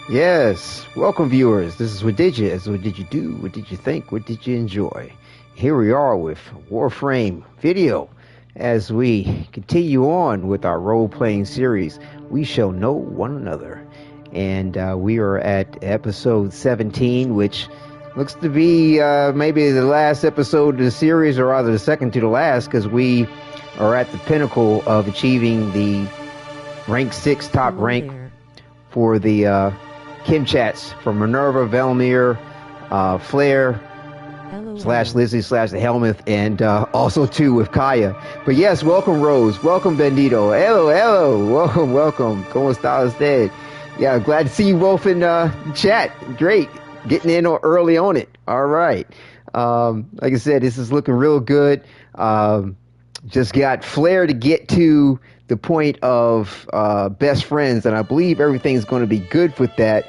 Yes, welcome viewers. This is Wadidja. What did you do? What did you think? What did you enjoy? Here we are with Warframe video. As we continue on with our role-playing series, we shall know one another. And we are at episode 17, which looks to be maybe the last episode of the series, or rather the second to the last, because we are at the pinnacle of achieving the rank 6 top rank for the Kim chats from Minerva, Velimire, Flare, / Lizzie / the Helmuth, and also too with Kaya. But yes, welcome Rose, welcome Bendito, hello, welcome. ¿Cómo está usted? Yeah, glad to see you both in chat. Great, getting in early on it. All right. Like I said, this is looking real good. Just got Flare to get to the point of best friends, and I believe everything's going to be good with that.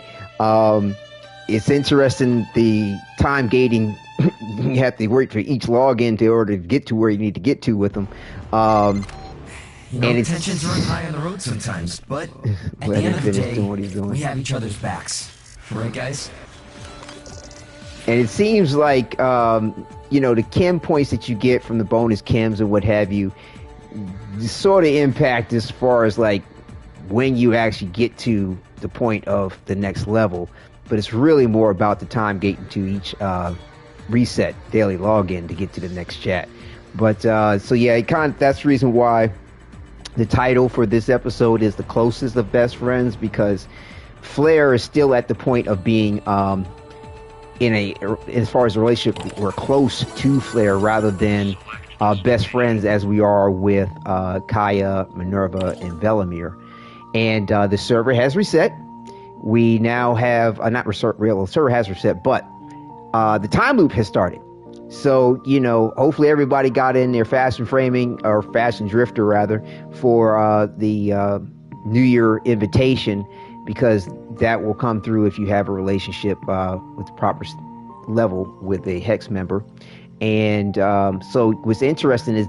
It's interesting, the time gating. You have to wait for each login in order to get to where you need to get to with them. And tensions run high on the road sometimes, but at the end of the day, we have each other's backs. Right, guys? And it seems like, the chem points that you get from the bonus chems and what have you, sort of impact as far as like when you actually get to the point of the next level. But it's really more about the time gating to each reset daily login to get to the next chat. But so yeah, that's the reason why the title for this episode is The Closest of Best Friends, because Flare is still at the point of being as far as the relationship, we're close to Flare rather than best friends as we are with Kaya, Minerva, and Velimire. And the server has reset. We now have the server has reset, but the time loop has started. So, hopefully everybody got in their fashion drifter rather, for the New Year invitation, because that will come through if you have a relationship with the proper level with a Hex member. And so what's interesting is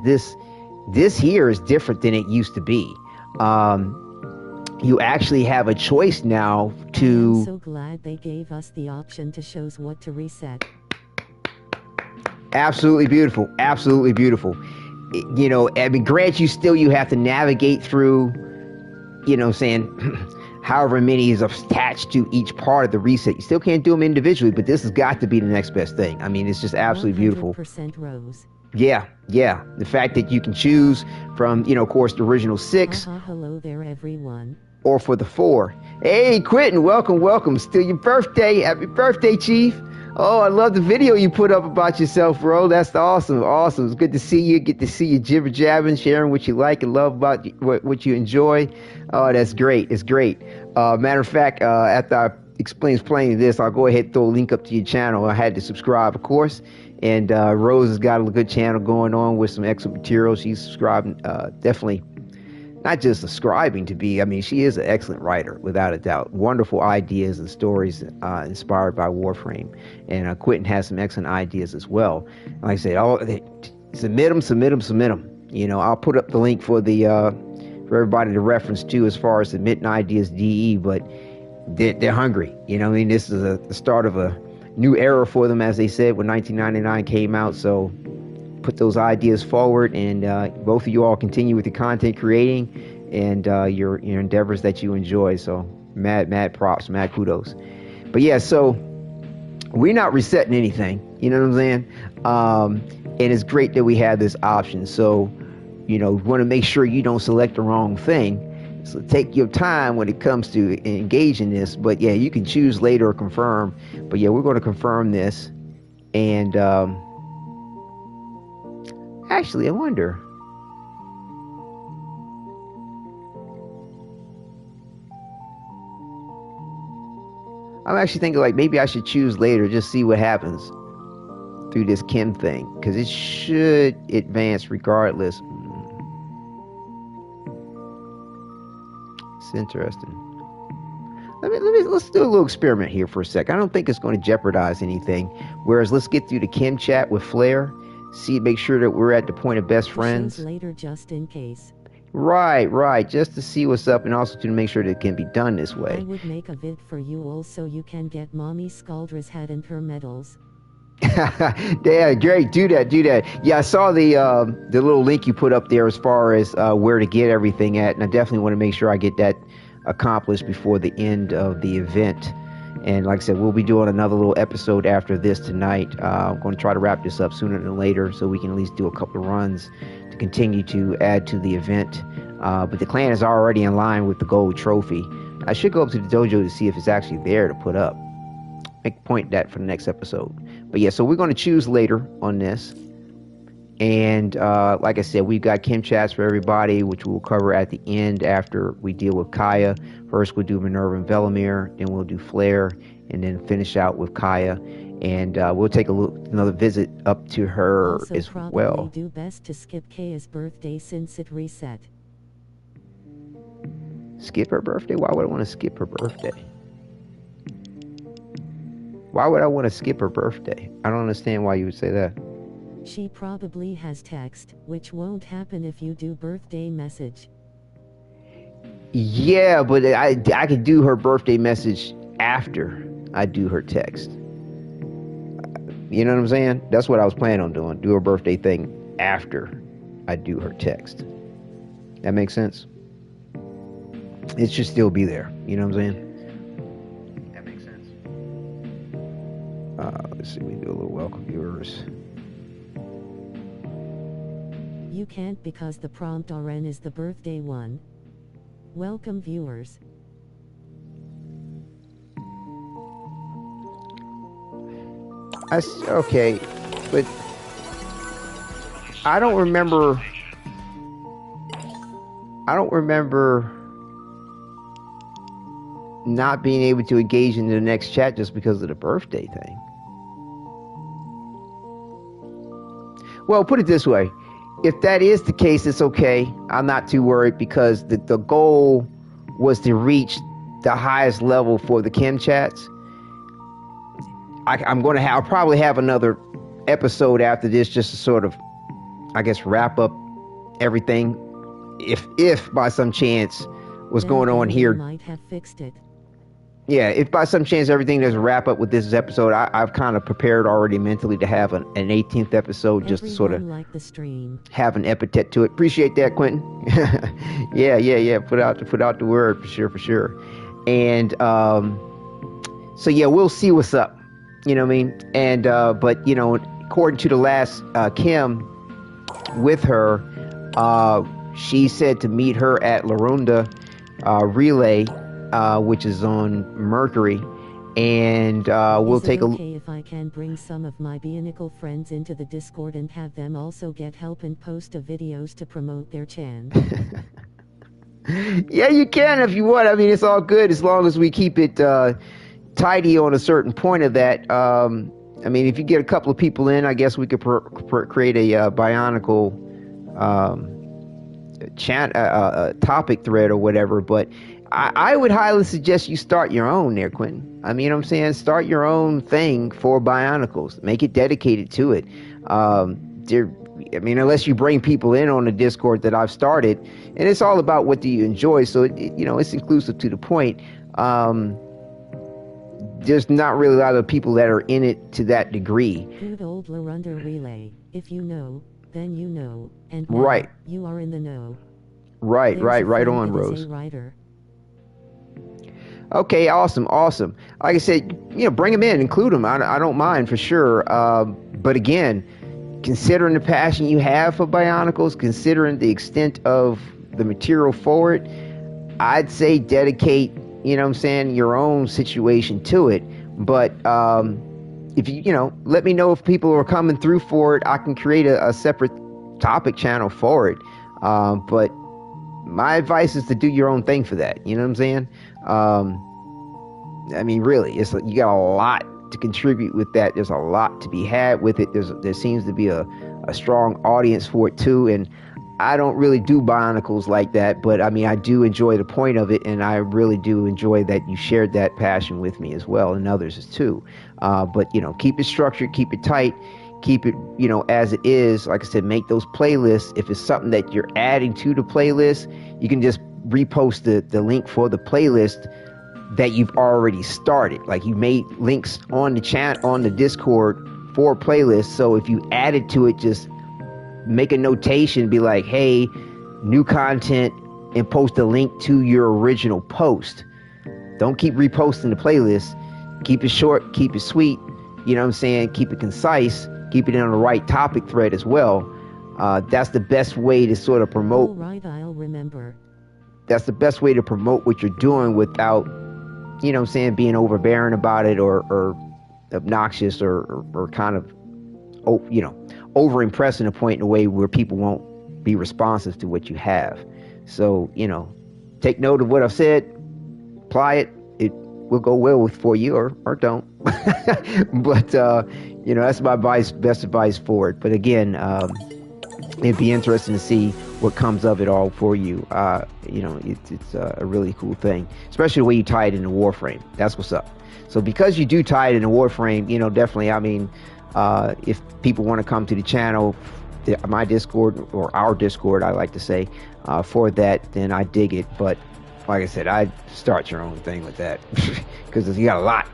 this here is different than it used to be. You actually have a choice now to... I'm so glad they gave us the option to show us what to reset. Absolutely beautiful. Absolutely beautiful. I mean, grant you have to navigate through, however many is attached to each part of the reset. You still can't do them individually, but this has got to be the next best thing. I mean, it's just absolutely beautiful. 100% Rose. Yeah. The fact that you can choose from, of course, the original 6. Hello there, everyone. Or for the 4. Hey, Quentin, welcome. Still your birthday. Happy birthday, Chief. Oh, I love the video you put up about yourself, bro. That's awesome. It's good to see you. Get to see you jibber-jabbing, sharing what you like and love about what you enjoy. Oh, that's great. It's great. Matter of fact, after I explain this, I'll go ahead and throw a link up to your channel. I had to subscribe, of course. And Rose has got a good channel going on with some excellent material. She's subscribing, definitely. Not just subscribing to be, she is an excellent writer, without a doubt. Wonderful ideas and stories inspired by Warframe. And Quentin has some excellent ideas as well. Like I said, submit them. I'll put up the link for for everybody to reference to as far as submitting ideas DE, but they're hungry. This is the start of a new era for them, as they said, when 1999 came out. So put those ideas forward, and both of you all continue with the content creating and your endeavors that you enjoy. So mad props, mad kudos. But yeah, so we're not resetting anything, you know what I'm saying? And it's great that we have this option. So we want to make sure you don't select the wrong thing. So take your time when it comes to engage in this. But yeah, you can choose later or confirm. But yeah, we're going to confirm this. And actually, I wonder. I'm actually thinking like maybe I should choose later, just see what happens through this Kim thing, because it should advance regardless. It's interesting. Let's do a little experiment here for a sec. I don't think it's going to jeopardize anything. Whereas let's get through the Kim chat with Flare. Make sure that we're at the point of best friends. Later, just in case. Right. Just to see what's up and also to make sure that it can be done this way. I would make a vid for you also. You can get Mommy Scaldra's head and her medals. Yeah, great. Do that. Yeah, I saw the little link you put up there as far as where to get everything at, and I definitely want to make sure I get that accomplished before the end of the event. And like I said, we'll be doing another little episode after this tonight. I'm going to try to wrap this up sooner than later so we can at least do a couple of runs to continue to add to the event. But the clan is already in line with the gold trophy. I should go up to the dojo to see if it's actually there to put up. Make a point of that for the next episode. But yeah, so we're going to choose later on this. And like I said, we've got Kim chats for everybody, which we'll cover at the end after we deal with Kaya. First, we'll do Minerva and Velimire, then we'll do Flare, and then finish out with Kaya. And we'll take another visit up to her also as probably well. Do best to skip Kaya's birthday since it reset. Skip her birthday? Why would I want to skip her birthday? Why would I want to skip her birthday? I don't understand why you would say that. She probably has text, which won't happen if you do birthday message. Yeah, but I could do her birthday message after I do her text. You know what I'm saying? That's what I was planning on doing. Do her birthday thing after I do her text. That makes sense? It should still be there. You know what I'm saying? That makes sense. Let's see. We do a little welcome viewers. You can't because the prompt RN is the birthday one. Welcome viewers. Okay, but I don't remember not being able to engage in the next chat just because of the birthday thing. Well, put it this way. If that is the case, it's okay. I'm not too worried because the goal was to reach the highest level for the Kim chats. I'll probably have another episode after this just to sort of, I guess, wrap up everything. If by some chance what's going on here might have fixed it. Yeah, if by some chance everything doesn't wrap up with this episode, I've kind of prepared already mentally to have an 18th episode just to sort of like the stream. Have an epithet to it. Appreciate that, Quentin. Yeah. Put out the word for sure. And so yeah, we'll see what's up. You know what I mean? And but you know, according to the last Kim with her, she said to meet her at Larunda Relay, which is on Mercury, and we'll take a look. Okay if I can bring some of my Bionicle friends into the Discord and have them also get help and post videos to promote their channel? Yeah, you can if you want. I mean, it's all good as long as we keep it tidy on a certain point of that. I mean, if you get a couple of people in, I guess we could create a Bionicle topic thread or whatever. But I would highly suggest you start your own there, Quentin. I mean, I'm saying start your own thing for Bionicles. Make it dedicated to it. I mean, unless you bring people in on the Discord that I've started, and it's all about what do you enjoy. So, it's inclusive to the point. There's not really a lot of people that are in it to that degree. Good old Larunda Relay. If you know, then you know. And right. You are in the know. Right on, Rose. Okay, awesome. Like I said, bring them in, include them. I don't mind for sure. But again, considering the passion you have for Bionicles, considering the extent of the material for it, I'd say dedicate, your own situation to it. But if let me know if people are coming through for it. I can create a separate topic channel for it. But my advice is to do your own thing for that. You know what I'm saying? I mean, really, you got a lot to contribute with that. There's a lot to be had with it. There seems to be a strong audience for it too. And I don't really do Bionicles like that, but I mean, I do enjoy the point of it, and I really do enjoy that you shared that passion with me as well, and others too. But keep it structured, keep it tight, keep it, you know, as it is. Like I said, make those playlists. If it's something that you're adding to the playlist, you can just repost the link for the playlist that you've already started. Like you made links on the chat, on the Discord for a playlist. So if you added to it, just make a notation, be like, hey, new content, and post a link to your original post. Don't keep reposting the playlist. Keep it short, keep it sweet. You know what I'm saying? Keep it concise. Keep it on the right topic thread as well. That's the best way to sort of promote. All right, I'll remember. That's the best way to promote what you're doing without, you know what I'm saying, being overbearing about it or obnoxious or kind of, you know, over impressing a point in a way where people won't be responsive to what you have. So, you know, take note of what I've said, apply it. It will go well for you or don't. But, you know, that's my best advice for it. But again, it'd be interesting to see what comes of it all for you. You know, it's a really cool thing, especially the way you tie it into Warframe. That's what's up. So because you do tie it into Warframe, you know, definitely, I mean, if people want to come to the channel, my Discord, or our Discord, I like to say, for that, then I dig it. But like I said, I'd start your own thing with that because you got a lot.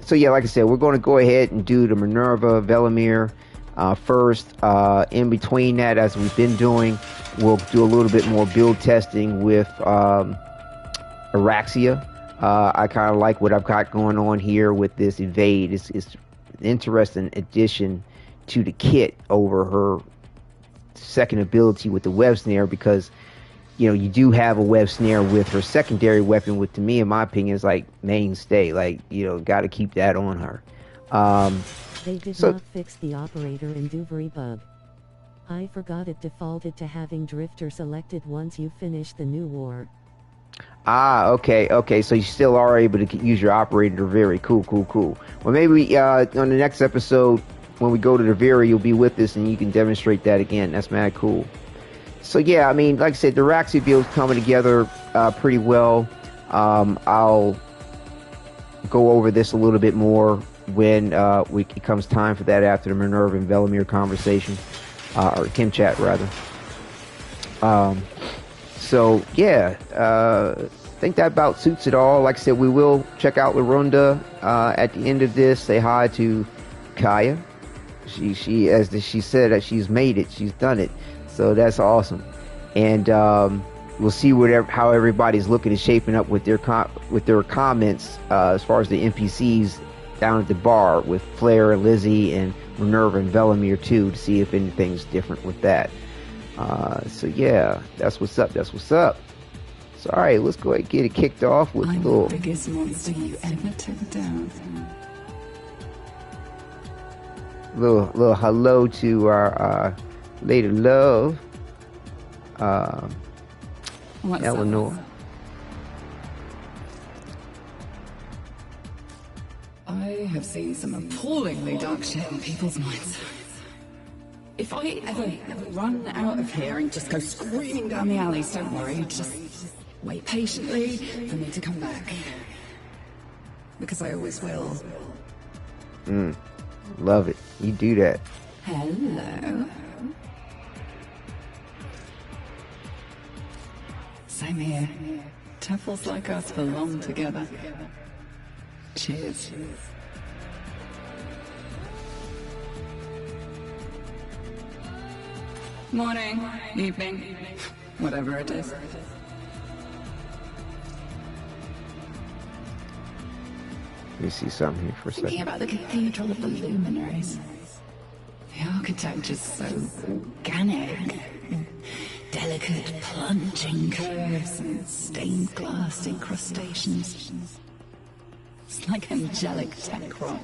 So yeah, like I said, we're going to go ahead and do the Minerva, Velimire first. In between that, as we've been doing, we'll do a little bit more build testing with Oraxia. I kind of like what I've got going on here with this evade. It's an interesting addition to the kit over her second ability with the web snare, because you know, you do have a web snare with her secondary weapon, which to me, in my opinion, is like mainstay. Like, you know, got to keep that on her. They did not fix the operator in Duvery bug. I forgot it defaulted to having Drifter selected once you finish the new war. Okay. So you still are able to use your operator. Very cool. Well, maybe on the next episode, when we go to the Vera, you'll be with us and you can demonstrate that again. That's mad cool. So yeah, I mean, like I said, the Oraxia build's coming together pretty well. I'll go over this a little bit more when it comes time for that after the Minerva and Velimire conversation, or Kim chat rather. So yeah, I think that about suits it all. Like I said, we will check out Larunda at the end of this. Say hi to Kaya. She as she said, that she's made it. She's done it. So that's awesome. And we'll see how everybody's looking and shaping up with their comments as far as the NPCs down at the bar with Flair and Lizzie and Minerva and Velimire too, to see if anything's different with that. So yeah, that's what's up. So all right, let's go ahead and get it kicked off with I'm the biggest monster you ever took down. Little hello to our Lady Love, Eleanor. I have seen some appallingly dark shit in people's minds. If I ever run out of here and just go screaming down the alleys, don't worry, just wait patiently for me to come back. Because I always will. Love it. You do that. Hello. Same here. Tuffles like us belong together. Cheers. Morning, evening, whatever it is. Let me see something here for a Thinking second. about the cathedral of the luminaries. The architecture's so organic. Delicate plunging curves and stained glass incrustations. It's like angelic tech rock.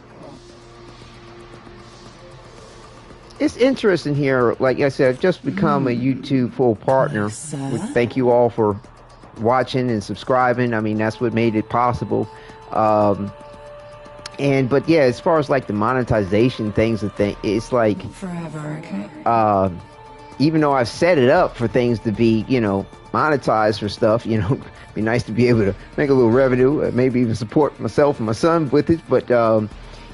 It's interesting here. Like I said, I've just become a YouTube full partner. Thank you all for watching and subscribing. I mean, that's what made it possible. But yeah, as far as like the monetization things and things, it's like Forever, okay? Even though I've set it up for things to be, you know, monetized for stuff, you know, be nice to be able to make a little revenue, maybe even support myself and my son with it. But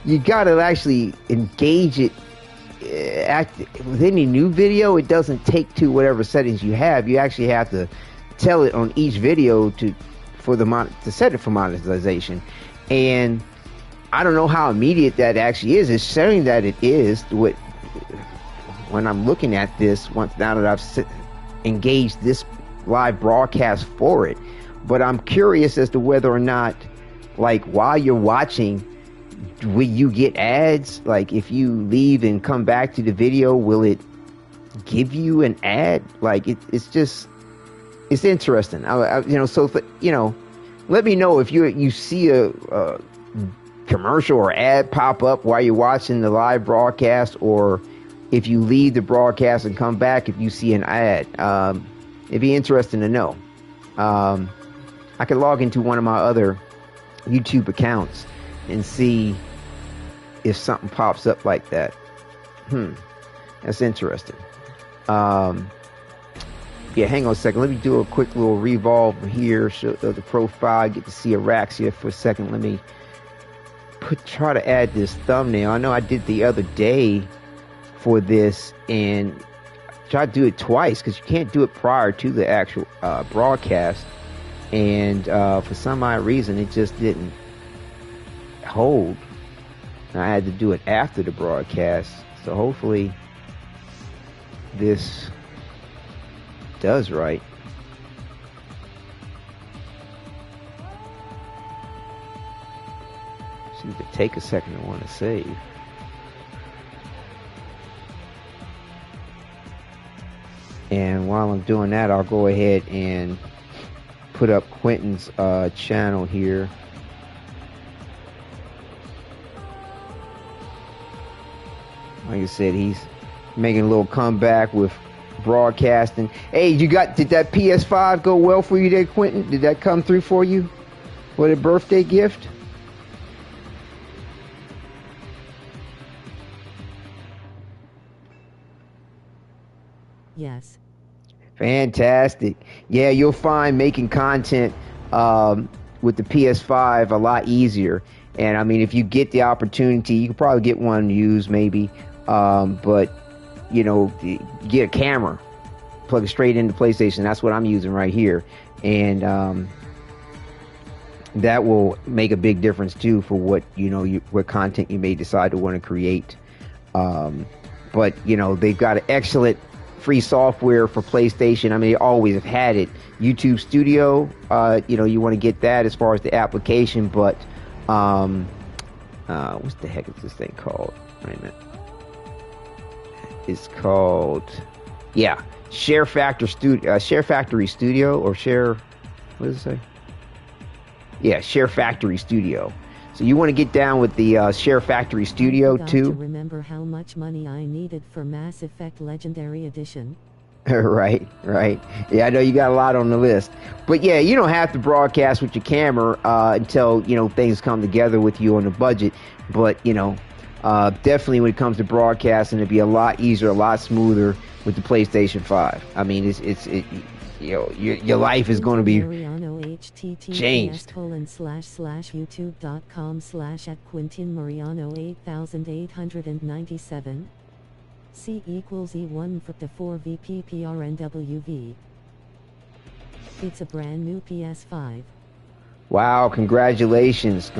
you gotta actually engage it. With any new video, it doesn't take to whatever settings you have. You actually have to tell it on each video to set it for monetization. And I don't know how immediate that actually is. It's saying that it is. When I'm looking at this, now that I've engaged this live broadcast for it, but I'm curious as to whether or not, like, while you're watching, will you get ads? Like, if you leave and come back to the video, will it give you an ad? Like, it's interesting. Let me know if you see a commercial or ad pop up while you're watching the live broadcast, or if you leave the broadcast and come back, if you see an ad. It'd be interesting to know. I could log into one of my other YouTube accounts and see if something pops up like that. That's interesting. Yeah, hang on a second. Let me do a quick little revolve here. Show the profile. Get to see Oraxia for a second. Let me try to add this thumbnail. I know I did the other day for this, and try to do it twice because you can't do it prior to the actual broadcast. And for some odd reason, it just didn't hold. And I had to do it after the broadcast. So hopefully this does right. Seems to take a second to want to save. And while I'm doing that, I'll go ahead and put up Quentin's channel here. Like I said, he's making a little comeback with broadcasting. Hey, did that PS5 go well for you there, Quentin? Did that come through for you? What a birthday gift? Yes. Fantastic. Yeah, you'll find making content with the PS5 a lot easier. And I mean, if you get the opportunity, you could probably get one used maybe. But, get a camera, plug it straight into PlayStation. That's what I'm using right here. And that will make a big difference too for what, what content you may decide to want to create. But, they've got an excellent free software for PlayStation. I mean, they always have had it. YouTube Studio, you want to get that as far as the application, but what the heck is this thing called? Wait a minute. It's called, Share Factory Studio, or Share, what does it say? Yeah, Share Factory Studio. So you want to get down with the Share Factory Studio too. To remember how much money I needed for Mass Effect Legendary Edition. Right. Yeah, I know you got a lot on the list. But yeah, you don't have to broadcast with your camera until, things come together with you on the budget. But, definitely when it comes to broadcasting, it'd be a lot easier, a lot smoother with the PlayStation 5. I mean, your life is going to be changed. youtube.com/youtube.com/@QuintinMariano8897. C equals E1 for the 4VPPRNWV. It's a brand new PS5. Wow, congratulations.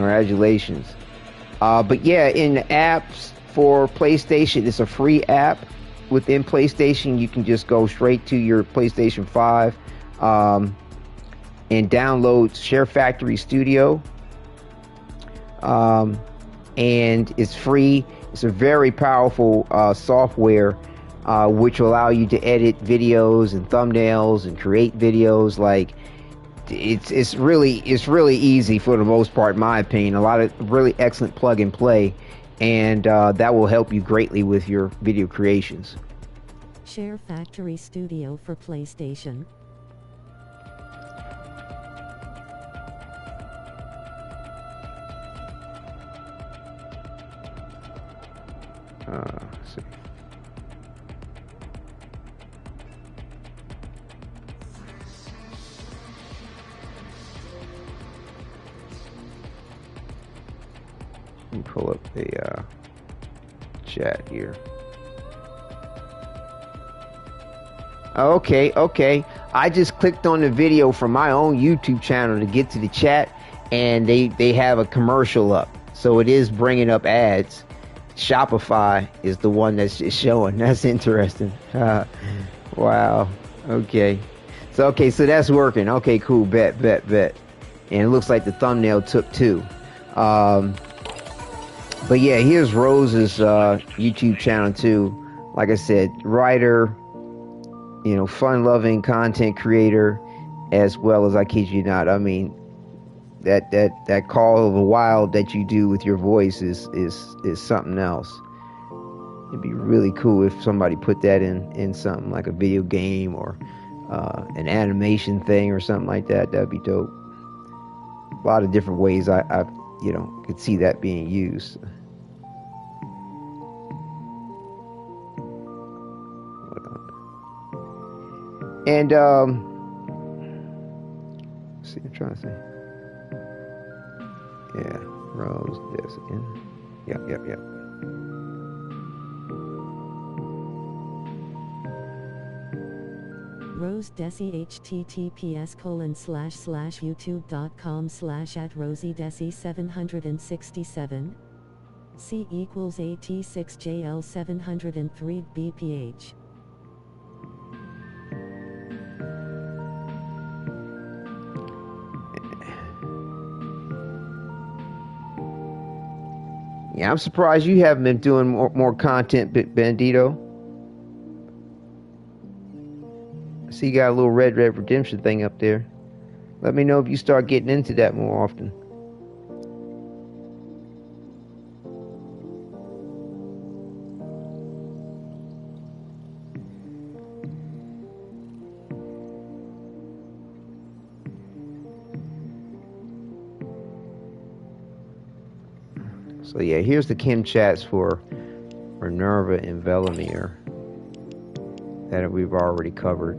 But yeah, in the apps for PlayStation, it's a free app. Within PlayStation, you can just go straight to your PlayStation 5 and download Share Factory Studio. And it's free. It's a very powerful software which will allow you to edit videos and thumbnails and create videos. Like, it's really easy for the most part, in my opinion. A lot of really excellent plug and play, and that will help you greatly with your video creations. Share Factory Studio for PlayStation. Let's see. Let me pull up the chat here. Okay. I just clicked on the video from my own YouTube channel to get to the chat, and they have a commercial up. So it is bringing up ads. Shopify is the one that's just showing. That's interesting. Wow. Okay. So that's working. Okay, cool. Bet. And it looks like the thumbnail took 2. But yeah, here's Rose's YouTube channel too. Like I said, writer, fun-loving content creator, as well as, I kid you not, I mean, that call of the wild that you do with your voice is something else. It'd be really cool if somebody put that in something like a video game or an animation thing or something like that. That'd be dope. A lot of different ways I could see that being used. And see, I'm trying to say, yeah, Rose, this again. Yep. Rose Desi https://youtube.com/@rosiedesi767 C equals AT6JL703 BPH. Yeah, I'm surprised you haven't been doing more content, Bandito. I see you got a little Red Redemption thing up there. Let me know if you start getting into that more often. So yeah, here's the Kim chats for Minerva and Velimire that we've already covered.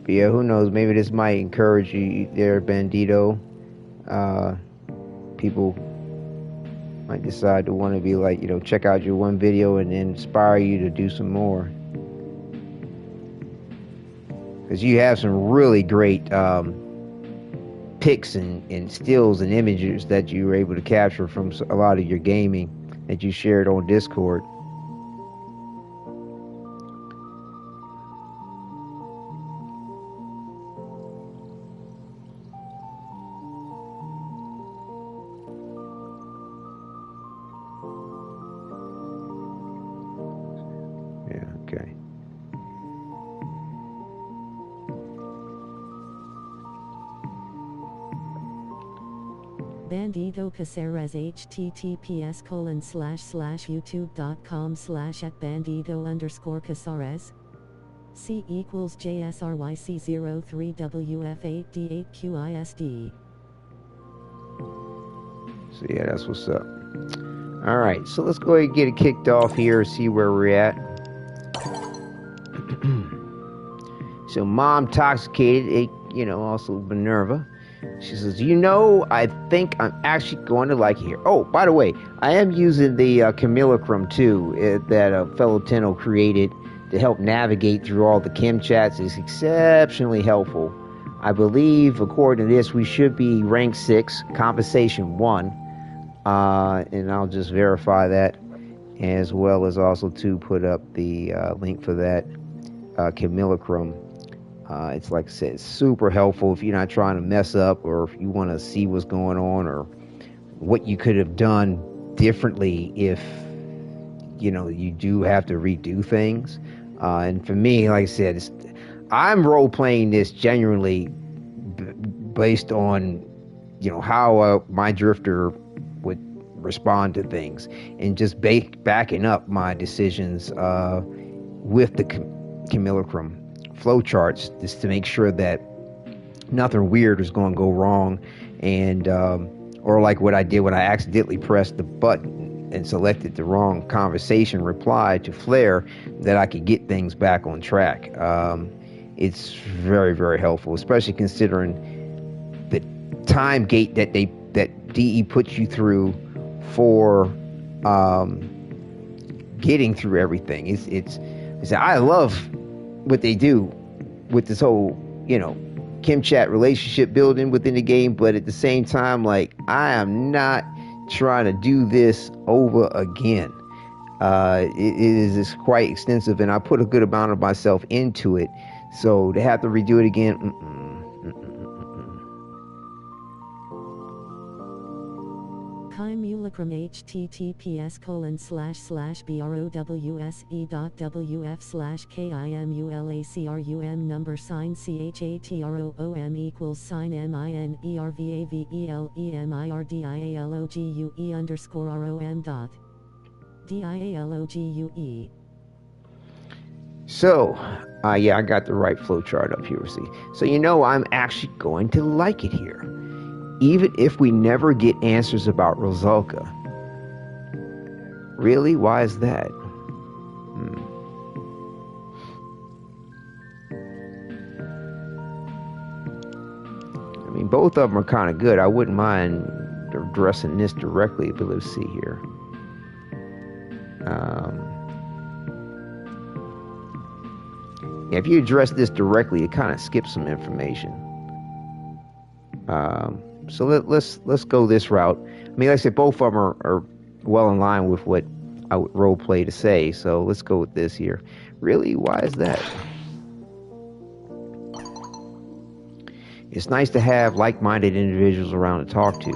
But yeah, who knows? Maybe this might encourage you there, Bandito. People might decide to want to be like, check out your one video and then inspire you to do some more. Because you have some really great pics and stills and images that you were able to capture from a lot of your gaming that you shared on Discord. Bandito Caceres https://youtube.com/@bandito_Caceres C equals JSRYC03WF8D8QISD. So yeah, that's what's up. Alright, so let's go ahead and get it kicked off here and see where we're at. So Mom Toxicated, also Minerva. She says, I think I'm actually going to like it here. Oh, by the way, I am using the Kimulacrum too, that fellow Tenno created to help navigate through all the Kim chats. Is exceptionally helpful. I believe, according to this, we should be rank 6, compensation 1. And I'll just verify that, as well as also to put up the link for that Kimulacrum. It's like I said, it's super helpful if you're not trying to mess up, or if you want to see what's going on, or what you could have done differently if you do have to redo things. And for me, like I said, I'm role playing this genuinely based on how my drifter would respond to things, and just backing up my decisions with the Kimulacrum flowcharts, just to make sure that nothing weird is going to go wrong, and or like what I did when I accidentally pressed the button and selected the wrong conversation reply to Flare, that I could get things back on track. It's very, very helpful, especially considering the time gate that DE puts you through for getting through everything. It's I love what they do with this whole, Kim Chat relationship building within the game, but at the same time, like, I am not trying to do this over again. It is quite extensive, and I put a good amount of myself into it, so to have to redo it again, Kimulacrum https://browse.wse.wf/kimulacrum number sign CHATROOM equals sign MINERVAVELIMIRDIALOGUE _ROM DIALOGUE. So, yeah, I got the right flowchart up here, see. So, I'm actually going to like it here. Even if we never get answers about Rosalka. Really? Why is that? I mean, both of them are kind of good. I wouldn't mind addressing this directly, but let's see here. Yeah, if you address this directly, it kind of skips some information. So let's go this route. I mean, like I said, both of them are well in line with what I would role play to say. So let's go with this here. Really? Why is that? It's nice to have like-minded individuals around to talk to.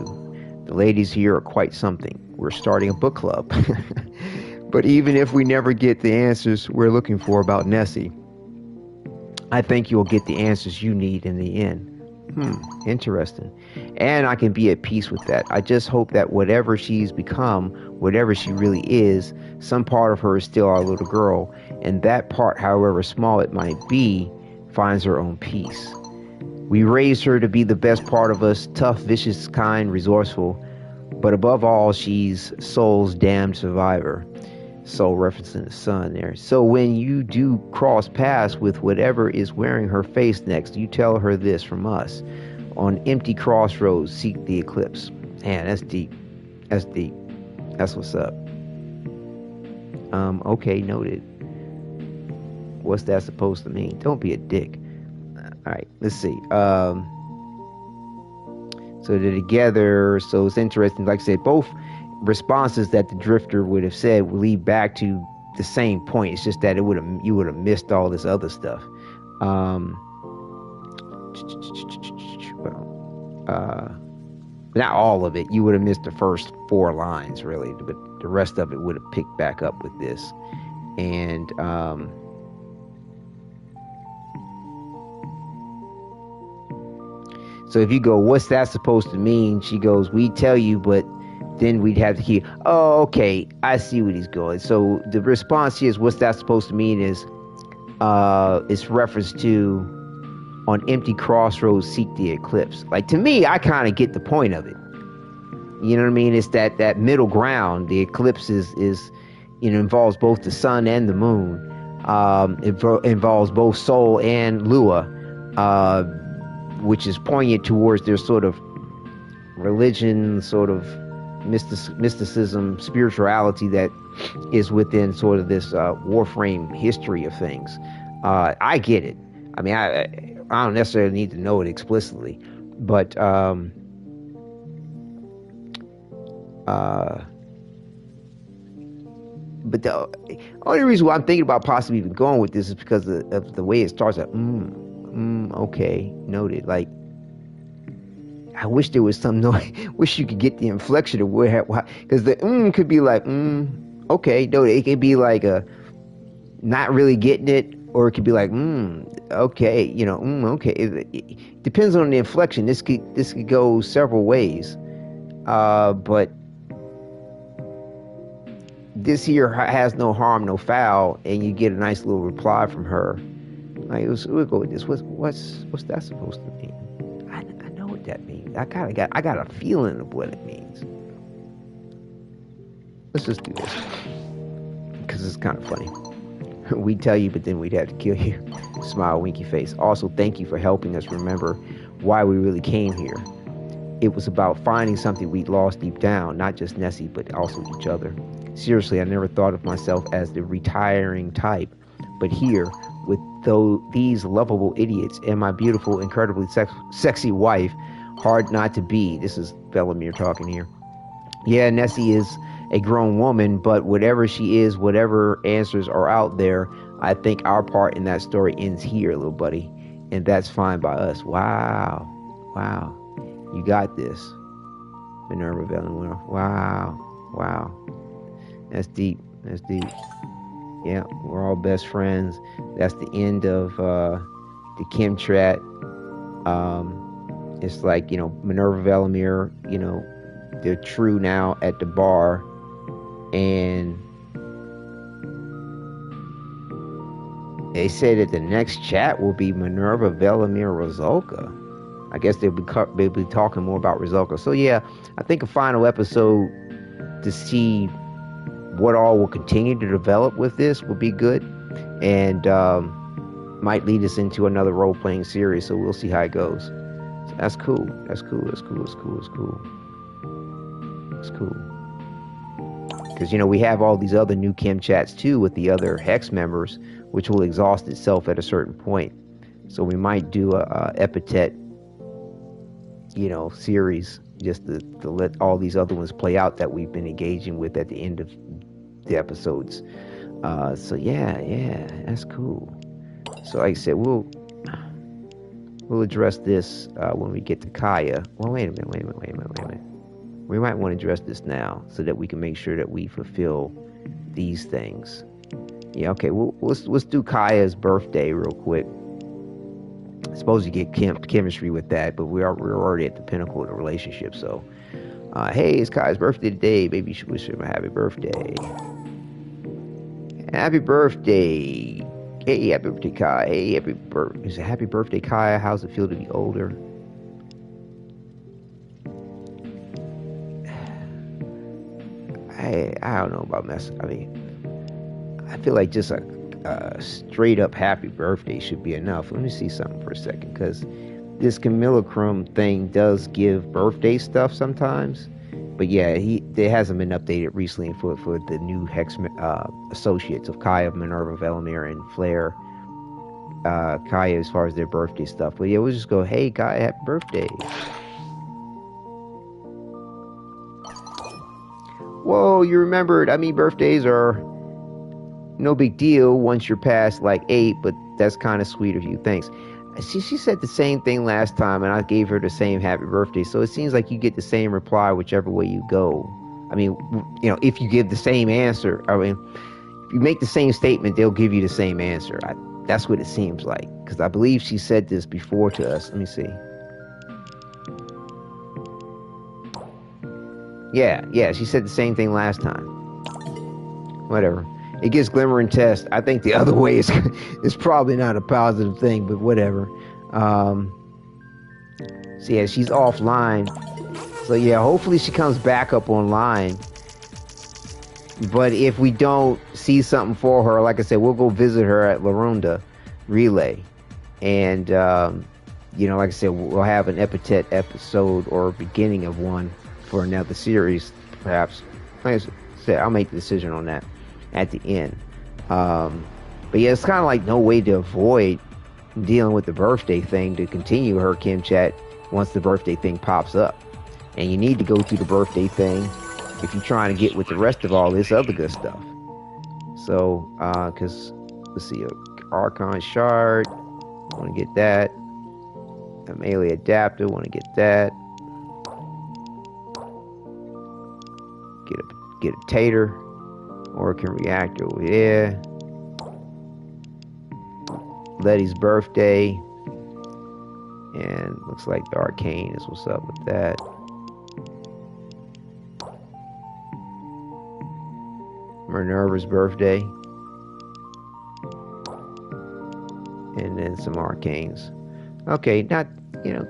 The ladies here are quite something. We're starting a book club. But even if we never get the answers we're looking for about Nessie, I think you'll get the answers you need in the end. Interesting. And I can be at peace with that. I just hope that whatever she's become, whatever she really is, some part of her is still our little girl, and that part, however small it might be, finds her own peace. We raised her to be the best part of us, tough, vicious, kind, resourceful, but above all, she's soul's damned survivor. Soul referencing the sun there. So when you do cross paths with whatever is wearing her face next, you tell her this from us. On empty crossroads, seek the eclipse. Man, that's deep. That's deep. That's what's up. Okay, noted. What's that supposed to mean? Don't be a dick. Alright, let's see. So they're together, so it's interesting. Like I said, both responses that the drifter would have said would lead back to the same point. It's just that you would have missed all this other stuff. Not all of it. You would have missed the first 4 lines, really, but the rest of it would have picked back up with this. And so if you go, what's that supposed to mean? She goes, we tell you, but then we'd have to hear, oh, okay, I see what he's going. So the response here is, what's that supposed to mean is, it's reference to, on empty crossroads, seek the eclipse. Like, to me, I kind of get the point of it. You know what I mean? It's that middle ground. The eclipse is involves both the sun and the moon. It involves both Sol and Lua, which is poignant towards their sort of religion, sort of mysticism, spirituality that is within sort of this Warframe history of things. I get it. I mean, I don't necessarily need to know it explicitly, but the only reason why I'm thinking about possibly even going with this is because of the way it starts out. Okay, noted. Like, I wish there was some noise. Wish you could get the inflection of where, because the could be like okay, noted. It could be like a not really getting it, or it could be like okay, okay. It depends on the inflection. This could go several ways, but this here has no harm, no foul, and you get a nice little reply from her. Like, we'll go with this. What's that supposed to mean? I know what that means. I got a feeling of what it means. let's just do this. Because it's kind of funny. We'd tell you, but then we'd have to kill you. Smile, winky face. Also, thank you for helping us remember why we really came here. It was about finding something we'd lost deep down, not just Nessie, but also each other. Seriously, I never thought of myself as the retiring type, but here, with these lovable idiots and my beautiful, incredibly sexy wife, hard not to be. This is Velimire talking here. Yeah, Nessie is a grown woman, but whatever she is, whatever answers are out there, I think our part in that story ends here, little buddy. And that's fine by us. Wow. Wow. You got this. Minerva, Velimire. Wow. Wow. That's deep. That's deep. Yeah, we're all best friends. That's the end of the Kim chat. It's like, Minerva, Velimire, they're true now at the bar. And they say that the next chat will be Minerva, Velimire, Rozulka. I guess they'll be talking more about Rozulka. So yeah, I think a final episode to see what all will continue to develop with this would be good, and might lead us into another role-playing series. So we'll see how it goes. So that's cool. That's cool. That's cool. That's cool. That's cool. That's cool. Because we have all these other new Kim chats too with the other Hex members, which will exhaust itself at a certain point. So we might do a epithet, series just to let all these other ones play out that we've been engaging with at the end of the episodes. So yeah, that's cool. So like I said, we'll address this when we get to Kaya. Well, wait a minute. We might want to address this now so that we can make sure that we fulfill these things. Yeah, okay. Let's do Kaya's birthday real quick. I suppose you get chemistry with that, but we're already at the pinnacle of the relationship. So, hey, it's Kaya's birthday today. Maybe you should wish him a happy birthday. Happy birthday. Hey, happy birthday, Kaya. Hey, happy birthday, Kaya. How's it feel to be older? I don't know about messing. I mean, I feel like just a straight up happy birthday should be enough. Let me see something for a second, because this Kimulacrum thing does give birthday stuff sometimes. But yeah, it hasn't been updated recently for the new Hex associates of Kaya, Minerva, Velimire, and Flare. Kaya as far as their birthday stuff. But yeah, we'll just go, hey Kaya, happy birthday. Whoa, you remembered. I mean, birthdays are no big deal once you're past like 8, but that's kind of sweet of you. Thanks. She said the same thing last time, and I gave her the same happy birthday. So it seems like you get the same reply whichever way you go. I mean, if you give the same answer, I mean, if you make the same statement, they'll give you the same answer. That's what it seems like, because I believe she said this before to us. Let me see. Yeah, she said the same thing last time. Whatever. It gets glimmer and test. I think the other way is probably not a positive thing, but whatever. So yeah, she's offline. So yeah, hopefully she comes back up online. But if we don't see something for her, like I said, we'll go visit her at Larunda Relay. And, like I said, we'll have an epithet episode or beginning of one for another series, perhaps. Like I said, I'll make the decision on that at the end. But yeah, it's kind of like no way to avoid dealing with the birthday thing to continue her Kim chat once the birthday thing pops up. And you need to go through the birthday thing if you're trying to get with the rest of all this other good stuff. So, because, let's see, Archon Shard, want to get that. A melee adapter, want to get that. Get a tater. Orcan reactor over there. Letty's birthday. And looks like the arcane is what's up with that. Minerva's birthday. And then some arcanes. Okay, not,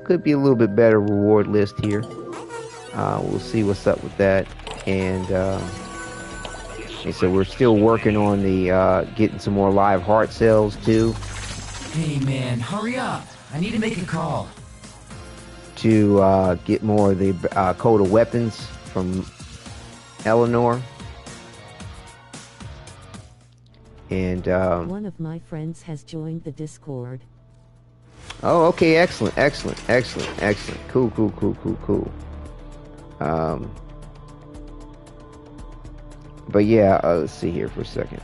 could be a little bit better reward list here. We'll see what's up with that. And, And so we're still working on the getting some more live heart cells too. Hey man, hurry up! I need to make a call. To get more of the Coda weapons from Eleanor. And one of my friends has joined the Discord. Oh, okay, excellent. Cool. But yeah, let's see here for a second.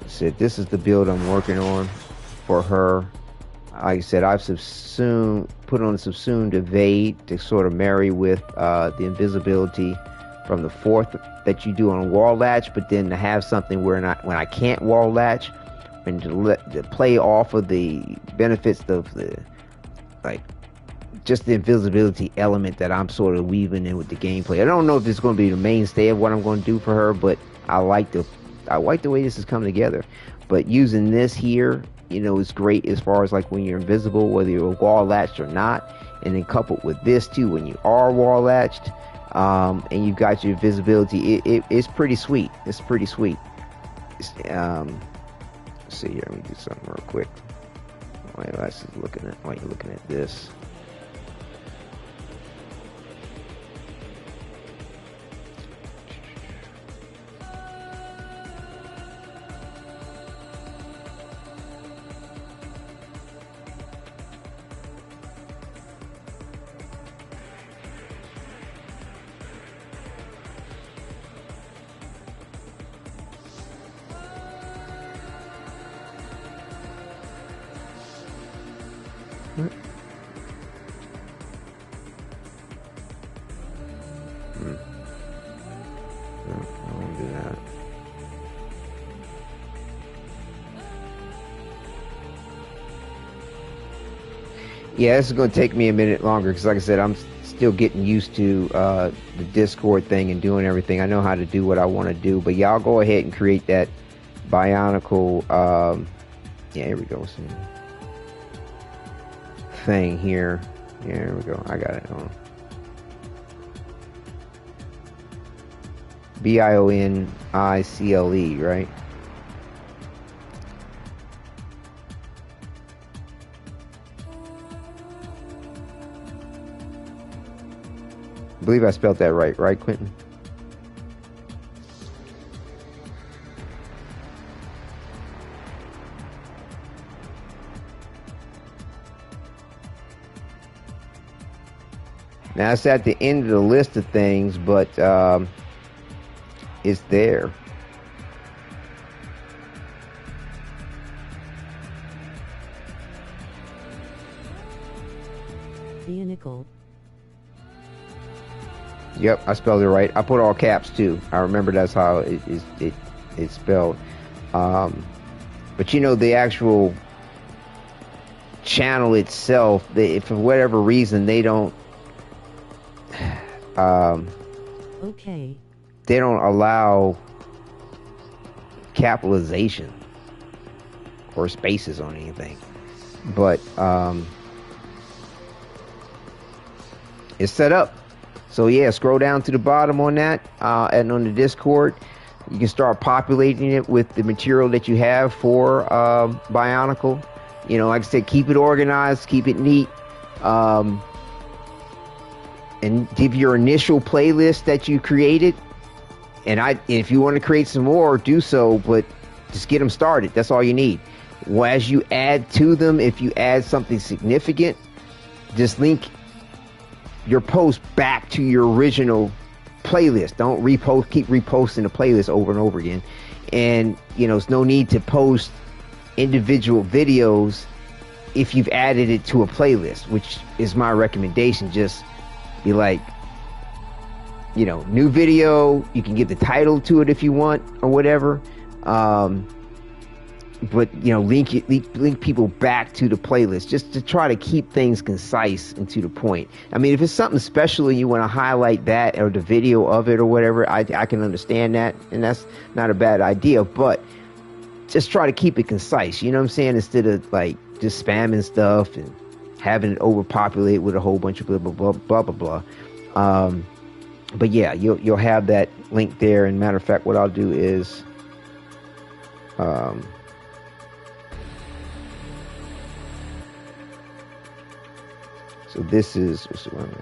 So this is the build I'm working on for her. Like I said, I've put on subsumed evade to sort of marry with the invisibility from the 4th that you do on wall latch, but then to have something where when I can't wall latch, and to play off of the benefits of the, like, just the invisibility element that I'm sort of weaving in with the gameplay. I don't know if this is going to be the mainstay of what I'm going to do for her, but I like the way this is coming together. But using this here, you know, is great as far as like when you're invisible, whether you're wall latched or not, and then coupled with this too, when you are wall latched, and you've got your visibility, it's pretty sweet. It's pretty sweet. Let's see here, let me do something real quick. While you're looking at this. Yeah, this is going to take me a minute longer because, like I said, I'm still getting used to the Discord thing and doing everything. I know how to do what I want to do, but y'all go ahead and create that Bionicle. Yeah, here we go. Thing here. Yeah, here we go. I got it on. BIONICLE, right? I believe I spelled that right, Quentin? Now it's at the end of the list of things, but it's there. Bionicle. Yep, I spelled it right. I put all caps too. I remember that's how it's spelled. But you know, the actual channel itself, for whatever reason, they don't. Okay. They don't allow capitalization or spaces on anything. But it's set up. So yeah, scroll down to the bottom on that, and on the Discord, you can start populating it with the material that you have for Bionicle. You know, like I said, keep it organized, keep it neat, and give your initial playlist that you created. And if you want to create some more, do so, but just get them started. That's all you need. Well, as you add to them, if you add something significant, just link your post back to your original playlist. Don't keep reposting the playlist over and over again. And you know, there's no need to post individual videos if you've added it to a playlist, which is my recommendation. Just be like, you know, new video, you can give the title to it if you want or whatever, but you know, link people back to the playlist just to try to keep things concise and to the point. I mean, if it's something special and you want to highlight that or the video of it or whatever, I can understand that, and that's not a bad idea, but just try to keep it concise, you know what I'm saying, instead of like just spamming stuff and having it overpopulate with a whole bunch of blah blah blah blah blah blah. But yeah, you'll have that link there. And matter of fact, what I'll do is, so this is, what's the one?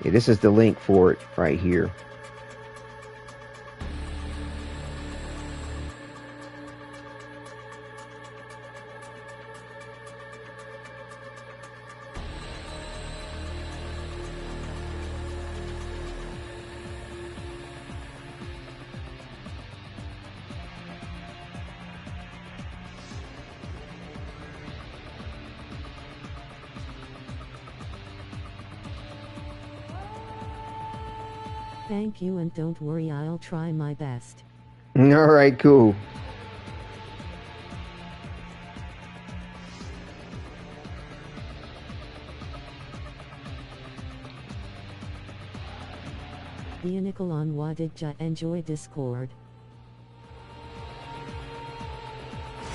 Yeah, this is the link for it right here. Thank you, and don't worry, I'll try my best. All right, cool. Vehicle on Wadidja, enjoy Discord.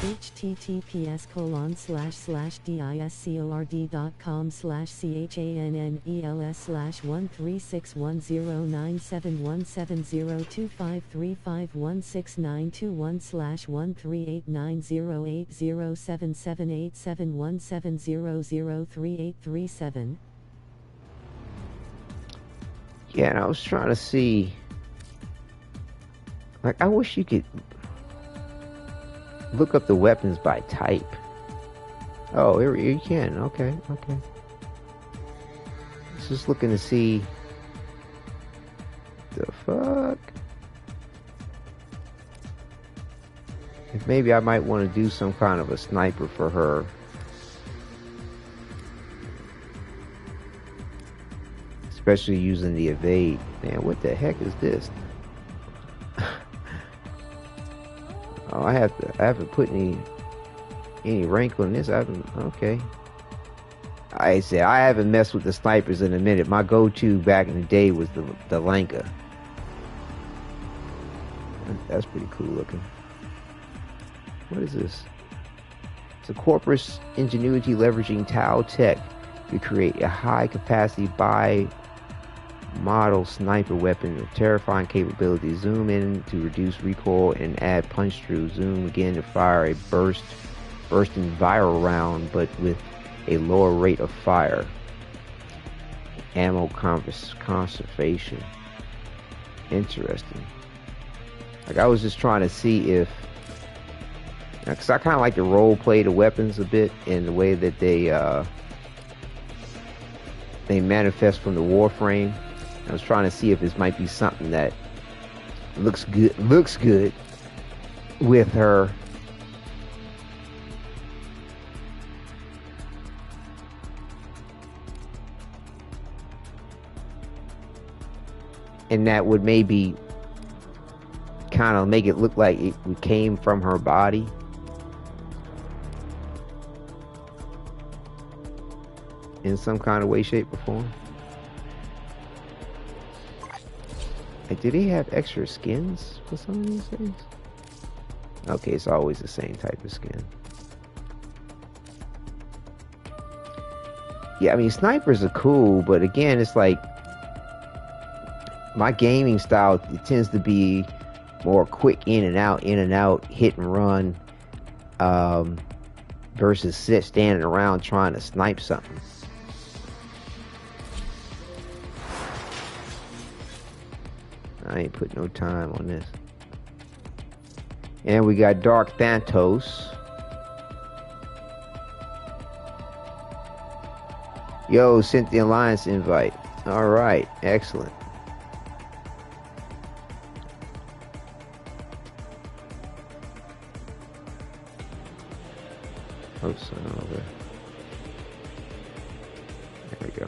https://dice.org.com/chann/1361097170253516921/13890877717003837. Yeah, and I was trying to see, like, I wish you could look up the weapons by type. Oh, here you can. Okay. Just looking to see the fuck. If maybe I might want to do some kind of a sniper for her. Especially using the evade. Man, what the heck is this? Oh, I haven't put any rank on this. Okay. I say I haven't messed with the snipers in a minute. My go-to back in the day was the Lanka. That's pretty cool looking. What is this? It's a Corpus Ingenuity leveraging Tau tech to create a high-capacity model sniper weapon with terrifying capabilities. Zoom in to reduce recoil and add punch through. Zoom again to fire a bursting viral round, but with a lower rate of fire. Ammo conservation. Interesting. Like, I was just trying to see if, because I kind of like to role play the weapons a bit in the way that they manifest from the Warframe. I was trying to see if this might be something that looks good with her. And that would maybe kind of make it look like it came from her body. In some kind of way, shape, or form. Like, do they have extra skins for some of these things? Okay, it's always the same type of skin. Yeah, I mean, snipers are cool, but again, it's like my gaming style, it tends to be more quick in and out, hit and run, versus standing around trying to snipe something. I ain't put no time on this. And we got Dark Thantos. Yo, sent the Alliance invite. Alright, excellent. Oops, over. There we go.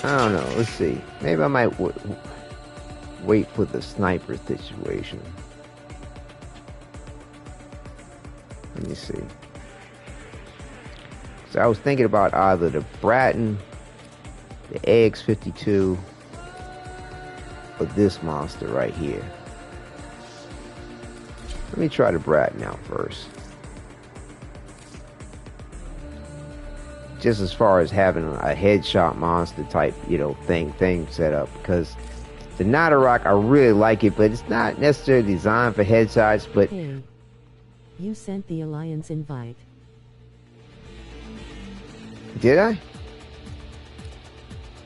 I don't know. Let's see. Maybe I might wait for the sniper situation. Let me see. So I was thinking about either the Bratton, the AX-52, or this monster right here. Let me try the Bratton out first. just as far as having a headshot monster type, you know, thing set up, because the Nadarok, I really like it, but it's not necessarily designed for headshots. But hey, you sent the Alliance invite. Did I?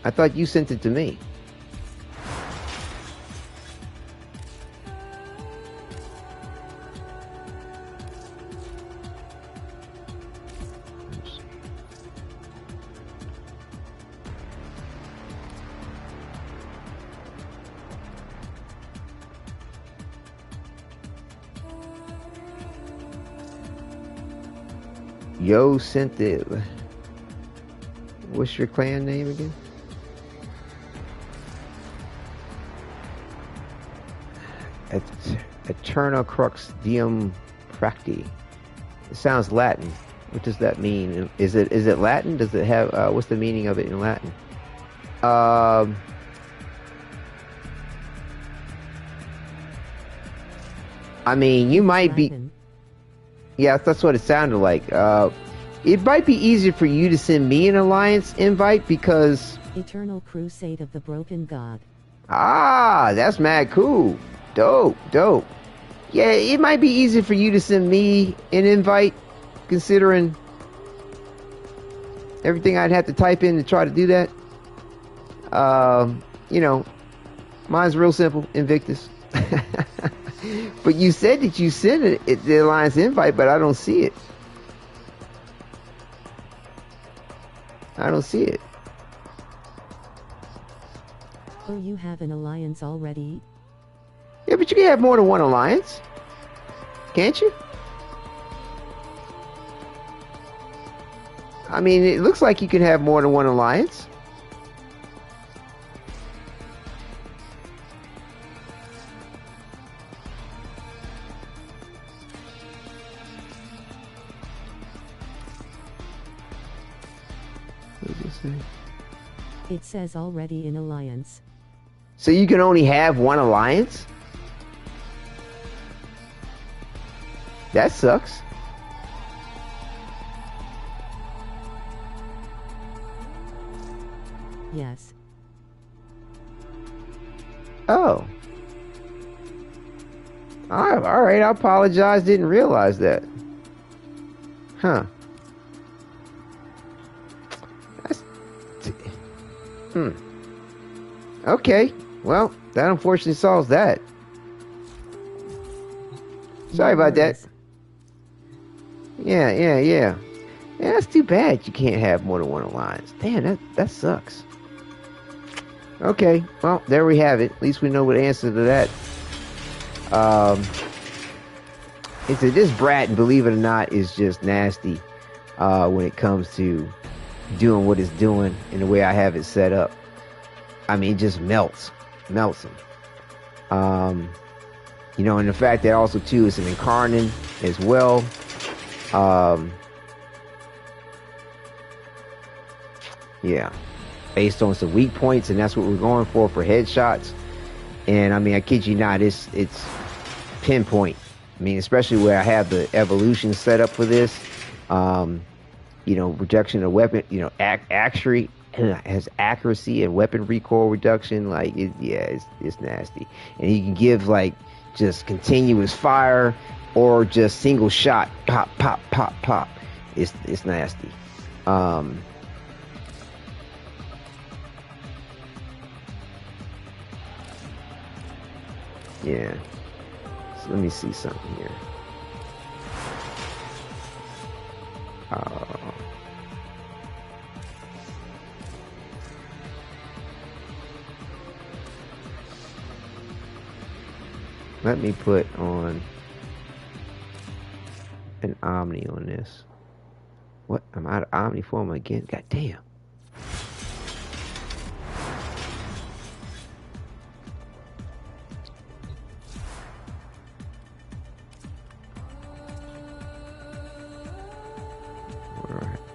I thought you sent it to me. Yo sent it. What's your clan name again? Eterna Crux Diem Practi. It sounds Latin. What does that mean? Is it Latin? Does it have what's the meaning of it in Latin? I mean, you might be. Yeah, that's what it sounded like. It might be easier for you to send me an Alliance invite because... Eternal Crusade of the Broken God. Ah, that's mad cool. Dope. Yeah, it might be easier for you to send me an invite, considering everything I'd have to type in to try to do that. You know, mine's real simple, Invictus. But you said that you sent it, the Alliance invite, but I don't see it. I don't see it. Oh, you have an Alliance already? Yeah, but you can have more than one Alliance. Can't you? I mean, it looks like you can have more than one Alliance. It says already in Alliance. So you can only have one Alliance? That sucks. Yes. Oh. Alright, I apologize, didn't realize that. Huh. Okay, well, that unfortunately solves that. Sorry about that. Yeah. Yeah, that's too bad you can't have more than one Alliance. Damn, that sucks. Okay, well, there we have it. At least we know what answer to that. It's this Bratton, believe it or not, is just nasty when it comes to doing what it's doing and the way I have it set up. I mean, it just melts them. You know, and the fact that also too it's an incarnate as well. Yeah, based on some weak points, and that's what we're going for headshots. And I mean, I kid you not, it's pinpoint. I mean, especially where I have the evolution set up for this. You know, reduction of weapon. You know, actually has accuracy and weapon recoil reduction. Like, it's nasty. And you can give like just continuous fire or just single shot, pop, pop, pop, pop. It's nasty. Yeah. So let me see something here. Let me put on an Omni on this. What? I'm out of Omni form again? God damn.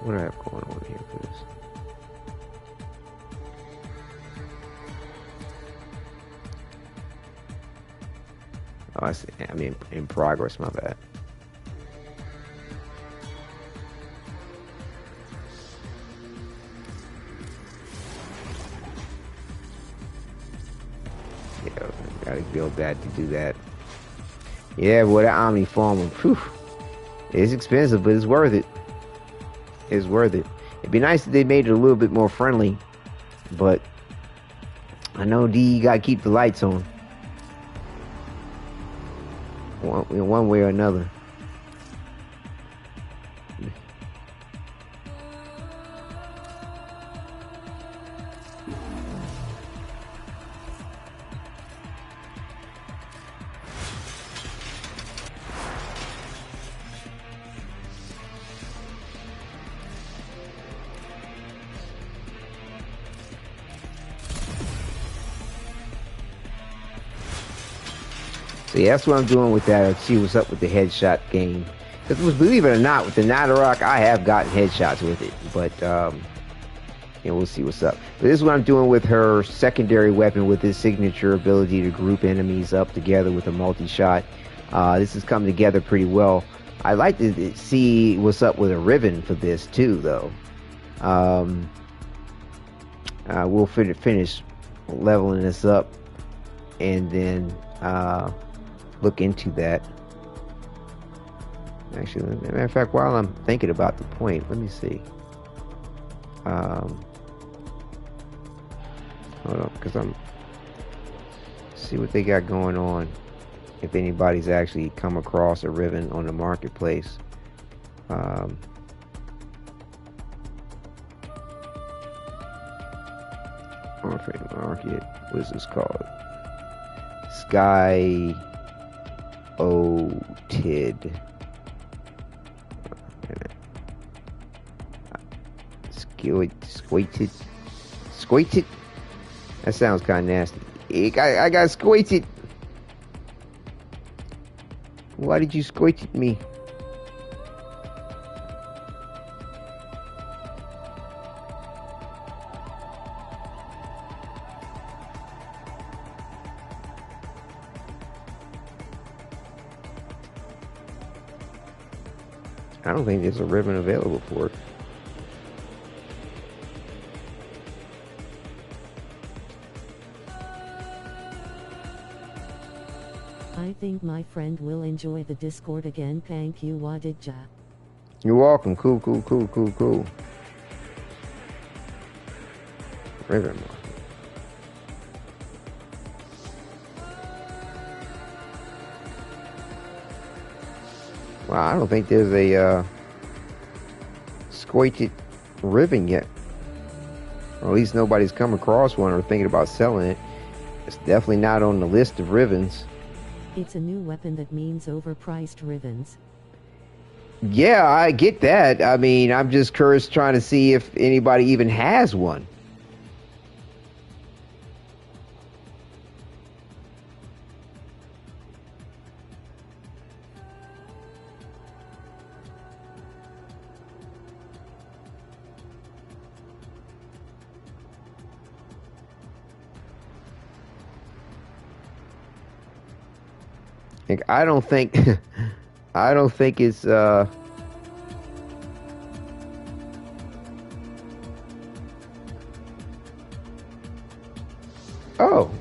What do I have going on here for this? Oh, I see. I mean, in progress, my bad. gotta build that to do that. Yeah, boy, that Omni Farmer, whew, it's expensive, but it's worth it. It's worth it. It'd be nice if they made it a little bit more friendly, but I know you gotta keep the lights on. One way or another. So yeah, that's what I'm doing with that. Let's see what's up with the headshot game. Because believe it or not, with the Nadarok, I have gotten headshots with it. But, yeah, we'll see what's up. But this is what I'm doing with her secondary weapon with his signature ability to group enemies up together with a multi-shot. This has come together pretty well. I'd like to see what's up with a Riven for this too, though. We'll finish leveling this up and then look into that. Actually, as a matter of fact, while I'm thinking about the point, let me see. Hold on, because I'm see what they got going on. If anybody's actually come across a Riven on the marketplace. Warframe market. What is this called? Sky Otid. Squated. That sounds kind of nasty. I got squated. Why did you squated me? I don't think there's a ribbon available for it. I think my friend will enjoy the Discord again. Thank you, Wadidja. You're welcome. Cool. Ribbon. Wow, I don't think there's a squated ribbon yet. Or at least nobody's come across one or thinking about selling it. It's definitely not on the list of ribbons. It's a new weapon that means overpriced ribbons. Yeah, I get that. I mean, I'm just curious trying to see if anybody even has one. Like, I don't think it's oh,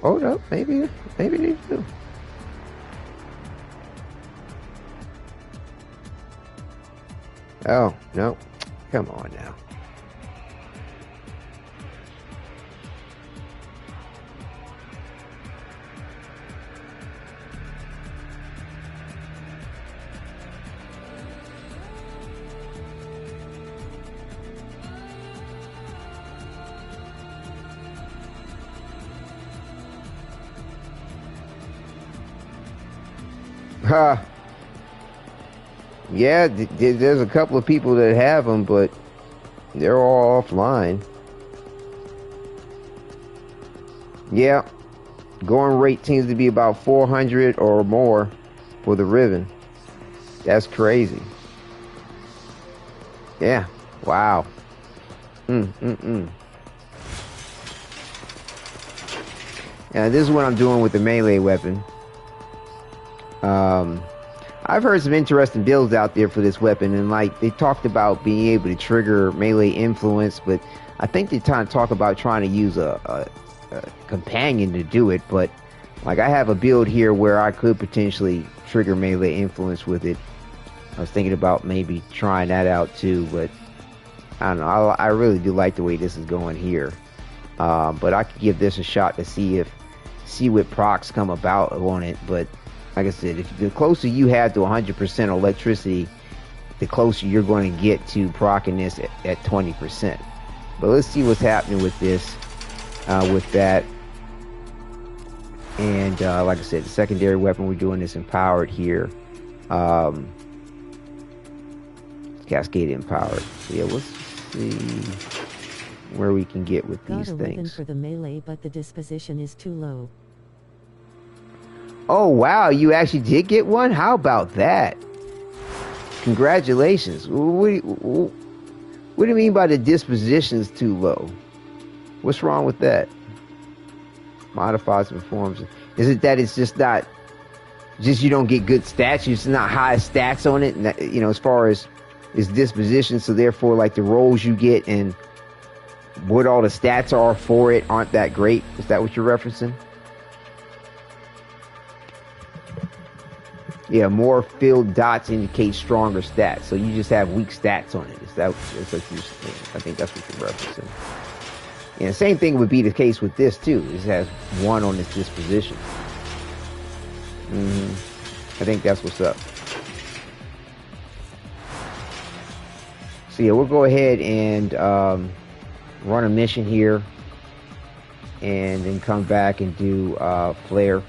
hold up, maybe they do. Oh, no. Come on now. Yeah, there's a couple of people that have them, but they're all offline. Yeah, going rate seems to be about 400 or more for the Riven. That's crazy. Yeah, wow. Yeah, this is what I'm doing with the melee weapon. I've heard some interesting builds out there for this weapon, and like they talked about being able to trigger melee influence, but I think they talk about trying to use a companion to do it. But Like, I have a build here where I could potentially trigger melee influence with it. I was thinking about maybe trying that out too, but I don't know. I really do like the way this is going here. But I could give this a shot to see what procs come about on it. But like I said, the closer you have to 100% electricity, the closer you're going to get to proccing this at 20%. But let's see what's happening with this, with that. And like I said, the secondary weapon, we're doing this empowered here. Cascade empowered. So yeah, let's see where we can get with these things. For the melee, but the disposition is too low. Oh wow, you actually did get one? How about that? Congratulations. What do you mean by the disposition is too low? What's wrong with that? Modifies and performs. Is it that it's just not, just you don't get good stats? It's not high stats on it, you know, as far as its disposition, so therefore like the rolls you get and what all the stats are for it aren't that great? Is that what you're referencing? Yeah, more filled dots indicate stronger stats, so you just have weak stats on it. Is that what you're saying? I think that's what you're referencing. And the same thing would be the case with this too. It has 1 on its disposition. I think that's what's up. So yeah, we'll go ahead and run a mission here, and then come back and do flare.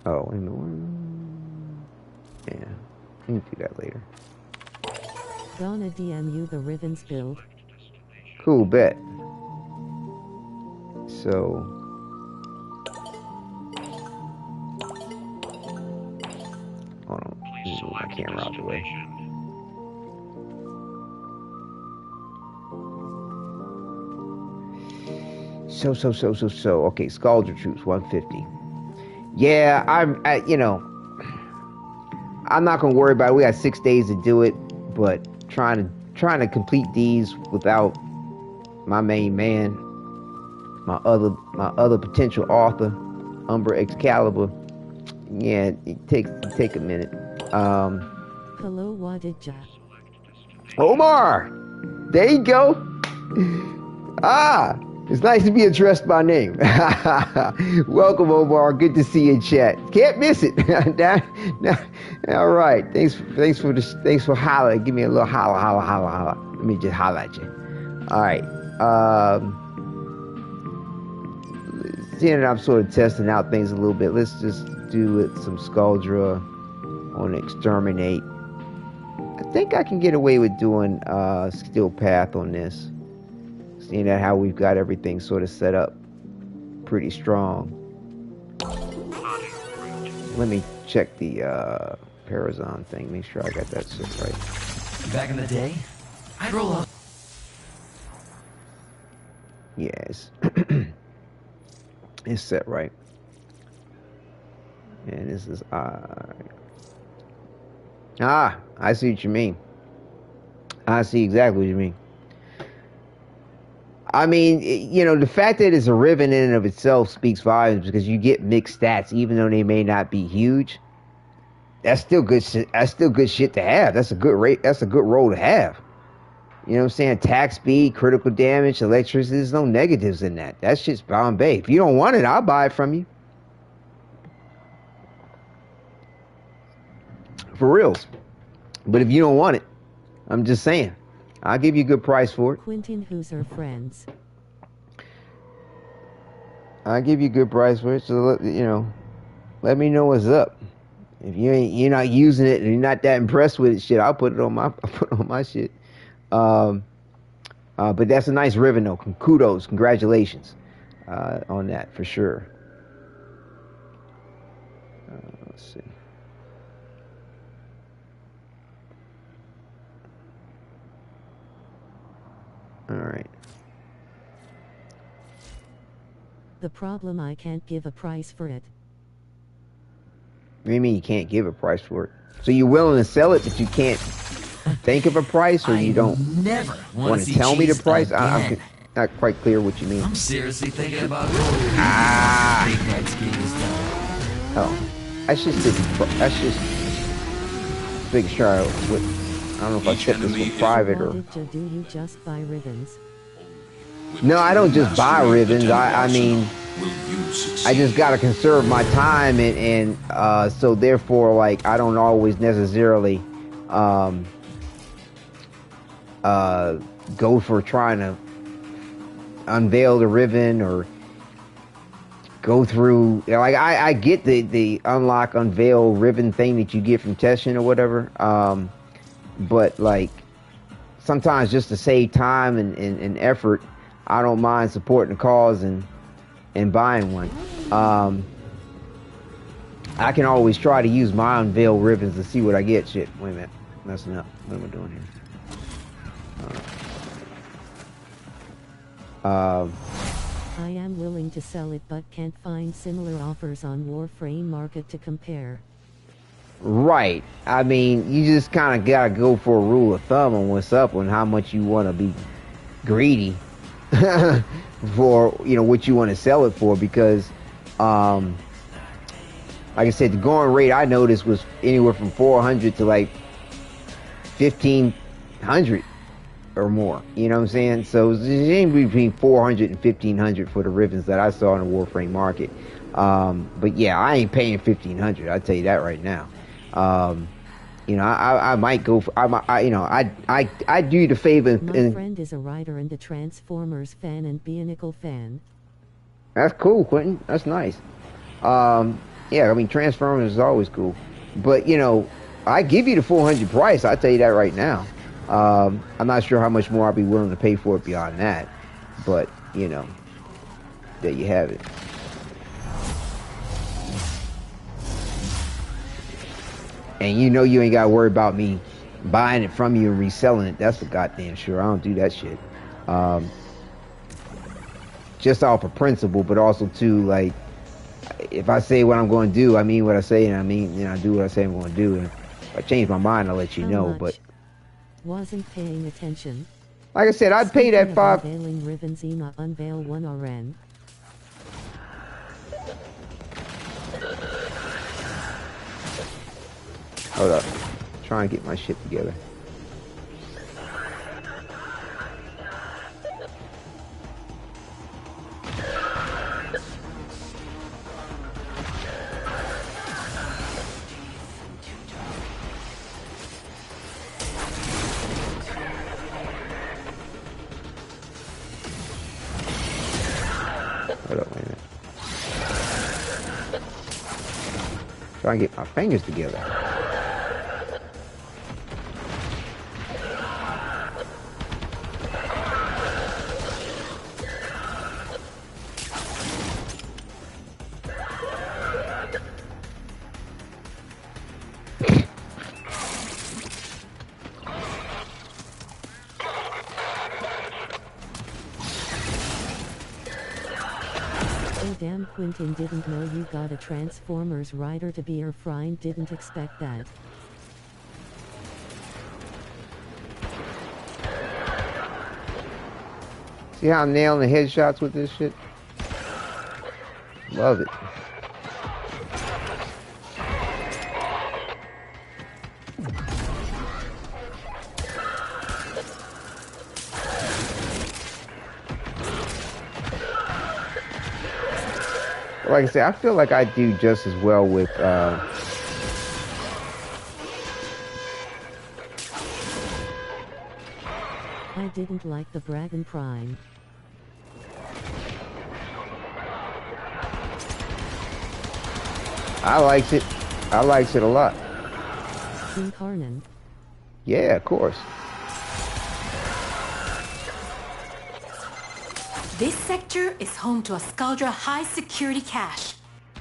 Oh, wait a minute. Yeah, we can do that later. Gonna DM you the Rivens build. Cool, bet. So, hold on. Move my camera out the way. So. Okay, Scaldra Troops, 150. Yeah, you know, I'm not gonna worry about it. We got 6 days to do it, but trying to complete these without my main man, my other potential author, Umbra Excalibur. Yeah, it take a minute. Hello, Wadidja. Omar, there you go. It's nice to be addressed by name. Welcome, Omar. Good to see you in chat. Can't miss it. All right. Thanks for hollering. Give me a little holla. Let me just holla at you. All right. Seeing that I'm sort of testing out things a little bit, let's just do it some Scaldra on Exterminate. I think I can get away with doing Steel Path on this. Seeing that how we've got everything sort of set up pretty strong. Let me check the Parazon thing, make sure I got that shit right. Back in the day, I'd roll up. Yes. It's set right. And this is I see what you mean. I see exactly what you mean. I mean, you know, the fact that it's a Riven in and of itself speaks volumes, because you get mixed stats, even though they may not be huge. That's still good shit. That's still good shit to have. That's a good rate. That's a good roll to have. You know what I'm saying? Attack speed, critical damage, electricity. There's no negatives in that. That shit's Bombay. If you don't want it, I'll buy it from you. For reals. But if you don't want it, I'm just saying, I'll give you a good price for it. Quentin, who's her friends? I'll give you a good price for it. So, you know, let me know what's up. If you're not using it and you're not that impressed with it, shit, I'll put it on my shit. But that's a nice Riven though. Kudos, congratulations on that for sure. Let's see. All right. The problem, I can't give a price for it. What do you mean you can't give a price for it? So you're willing to sell it, but you can't think of a price, or you don't never want to tell me the price? I'm not quite clear what you mean. I'm seriously thinking about going big next game is done. Oh, that's just big sure. With, I don't know if I set this with private or. Wadidja, do you just buy ribbons? No, I don't just buy ribbons. I mean, I just gotta conserve my time, and so therefore, like, I don't always necessarily go for trying to unveil the ribbon or go through, like, I get the unlock unveil ribbon thing that you get from testing or whatever, but like sometimes just to save time and effort, I don't mind supporting the cause and buying one. I can always try to use my unveil ribbons to see what I get. Shit, wait a minute, messing up. What am I doing here? I am willing to sell it but can't find similar offers on Warframe market to compare. Right. I mean, you just kind of gotta go for a rule of thumb on what's up, on how much you want to be greedy for, you know, what you want to sell it for, because like I said, the going rate I noticed was anywhere from 400 to like 1500 or more, you know what I'm saying? So it's anywhere between 400 and 1500 for the ribbons that I saw in the Warframe market. But yeah, I ain't paying 1500, I'll tell you that right now. You know, I might go for, I do you the favor. My friend is a writer and a Transformers fan and Bionicle fan. That's cool, Quentin. That's nice. Yeah, I mean, Transformers is always cool. But, you know, I give you the 400 price, I'll tell you that right now. I'm not sure how much more I'll be willing to pay for it beyond that. But, you know, there you have it. And you know you ain't got to worry about me buying it from you and reselling it. That's for goddamn sure. I don't do that shit. Just off of principle, but also too, like, if I say what I'm going to do, I mean what I say, and I mean, you know, I do what I say I'm going to do. And if I change my mind, I'll let you know. But wasn't paying attention. Like I said, I'd pay that $5. Unveiling ribbons, Ema, unveil 1 RN. Hold up. Try and get my shit together. Hold up, wait a minute. Try and get my fingers together. Damn, Quentin didn't know you got a Transformers rider to be your friend, didn't expect that. See how I'm nailing the headshots with this shit? Love it. Like I said, I feel like I do just as well with I didn't like the Dragon Prime. I liked it. I liked it a lot. Incarnate. Yeah, of course. This sector is home to a Scaldra high security cache.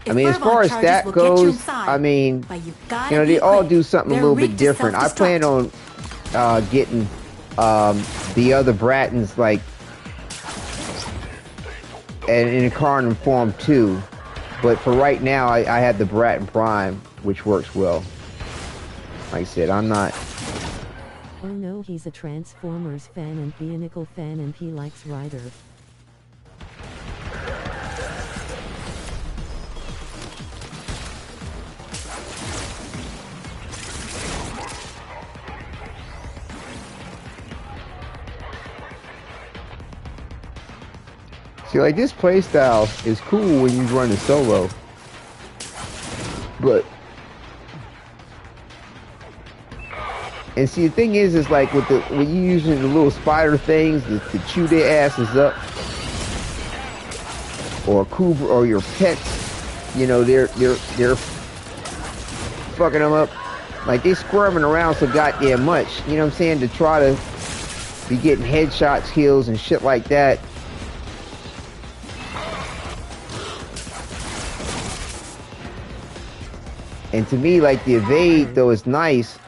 I mean, as far as that goes, I mean, you know, they all do something a little bit different. I plan on getting the other Brattons, like, in Incarnate form too. But for right now, I had the Bratton Prime, which works well. Like I said, I'm not Oh no, he's a Transformers fan and Bionicle fan and he likes Ryder. See, like, this playstyle is cool when you run a solo, but, and see, the thing is like when you using the little spider things to chew their asses up, or Cooper or your pets, you know, they're fucking them up, like they squirming around so goddamn much, you know what I'm saying, to try to be getting headshots, kills, and shit like that. And to me, like, the evade, though it's nice,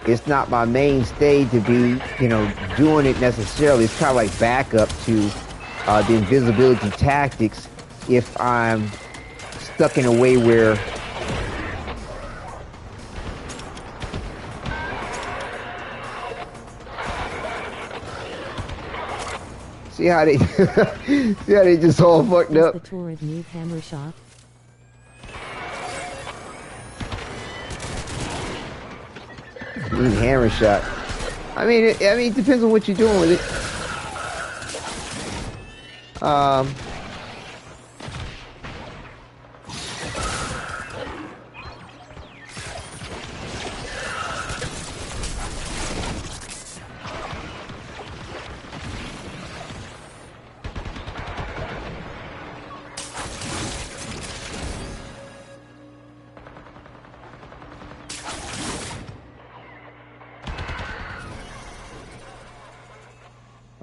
it's not my mainstay to be, you know, doing it necessarily. It's kind of like backup to the invisibility tactics if I'm stuck in a way where see how they see how they just all fucked up. The Torrid new hammer shot. Hammer shot. I mean, it depends on what you're doing with it.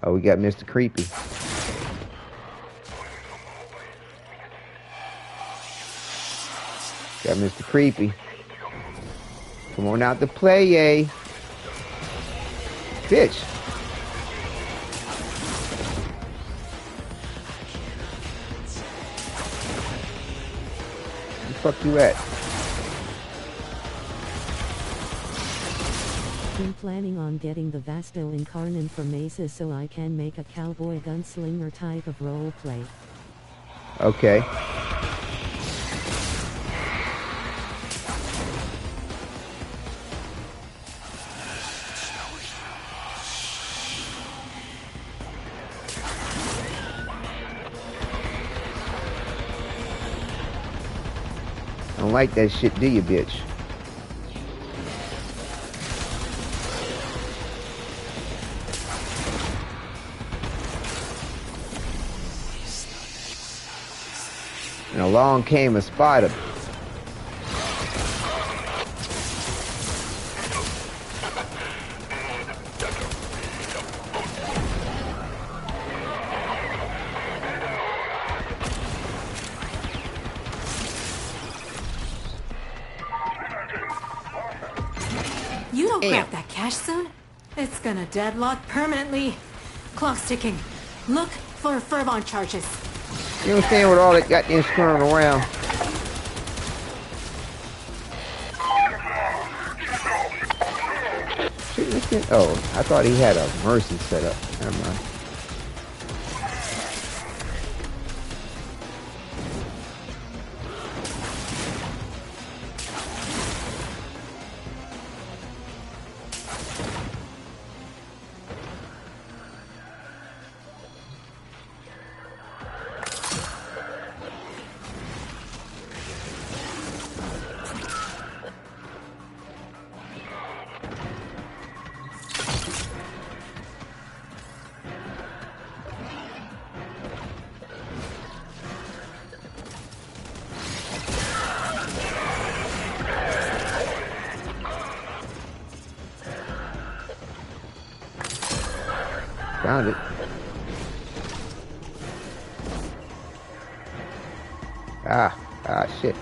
Oh, we got Mr. Creepy. Got Mr. Creepy. Come on out to play, eh? Bitch. Where the fuck you at? Been planning on getting the Vasto Incarnate from Aces so I can make a cowboy gunslinger type of roleplay. Okay. I don't like that shit, do you, bitch? And along came a spider. You don't grab that cash soon, it's gonna deadlock permanently. Clock's ticking. Look for Furbon charges. You understand what all that goddamn screwing around? Oh, I thought he had a mercy set up. Never mind. Found it. Ah, shit.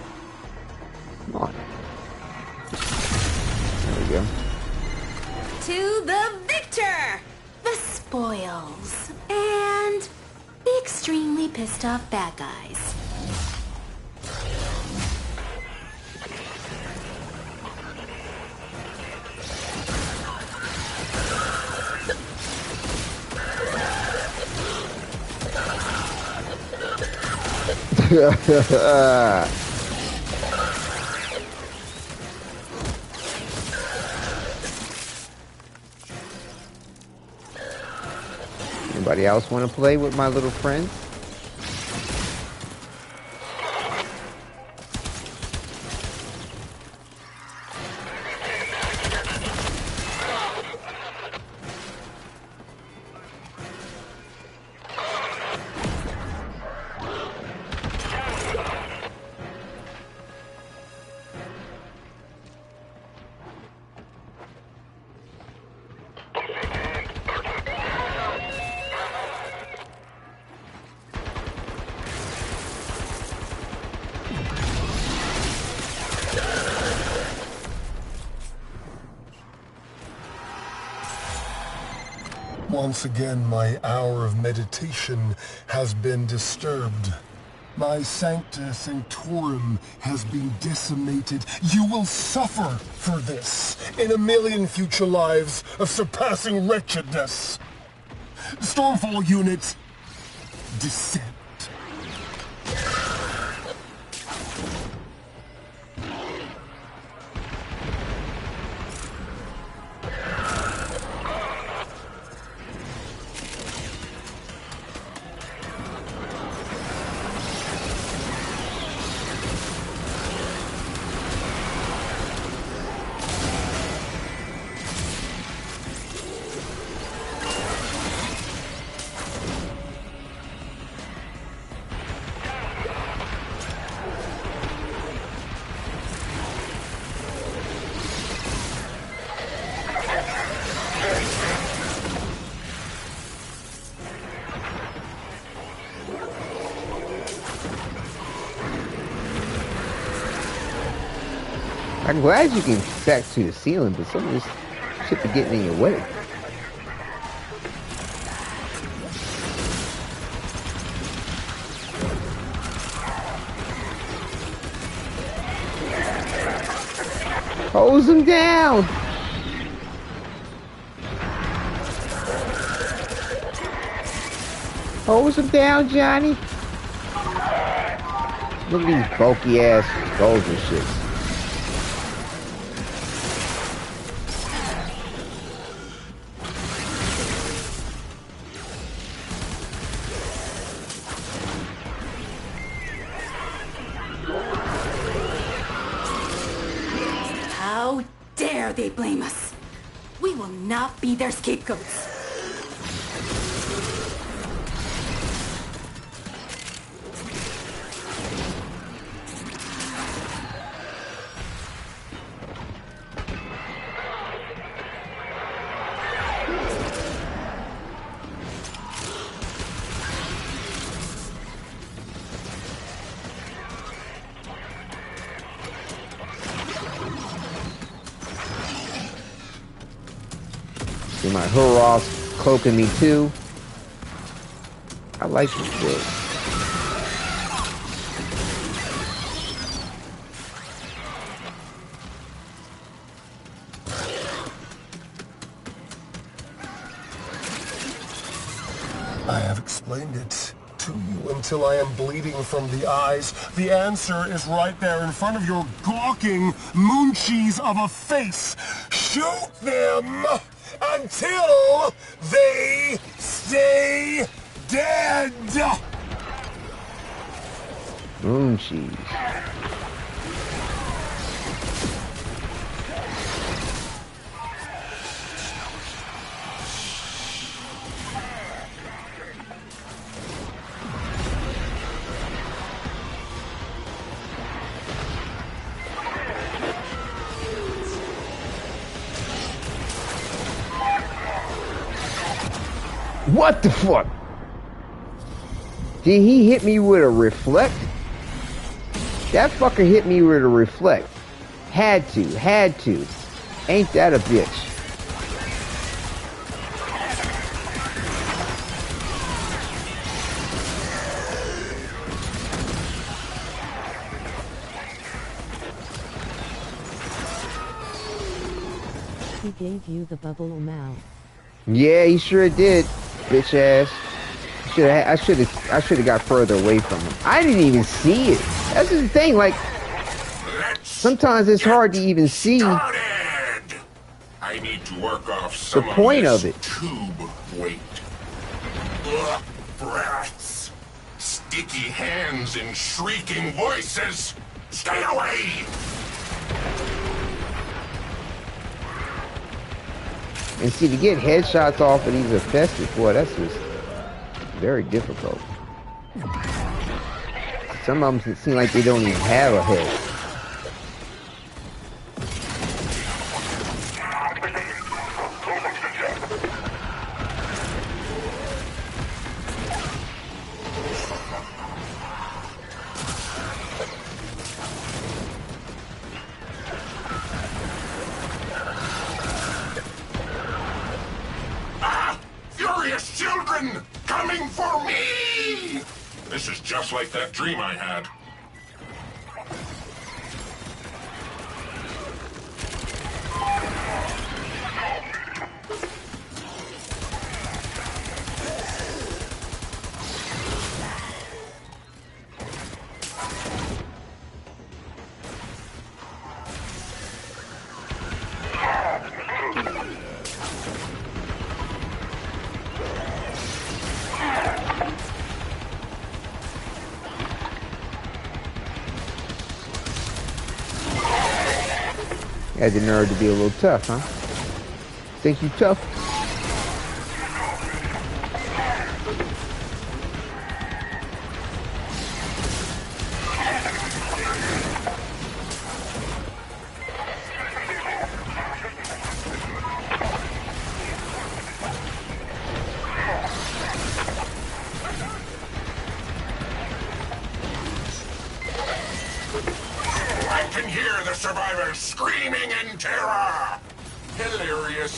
Come on. There we go. To the victor! The spoils. And the extremely pissed off bad guys. Anybody else want to play with my little friends? Once again, my hour of meditation has been disturbed. My Sancta Sanctorum has been decimated. You will suffer for this in a million future lives of surpassing wretchedness. Stormfall units, descend. I'm glad you can back to the ceiling, but some of this shit be getting in your way. Hose him down! Hose him down, Johnny! Look at these bulky ass skulls and shit. How dare they blame us? We will not be their scapegoats. See my hurrahs cloaking me too. I like this shit. I have explained it to you until I am bleeding from the eyes. The answer is right there in front of your gawking mooncheese of a face. Shoot them until they stay dead! Moon cheese. What the fuck? Did he hit me with a reflect? That fucker hit me with a reflect. Had to. Ain't that a bitch? He gave you the bubble mouth. Yeah, he sure did, bitch ass. I should have got further away from him. I didn't even see it. That's the thing. Like sometimes it's hard to even see I need to work off some the point of it. Tube weight. Ugh, breaths, sticky hands, and shrieking voices. Stay away! And see, to get headshots off of these infested, boy, that's just very difficult. Some of them seem like they don't even have a head. Children, coming for me! This is just like that dream I had. Had the nerve to be a little tough, huh? Think you tough? Survivors screaming in terror! Hilarious.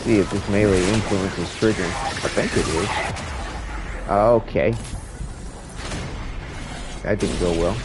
See if this melee influence is triggering. I think it is. Okay. That didn't go well.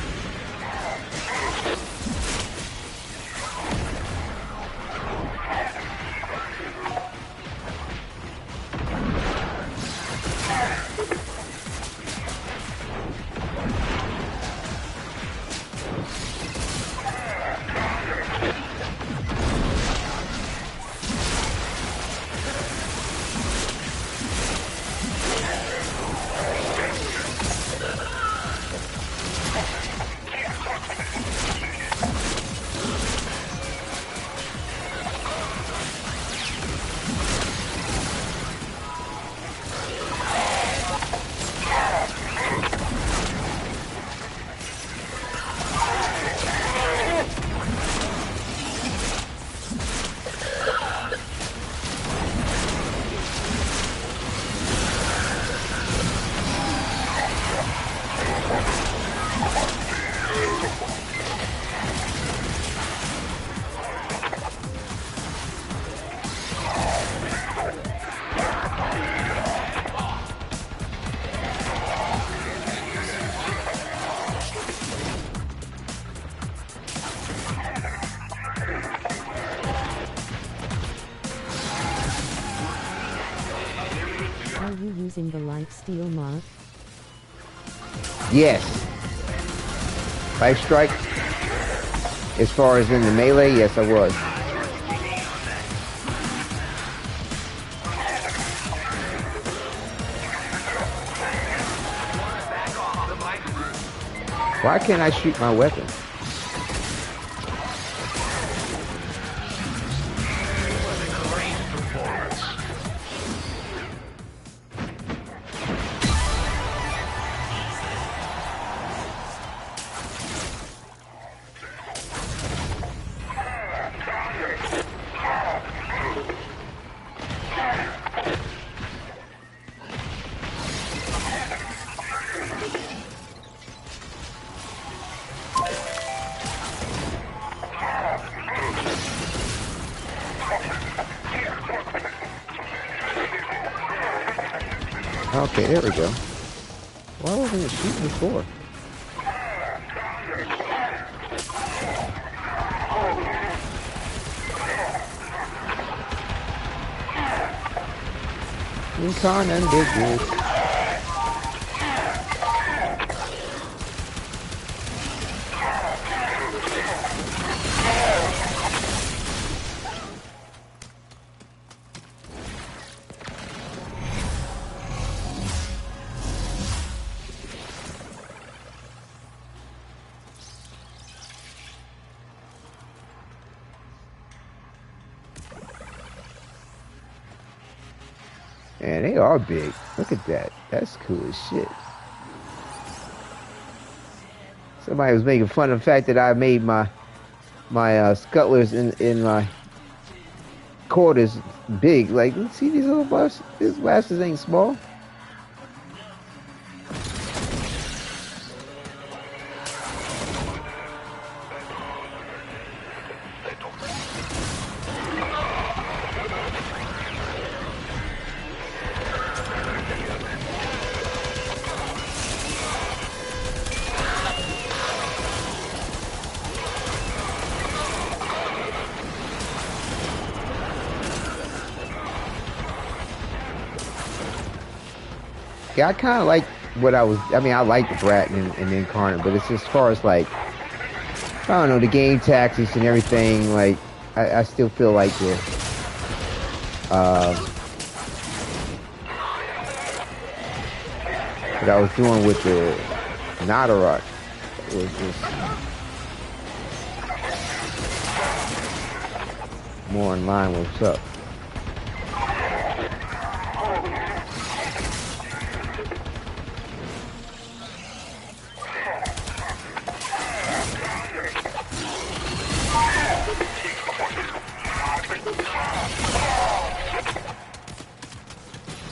Using the lifesteal mod? Yes. Life strike. As far as in the melee, yes, I was. Why can't I shoot my weapon? Okay, there we go. Why wasn't it shooting before? Incarnate digits. Man, they are big. Look at that. That's cool as shit. Somebody was making fun of the fact that I made my scuttlers in my quarters big. Like, see these little blasters? These blasters ain't small. Yeah, I kind of like what I mean, I like the Brat and the Incarnate, but it's as far as like, I don't know, the game tactics and everything, like, I still feel like what I was doing with the Notarok was just more in line with what's up.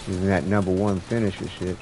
Using that #1 finisher shit.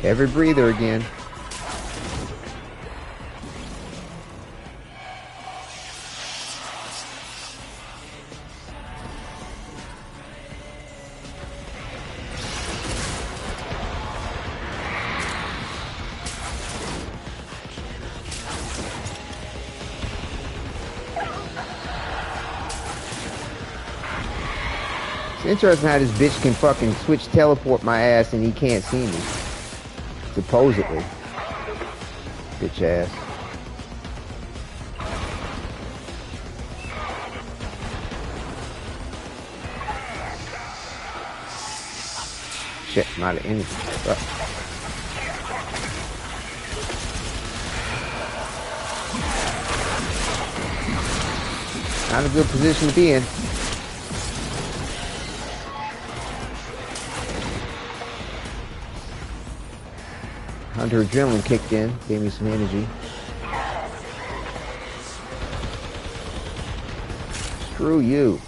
Every breather again. It's interesting how this bitch can fucking switch teleport my ass and he can't see me. Supposedly. Bitch ass. Shit, I'm out of energy. Fuck. Not a good position to be in. Hunter adrenaline kicked in, gave me some energy. Screw you.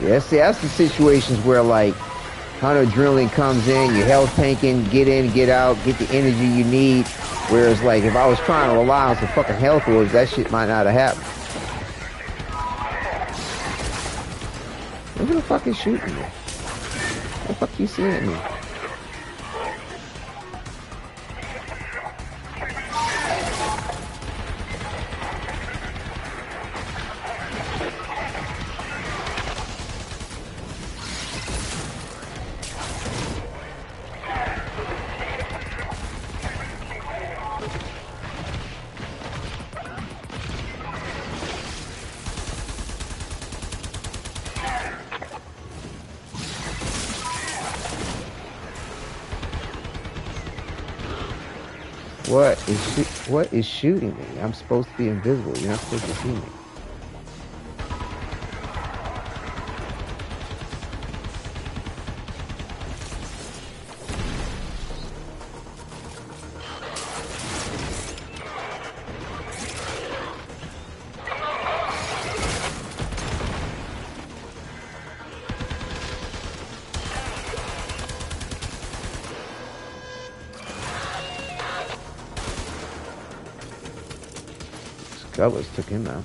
Yeah, see, that's the situations where like Hunter adrenaline comes in, your health tanking, get in, get out, get the energy you need. Whereas like if I was trying to rely on some fucking health orbs, that shit might not have happened. Who the fuck is shooting me? What the fuck you seeing me? What is shooting me? I'm supposed to be invisible. You're not supposed to see me. Gutless took him out.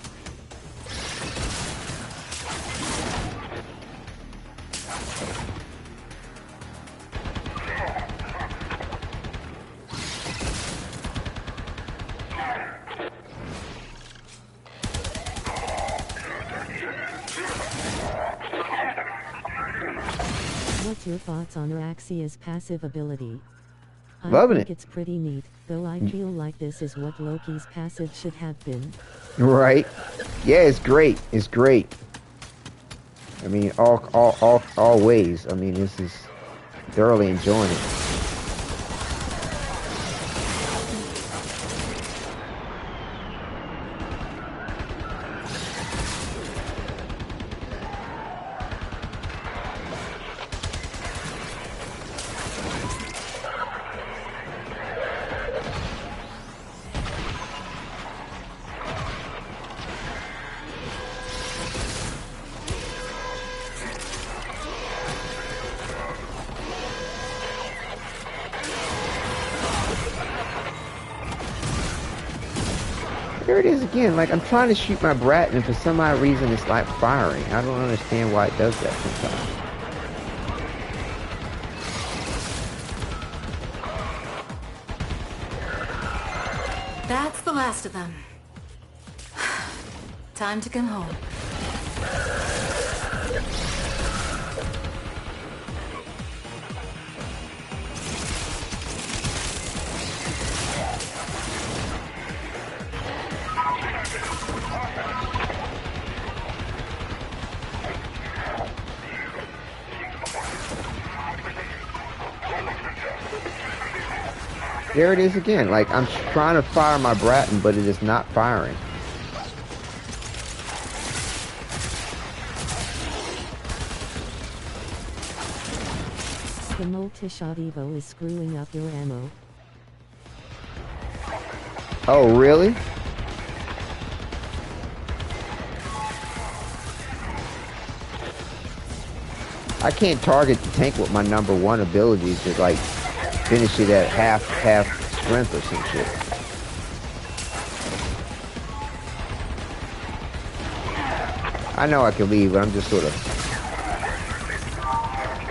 What's your thoughts on Oraxia's passive ability? Loving I think it. it's pretty neat, though I feel like this is what Loki's passive should have been. Right. Yeah, it's great. It's great. I mean, all ways. I mean, this is thoroughly enjoying it. There it is again. Like, I'm trying to shoot my brat, and for some odd reason, it's like firing. I don't understand why it does that sometimes. That's the last of them. Time to come home. There it is again. Like, I'm trying to fire my Bratton, but it is not firing. The multi-shot Evo is screwing up your ammo. Oh, really? I can't target the tank with my #1 ability to, like, finish it at half strength or some shit. I know I can leave, but I'm just sort of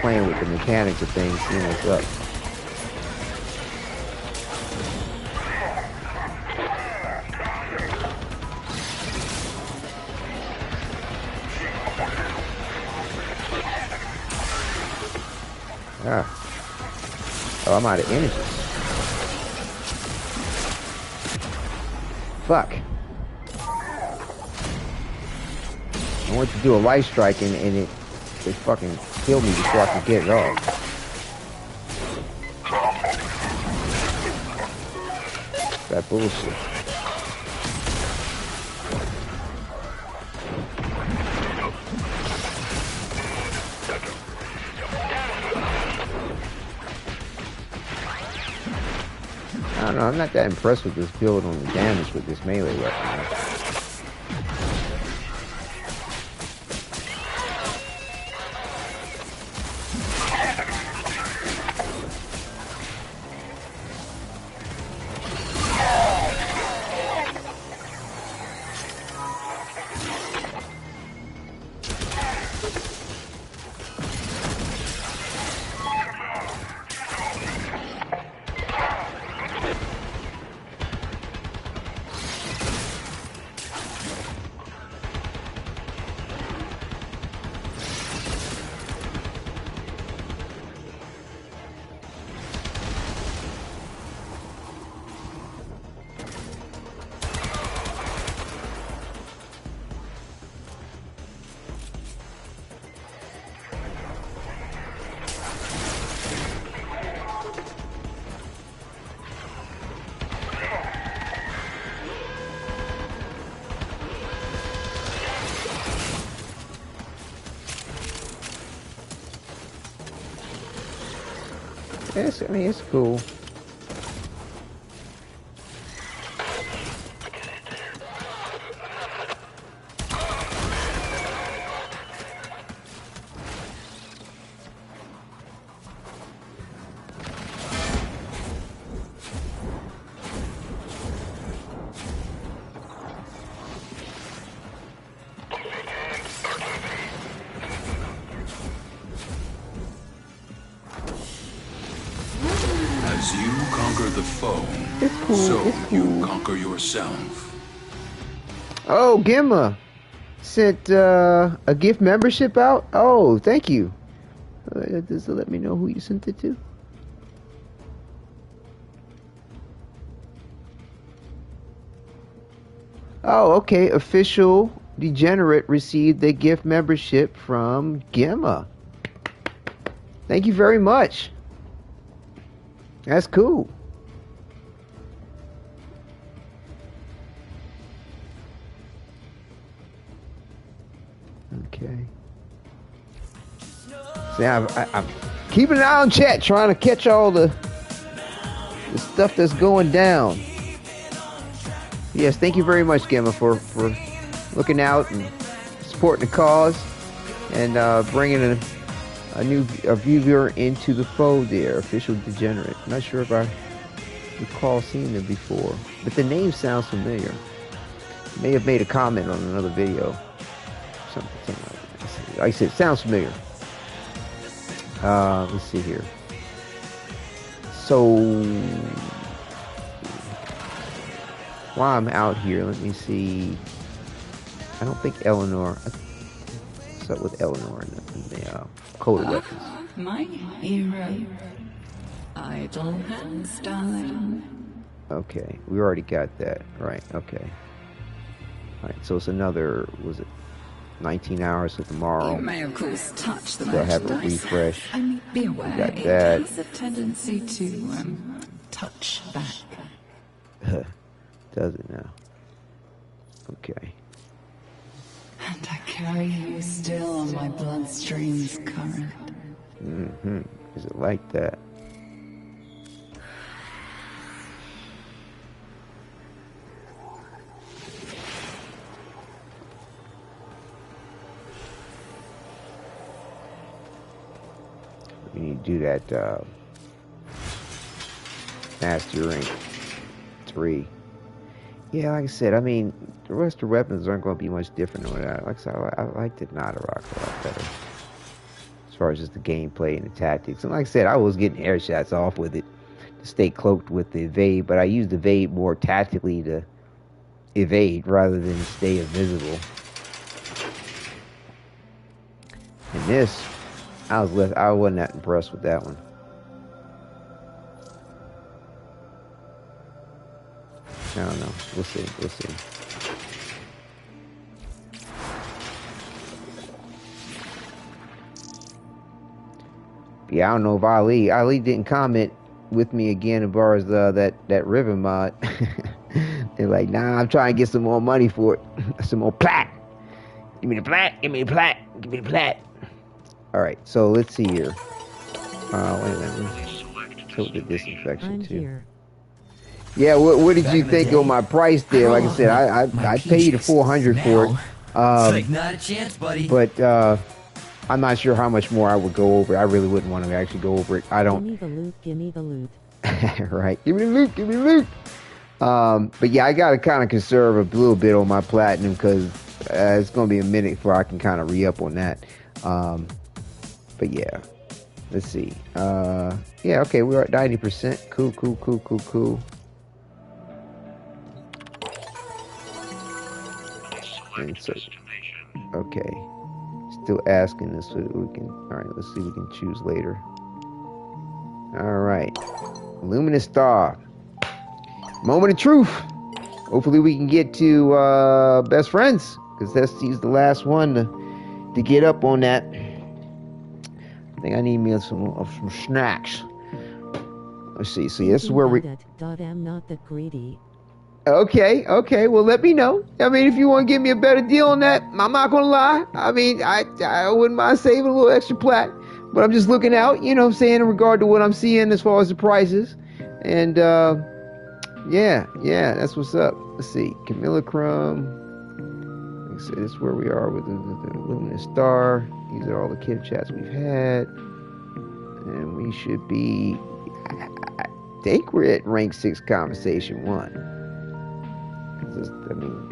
playing with the mechanics of things, seeing what's up. Ah. Oh, I'm out of energy. Fuck. I went to do a light strike and it fucking killed me before I could get it off. That bullshit. I don't know, I'm not that impressed with this build on the damage with this melee weapon. Yes, I mean, it's cool. As you conquer the foe, you conquer yourself. Oh, Gemma sent a gift membership out. Oh, thank you. Does it let me know who you sent it to? Oh, okay. Official Degenerate received a gift membership from Gemma. Thank you very much. That's cool. Okay. See, I'm keeping an eye on chat, trying to catch all the stuff that's going down. Yes, thank you very much, Gemma, for looking out and supporting the cause and bringing a new viewer into the fold there, Official Degenerate. I'm not sure if I recall seeing them before, but the name sounds familiar. May have made a comment on another video. Something like that. Like I said, it sounds familiar. Let's see here. So, while I'm out here, let me see. I don't think Eleanor. What's up with Eleanor in the Coda weapons? My hero. Idle hands, darling. Okay, we already got that. Right, okay. Alright, so it's another, was it 19 hours to tomorrow? You may, of course, touch the so I have a refresh. Only be aware, got it that. has a tendency to touch back. Does it now? Okay. And I carry you still on my bloodstream's current. Mm-hmm. Is it like that? We need to do that Master Rank 3. Yeah, like I said, I mean, the rest of the weapons aren't going to be much different than that. Like I said, I like the Rock a lot better. As far as just the gameplay and the tactics. And like I said, I was getting air shots off with it to stay cloaked with the evade, but I used the evade more tactically to evade rather than stay invisible. And this, I wasn't that impressed with that one. I don't know. We'll see. We'll see. Yeah, I don't know if Ali didn't comment with me again as far as that river mod. They're like, nah, I'm trying to get some more money for it. Some more plat. Give me the plat. Give me the plat. Give me the plat. All right. So let's see here. Wait a minute. Tilt the disinfection too. Here. Yeah, what did you think on my price there? Like I said, I paid $400 for it. It's like not a chance, buddy. But I'm not sure how much more I would go over. I really wouldn't want to actually go over it. I don't. Give me the loot. Give me the loot. Right. Give me the loot. Give me the loot. But yeah, I got to kind of conserve a little bit on my platinum because it's going to be a minute before I can kind of re-up on that. But yeah, let's see. Yeah, okay, we're at 90%. Cool. Okay, still asking us so that we can. All right, let's see. We can choose later. All right, Luminous Star. Moment of truth. Hopefully, we can get to best friends because he's the last one to get up on that. I think I need me some snacks. Let's see. So this is where we. I'm not that greedy. Okay. Well, let me know. I mean, if you want to give me a better deal on that, I'm not gonna lie. I mean, I wouldn't mind saving a little extra plat But I'm just looking out, you know what I'm saying, in regard to what I'm seeing as far as the prices. And yeah, that's what's up. Let's see, Kimulacrum. Like I said, this is where we are with the Luminous Star. These are all the Kim chats we've had. And we should be, I think we're at rank 6 conversation 1. I mean,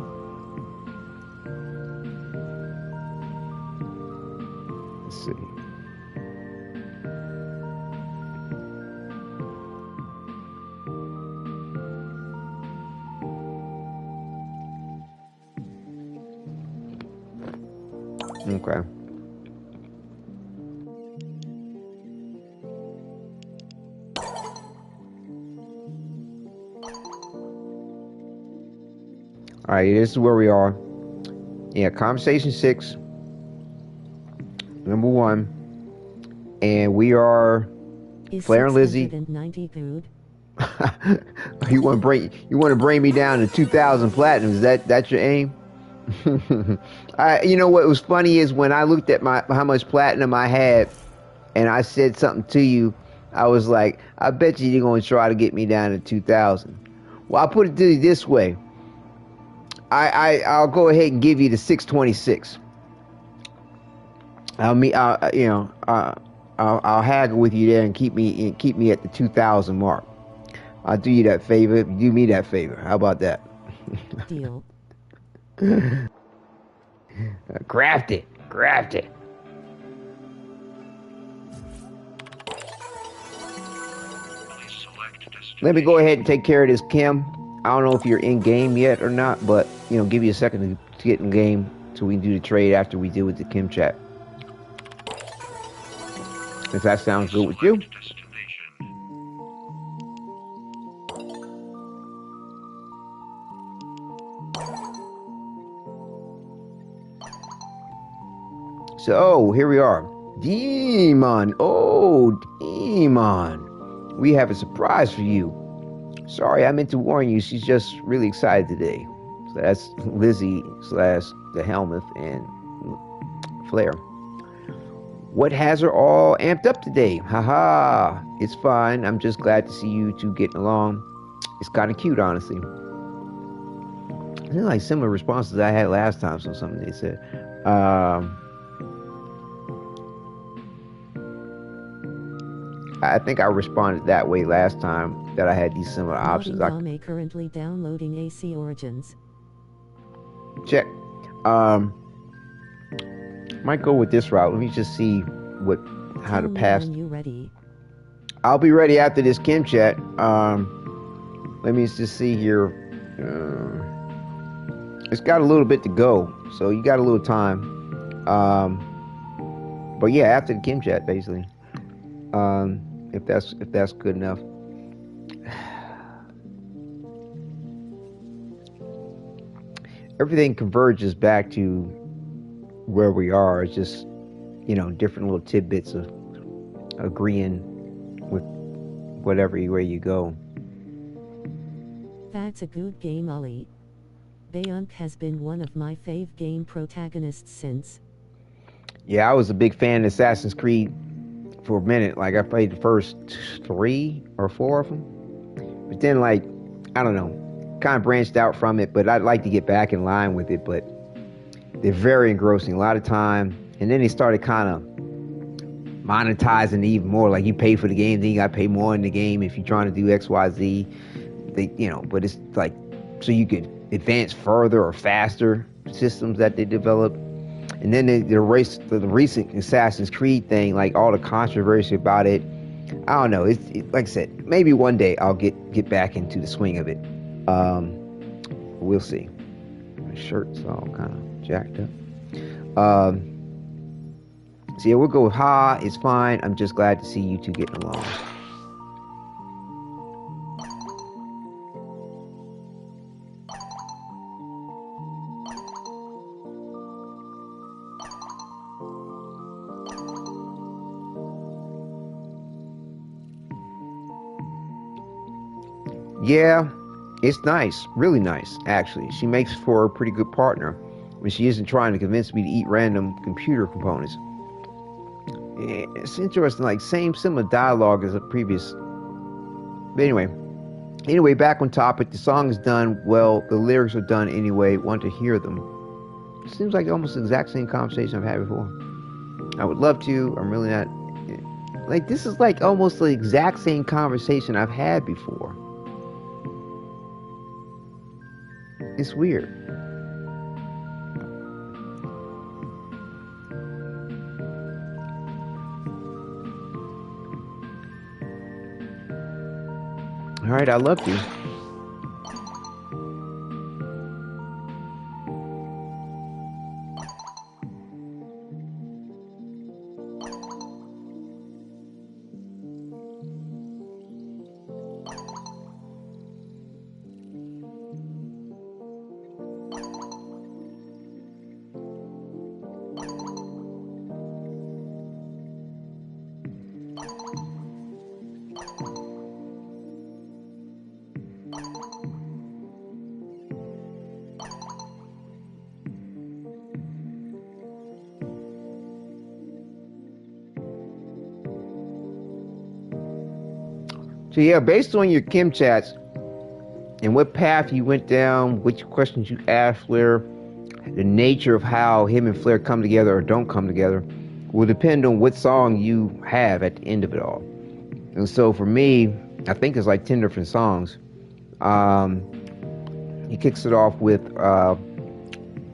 let's see. Okay. All right, this is where we are. Yeah, conversation 6, number 1, and we are Flair and Lizzie. You want to bring me down to 2,000 platinum? Is that's your aim? You know what was funny is when I looked at how much platinum I had, and I said something to you, I was like, I bet you're going to try to get me down to 2,000. Well, I'll put it to you this way. I'll go ahead and give you the 626. I'll haggle with you there and keep me at the 2,000 mark. I'll do you that favor. You do me that favor. How about that? Deal. Graft it. Let me go ahead and take care of this Kim. I don't know if you're in game yet or not, but give you a second to get in game so we can do the trade after we deal with the Kim chat. If that sounds good with you. So here we are. Demon. Oh, Demon. We have a surprise for you. Sorry, I meant to warn you. She's just really excited today. So that's Lizzie / the Helmuth and Flair. What has her all amped up today? Haha. It's fine. I'm just glad to see you two getting along. It's kind of cute, honestly. They're like similar responses I had last time. So something they said. I think I responded that way last time that I had these similar options. I'm currently downloading AC Origins. Check. Might go with this route. Let me just see how to pass. When you ready? I'll be ready after this Kim chat. Let me just see here. It's got a little bit to go, so you got a little time. But yeah, after the Kim chat, basically. If that's good enough. Everything converges back to where we are. It's just, different little tidbits of agreeing with where you go. That's a good game, Ollie. Bayunk has been one of my fave game protagonists since. Yeah, I was a big fan of Assassin's Creed for a minute. Like, I played the first 3 or 4 of them. But then, I don't know, kind of branched out from it, but I'd like to get back in line with it. But they're very engrossing, a lot of time. And then they started kind of monetizing even more. Like, you pay for the game, then you got to pay more in the game if you're trying to do X, Y, Z. But it's like, so you could advance further or faster systems that they develop. And then the recent Assassin's Creed thing, like all the controversy about it, I don't know. It's like I said, maybe one day I'll get back into the swing of it. We'll see. My shirt's all kind of jacked up. So yeah, we'll go with Ha. It's fine. I'm just glad to see you two getting along. Yeah, it's nice. Really nice, actually. She makes for a pretty good partner when she isn't trying to convince me to eat random computer components. It's interesting, like similar dialogue as a previous. But anyway, back on topic. The song is done. Well, the lyrics are done anyway. Want to hear them? Seems like almost the exact same conversation I've had before. I would love to. I'm really not. Like, this is like almost the exact same conversation I've had before. It's weird. All right, I love you. So yeah, based on your Kim chats and what path you went down, which questions you asked Flair, the nature of how him and Flair come together or don't come together will depend on what song you have at the end of it all. And so for me, I think it's like 10 different songs. He kicks it off with, all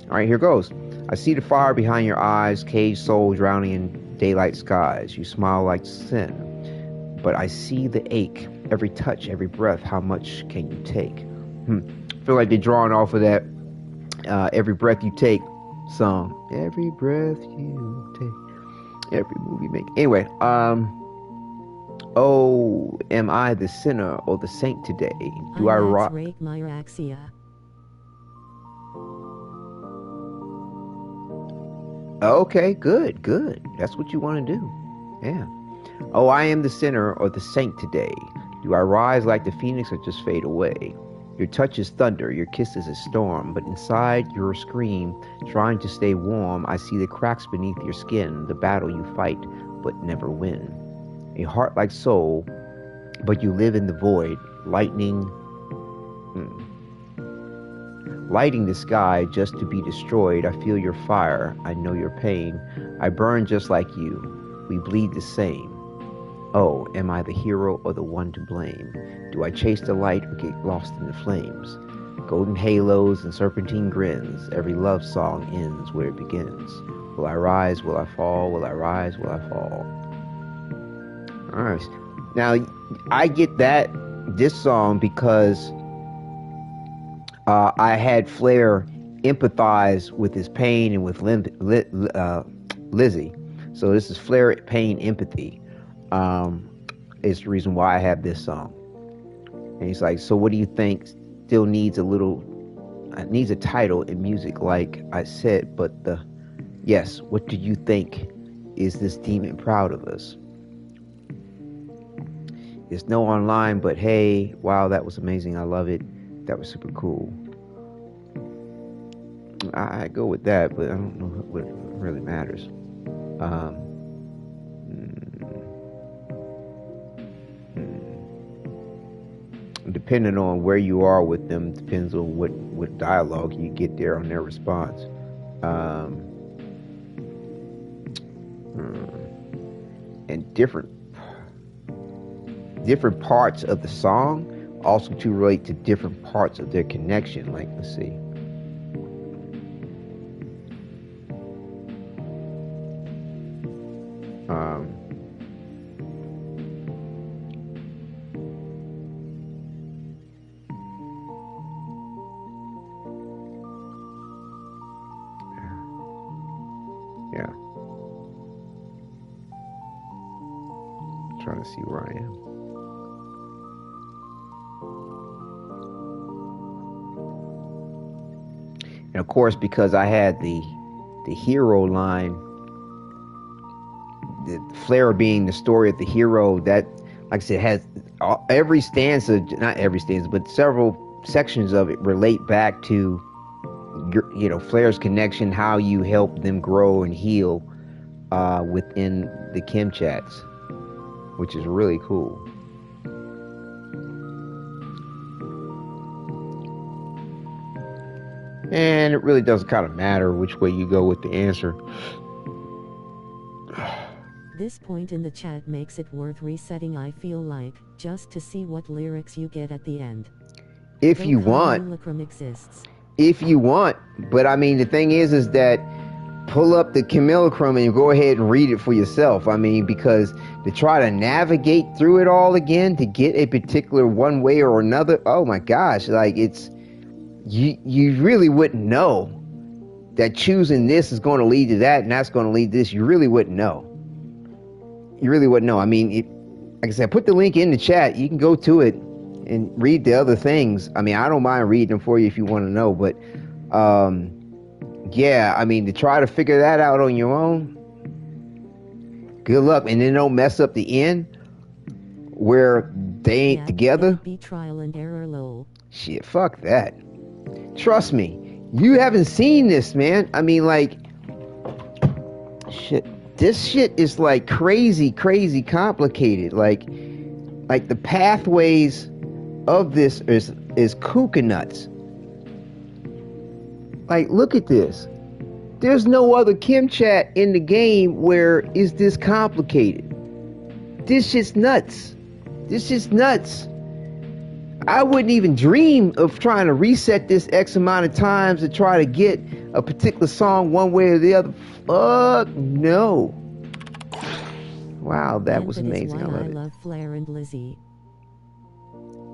right, here goes. I see the fire behind your eyes, caged soul drowning in daylight skies. You smile like sin, but I see the ache. Every touch, every breath, how much can you take? I feel like they're drawing off of that Every Breath You Take song. Every breath you take, every move you make. Anyway, oh, am I the sinner or the saint today? Do I rock? Oraxia. Okay, good. That's what you want to do. Yeah. Oh, I am the sinner or the saint today. Do I rise like the phoenix or just fade away? Your touch is thunder, your kiss is a storm, but inside your scream, trying to stay warm, I see the cracks beneath your skin, the battle you fight but never win. A heart like soul, but you live in the void, lighting the sky just to be destroyed. I feel your fire, I know your pain. I burn just like you, we bleed the same. Oh, am I the hero or the one to blame? Do I chase the light or get lost in the flames? Golden halos and serpentine grins, every love song ends where it begins. Will I rise, will I fall, will I rise, will I fall? Alright, now I get this song because I had Flair empathize with his pain and with Lizzie. So this is Flair, pain, empathy. Is the reason why I have this song. And he's like, so what do you think still needs needs a title in music, like I said, but yes, what do you think? Is this demon proud of us? There's no online, but hey, wow, that was amazing. I love it. That was super cool. I go with that, but I don't know what really matters. Depending on where you are with them, depends on what dialogue you get there on their response. And different parts of the song also to relate to different parts of their connection. Like, let's see. Yeah. Trying to see where I am. And of course, because I had the hero line, the Flair being the story of the hero, that, like I said, has every stanza, not every stanza, but several sections of it relate back to Flair's connection, how you help them grow and heal, within the Kim chats, which is really cool. And it really doesn't kind of matter which way you go with the answer. This point in the chat makes it worth resetting, I feel like, just to see what lyrics you get at the end. If you want. Kimulacrum exists. If you want. But I mean, the thing is that pull up the Kimulacrum and go ahead and read it for yourself. I mean, because to try to navigate through it all again to get a particular one way or another, oh my gosh, like it's, you really wouldn't know that choosing this is going to lead to that and that's going to lead to this. You really wouldn't know. You really wouldn't know. I mean, like I said, put the link in the chat. You can go to it and read the other things. I mean, I don't mind reading them for you if you want to know, but yeah, I mean, to try to figure that out on your own, good luck. And then don't mess up the end where they ain't together. Be trial and error, lol. Shit, fuck that. Trust me, you haven't seen this, man. I mean, like, shit. This shit is like crazy complicated. Like the pathways of this is coconuts. Like, look at this. There's no other Kim chat in the game where is this complicated. This shit's nuts. This shit's nuts. I wouldn't even dream of trying to reset this X amount of times to try to get a particular song one way or the other. Fuck no. Wow, that was amazing. I love Flair and Lizzie.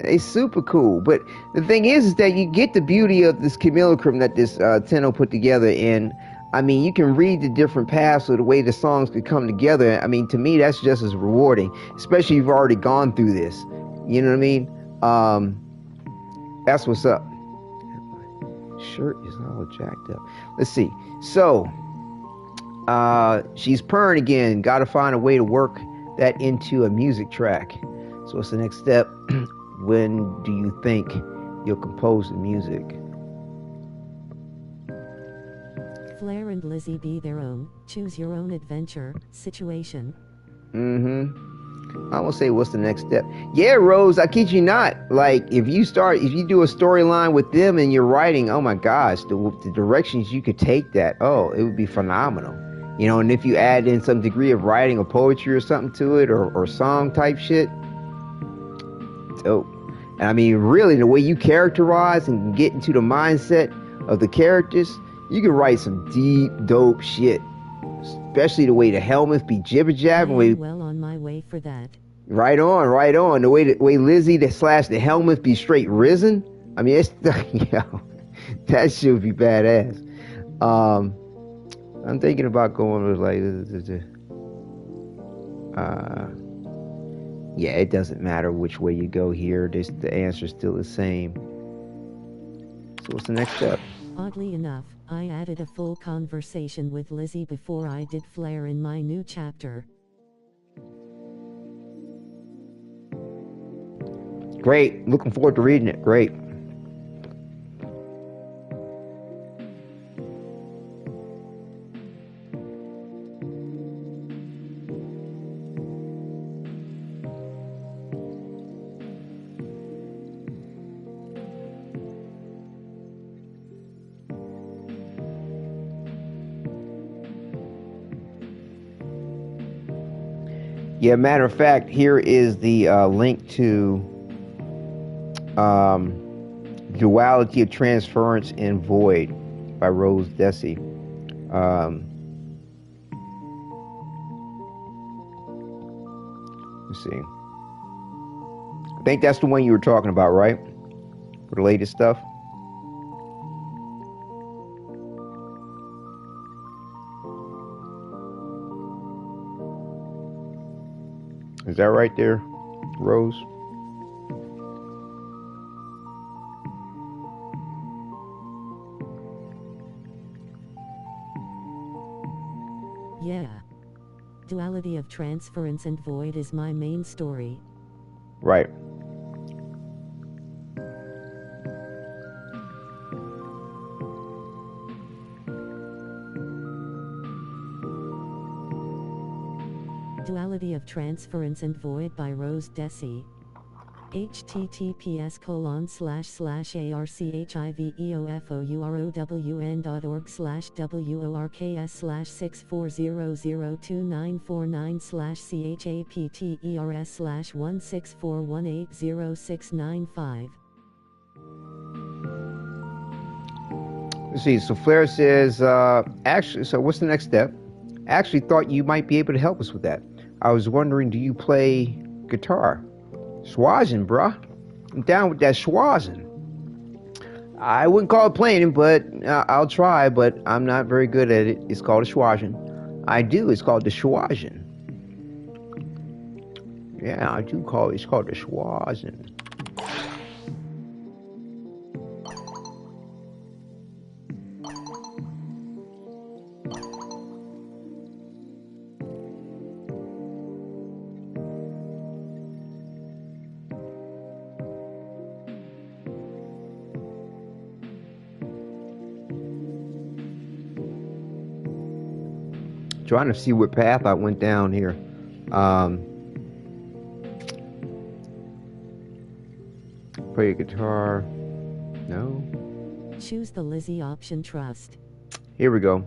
It's super cool. But the thing is that you get the beauty of this Kimulacrum that this Tenno put together. And I mean, you can read the different paths of the way the songs could come together. I mean, to me, that's just as rewarding, especially if you've already gone through this. You know what I mean? That's what's up. Shirt is all jacked up. Let's see. So, she's purring again. Got to find a way to work that into a music track. So what's the next step? When do you think you'll compose the music? Flair and Lizzie be their own, choose your own adventure, situation. I will say, what's the next step? Yeah, Rose, I kid you not. Like, if you do a storyline with them and you're writing, oh my gosh, the directions you could take that, oh, it would be phenomenal. You know, and if you add in some degree of writing or poetry or something to it, or song type shit, dope. And I mean, really, the way you characterize and get into the mindset of the characters, you can write some deep, dope shit. Especially the way the helmets be jibber jabbing. Well on my way for that. Right on. The way Lizzie / the helmets be straight risen. I mean, it's yo, that shit would be badass. I'm thinking about going with like, yeah, it doesn't matter which way you go here. The answer's still the same. So what's the next step? Oddly enough, I added a full conversation with Lizzie before I did Flair in my new chapter. Great. Looking forward to reading it. Great. Yeah, matter of fact, here is the link to Duality of Transference and Void by Rose Desi. Let's see. I think that's the one you were talking about, right? For the latest stuff. Is that right there, Rose? Yeah. Duality of Transference and Void is my main story. Right. Duality of Transference and Void by Rose Desi. https://archiveofourx/workslash/wofouns/chapters/6402949/chapters/641806995. Let's see. So Flair says, actually, so what's the next step? I actually thought you might be able to help us with that. I was wondering, do you play guitar? Schwazin, bruh. I'm down with that schwazin. I wouldn't call it playing, but I'll try, but I'm not very good at it. It's called a schwazin. I do. It's called the schwazin. Yeah, I do call it. It's called the schwazin. Trying to see what path I went down here. Play guitar. No. Choose the Lizzie option. Trust. Here we go.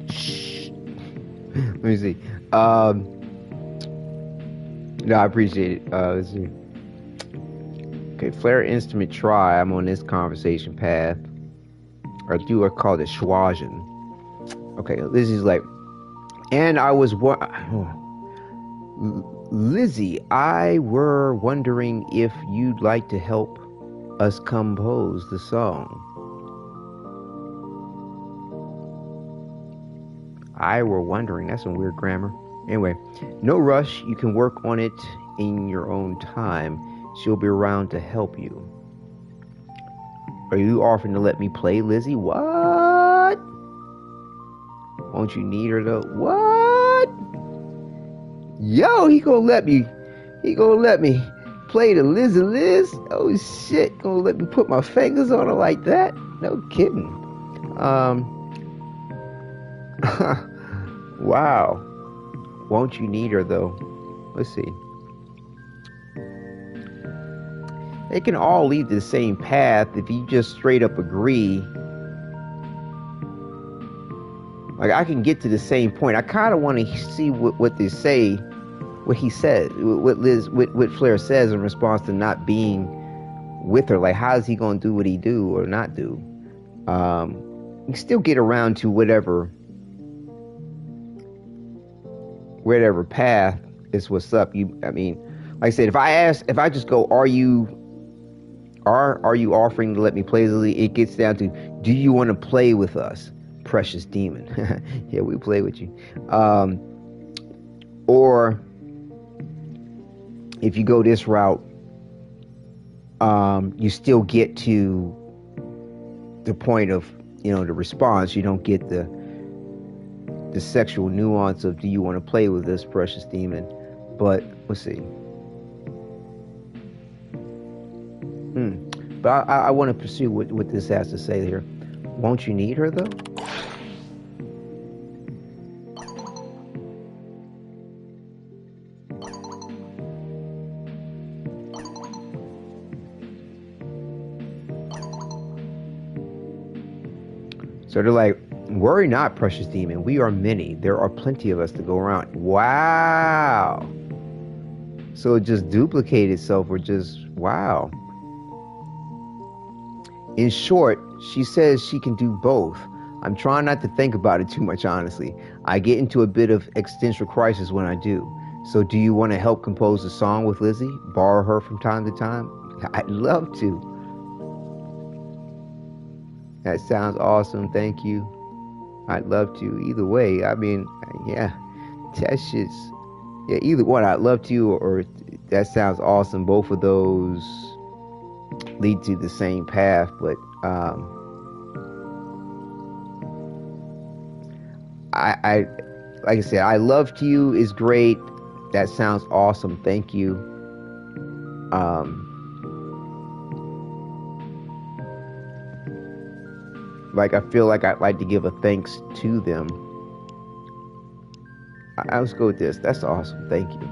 Let me see. No, I appreciate it. Let's see. Okay, Flair instrument try. I'm on this conversation path. Or do I call it schwazin? Okay, Lizzie's like, and I was Lizzie, I were wondering if you'd like to help us compose the song. I were wondering. That's some weird grammar. Anyway, no rush. You can work on it in your own time. She'll be around to help you. Are you offering to let me play, Lizzie? What? Won't you need her though? What? Yo, he gonna let me play the Liz. Oh shit, gonna let me put my fingers on her like that? No kidding. Wow. Won't you need her though? Let's see. They can all lead to the same path if you just straight up agree. Like, I can get to the same point. I kind of want to see what they say, what he said, what Flair says in response to not being with her. Like, how is he going to do what he do or not do? You can still get around to whatever path is what's up. I mean, like I said, if I just go, are you offering to let me play, Lizzie? It gets down to, do you want to play with us, precious demon? Yeah, we play with you. Or if you go this route, you still get to the point of, the response. You don't get the sexual nuance of, do you want to play with this precious demon? But let's see. But I want to pursue what this has to say here. Won't you need her though? So they're like, worry not, precious demon. We are many. There are plenty of us to go around. Wow. So it just duplicated itself, or just, wow. In short, she says she can do both. I'm trying not to think about it too much, honestly. I get into a bit of existential crisis when I do. So do you want to help compose a song with Lizzie? Borrow her from time to time? I'd love to. That sounds awesome. Thank you. I'd love to. Either way, I mean, yeah. That shit's... Yeah, either one. I'd love to, or that sounds awesome. Both of those lead to the same path, but I like I said, I love to you is great. That sounds awesome. Thank you. Like, I feel like I'd like to give a thanks to them. Let's go with this. That's awesome. Thank you.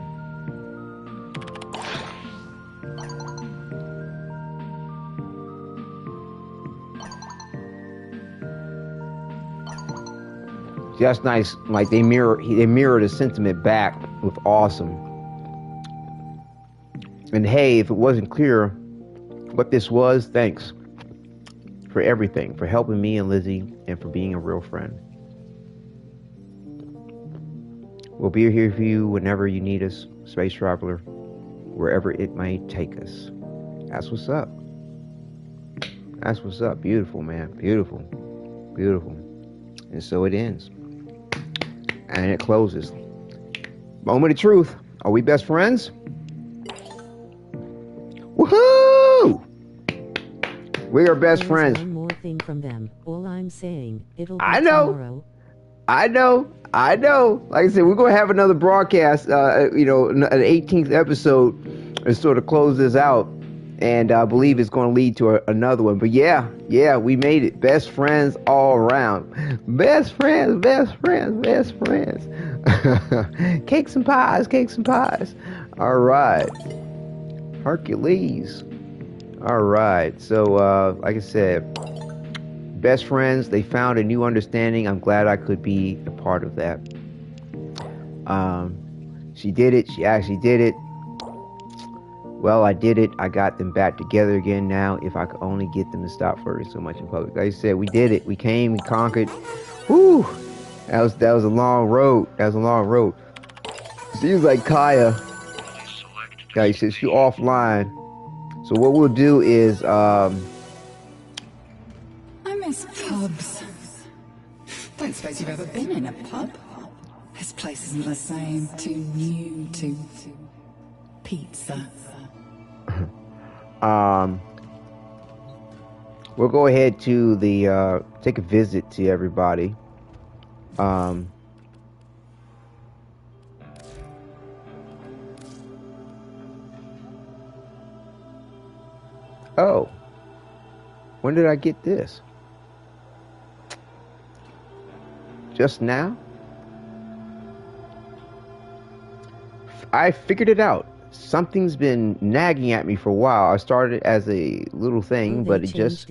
That's nice. Like they mirror the sentiment back with awesome. And hey, if it wasn't clear what this was, thanks for everything, for helping me and Lizzie, and for being a real friend. We'll be here for you whenever you need us, Space Traveler, wherever it may take us. That's what's up. That's what's up. Beautiful, man. Beautiful. Beautiful. And so it ends. And it closes. Moment of truth. Are we best friends? Woohoo! We are best friends. One more thing from them. All I'm saying, it'll be I know. tomorrow. I know. Like I said, we're going to have another broadcast, an 18th episode to sort of close this out. And I believe it's going to lead to another one. But yeah, we made it. Best friends all around. Best friends. Cakes and pies. All right. Hercules. All right. So, like I said, best friends, they found a new understanding. I'm glad I could be a part of that. She did it. She actually did it. Well, I did it. I got them back together again now. If I could only get them to stop flirting so much in public. Like I said, we did it. We came, we conquered. Woo! That was a long road. Seems like Kaya. He says she's offline. So what we'll do is I miss pubs. Don't suppose you've ever been in a pub? This place isn't the same. Too new, too pizza. We'll go ahead to the take a visit to everybody. Oh, when did I get this? Just now? I figured it out. Something's been nagging at me for a while. I started as a little thing, but it just...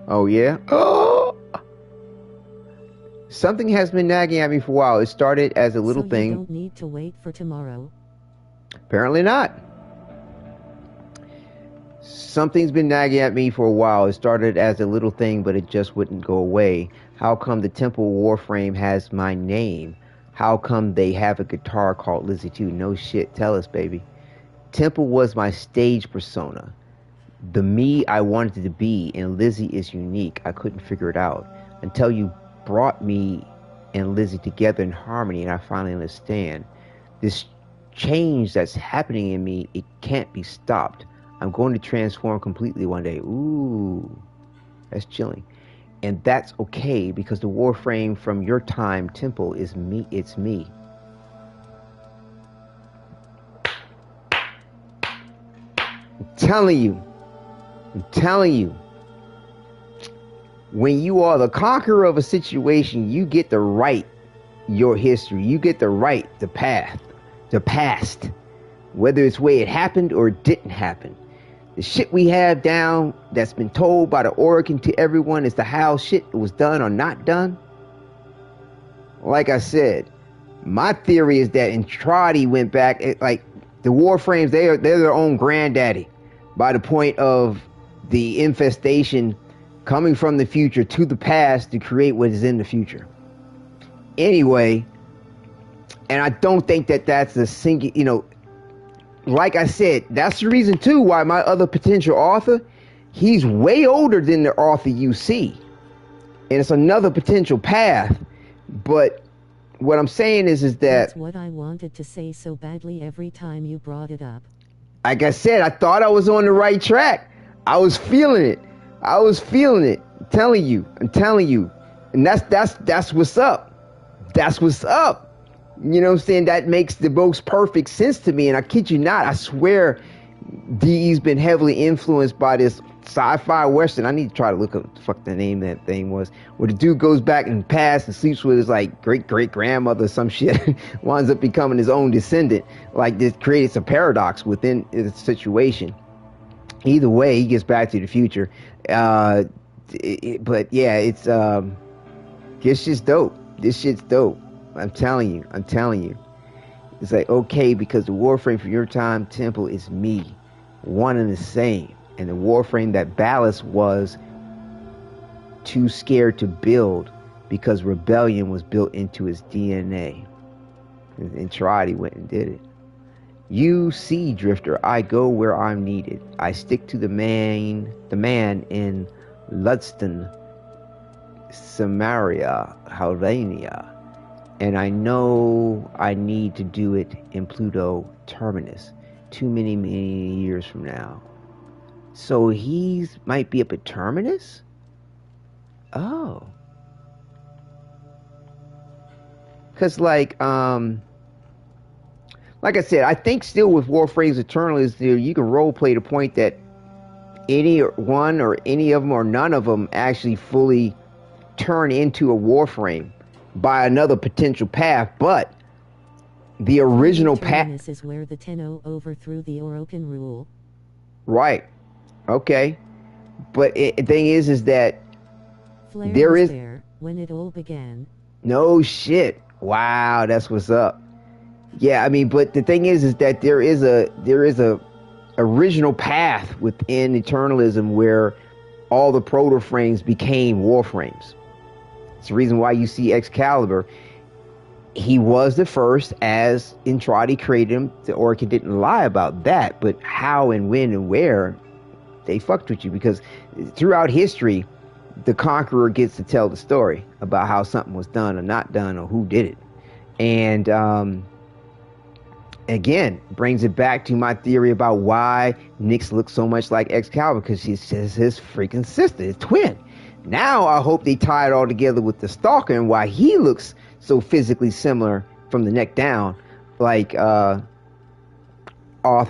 Oh, yeah? Oh! Something has been nagging at me for a while. It started as a little thing. You don't need to wait for tomorrow. Apparently not. Something's been nagging at me for a while. It started as a little thing, but it just wouldn't go away. How come the Temple Warframe has my name? How come they have a guitar called Lizzie too? No shit. Tell us, baby. Temple was my stage persona. The me I wanted to be, and Lizzie is unique. I couldn't figure it out until you brought me and Lizzie together in harmony, and I finally understand. This change that's happening in me, it can't be stopped. I'm going to transform completely one day. Ooh, that's chilling. And that's okay, because the Warframe from your time, Temple, is me. It's me. I'm telling you. When you are the conqueror of a situation, you get to write your history. You get to write the past. Whether it's where it happened or it didn't happen. The shit we have down that's been told by the Oracle to everyone as to how shit was done or not done. Like I said, my theory is that Entradi went back, like the Warframes, they're their own granddaddy by the point of the infestation coming from the future to the past to create what is in the future. Anyway, and I don't think that that's a single, like I said, that's the reason too why my other potential author, he's way older than the author you see. And it's another potential path. But what I'm saying is that... That's what I wanted to say so badly every time you brought it up. Like I said, I thought I was on the right track. I was feeling it. I'm telling you. And that's what's up. That's what's up. You know what I'm saying? That makes the most perfect sense to me. And I kid you not, I swear DE's been heavily influenced by this sci-fi western. I need to try to look up what the fuck the name of that thing was, where the dude goes back in the past and sleeps with his like great grandmother or some shit, winds up becoming his own descendant. Like, this creates a paradox within the situation. Either way, he gets back to the future. But yeah, it's this shit's dope. This shit's dope. I'm telling you. It's like, okay, because the Warframe for your time temple is me, one and the same. And the Warframe that Ballast was too scared to build because rebellion was built into his DNA. And Trotty went and did it. You see, Drifter, I go where I'm needed. I stick to the man in Ludston, Samaria, Haldania. And I know I need to do it in Pluto Terminus too many years from now. So he might be up at Terminus? Oh. Because, like I said, I think still with Warframes Eternal is there, you can roleplay the point that any one or any of them or none of them actually fully turn into a Warframe by another potential path, but the original path... Terminus is where the Tenno overthrew the Orokin rule. Right. Okay, but the thing is that Flare there was is there when it all began. No shit. Wow, that's what's up. Yeah, I mean, but the thing is that there is a original path within Eternalism where all the Protoframes became Warframes. It's the reason why you see Excalibur. He was the first, as Entrati created him. The Orchid didn't lie about that, but how and when and where they fucked with you, because throughout history, the conqueror gets to tell the story about how something was done or not done or who did it. And again, brings it back to my theory about why Nyx looks so much like Excalibur, because she's just his freaking sister, his twin. Now I hope they tie it all together with the Stalker and why he looks so physically similar from the neck down, like Arthur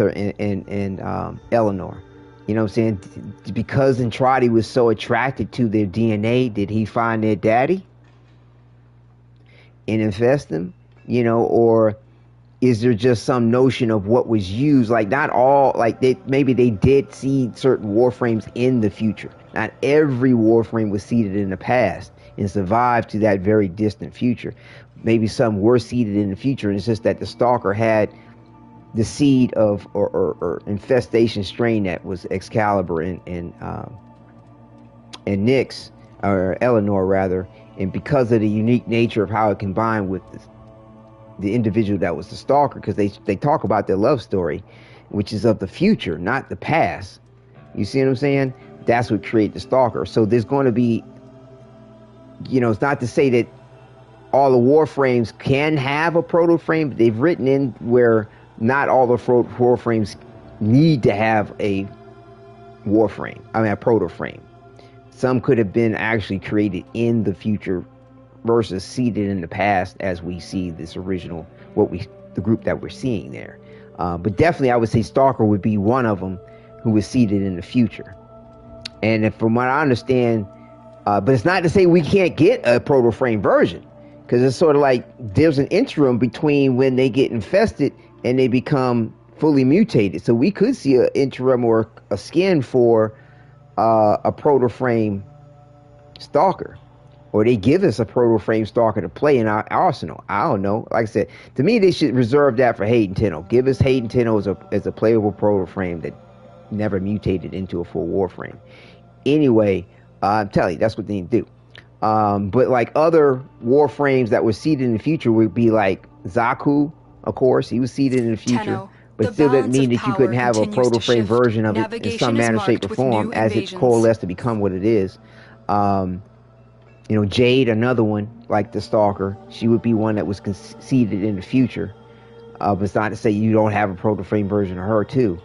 and Eleanor. You know what I'm saying? Because Entrati was so attracted to their DNA, did he find their daddy and infest them? You know, or is there just some notion of what was used? Like, not all, like, maybe they did seed certain Warframes in the future. Not every Warframe was seeded in the past and survived to that very distant future. Maybe some were seeded in the future, and it's just that the Stalker had the seed of or infestation strain that was Excalibur and Nyx, or Eleanor rather, and because of the unique nature of how it combined with the individual that was the Stalker, because they talk about their love story, which is of the future, not the past. You see what I'm saying? That's what created the Stalker. So there's going to be, you know, it's not to say that all the Warframes can have a Protoframe, but they've written in where not all the Warframes need to have a Warframe. I mean, a Protoframe. Some could have been actually created in the future versus seeded in the past, as we see this original, the group that we're seeing there. But definitely, I would say Stalker would be one of them who was seeded in the future. And from what I understand, but it's not to say we can't get a Protoframe version, because it's sort of like there's an interim between when they get infested and they become fully mutated. So we could see an interim or a skin for a Protoframe Stalker. Or they give us a Protoframe Stalker to play in our arsenal. I don't know. Like I said, to me, they should reserve that for Hayden Tenno. Give us Hayden Tenno as a playable Protoframe that never mutated into a full Warframe. Anyway, I'm telling you, that's what they need to do. But like other Warframes that were seeded in the future would be like Zaku, of course. He was seeded in the future. Tenno, but still doesn't mean that you couldn't have a Protoframe version of it in some manner, shape, or form as it's coalesced to become what it is. You know, Jade, another one, like the Stalker, she would be one that was seeded in the future. But it's not to say you don't have a Protoframe version of her, too.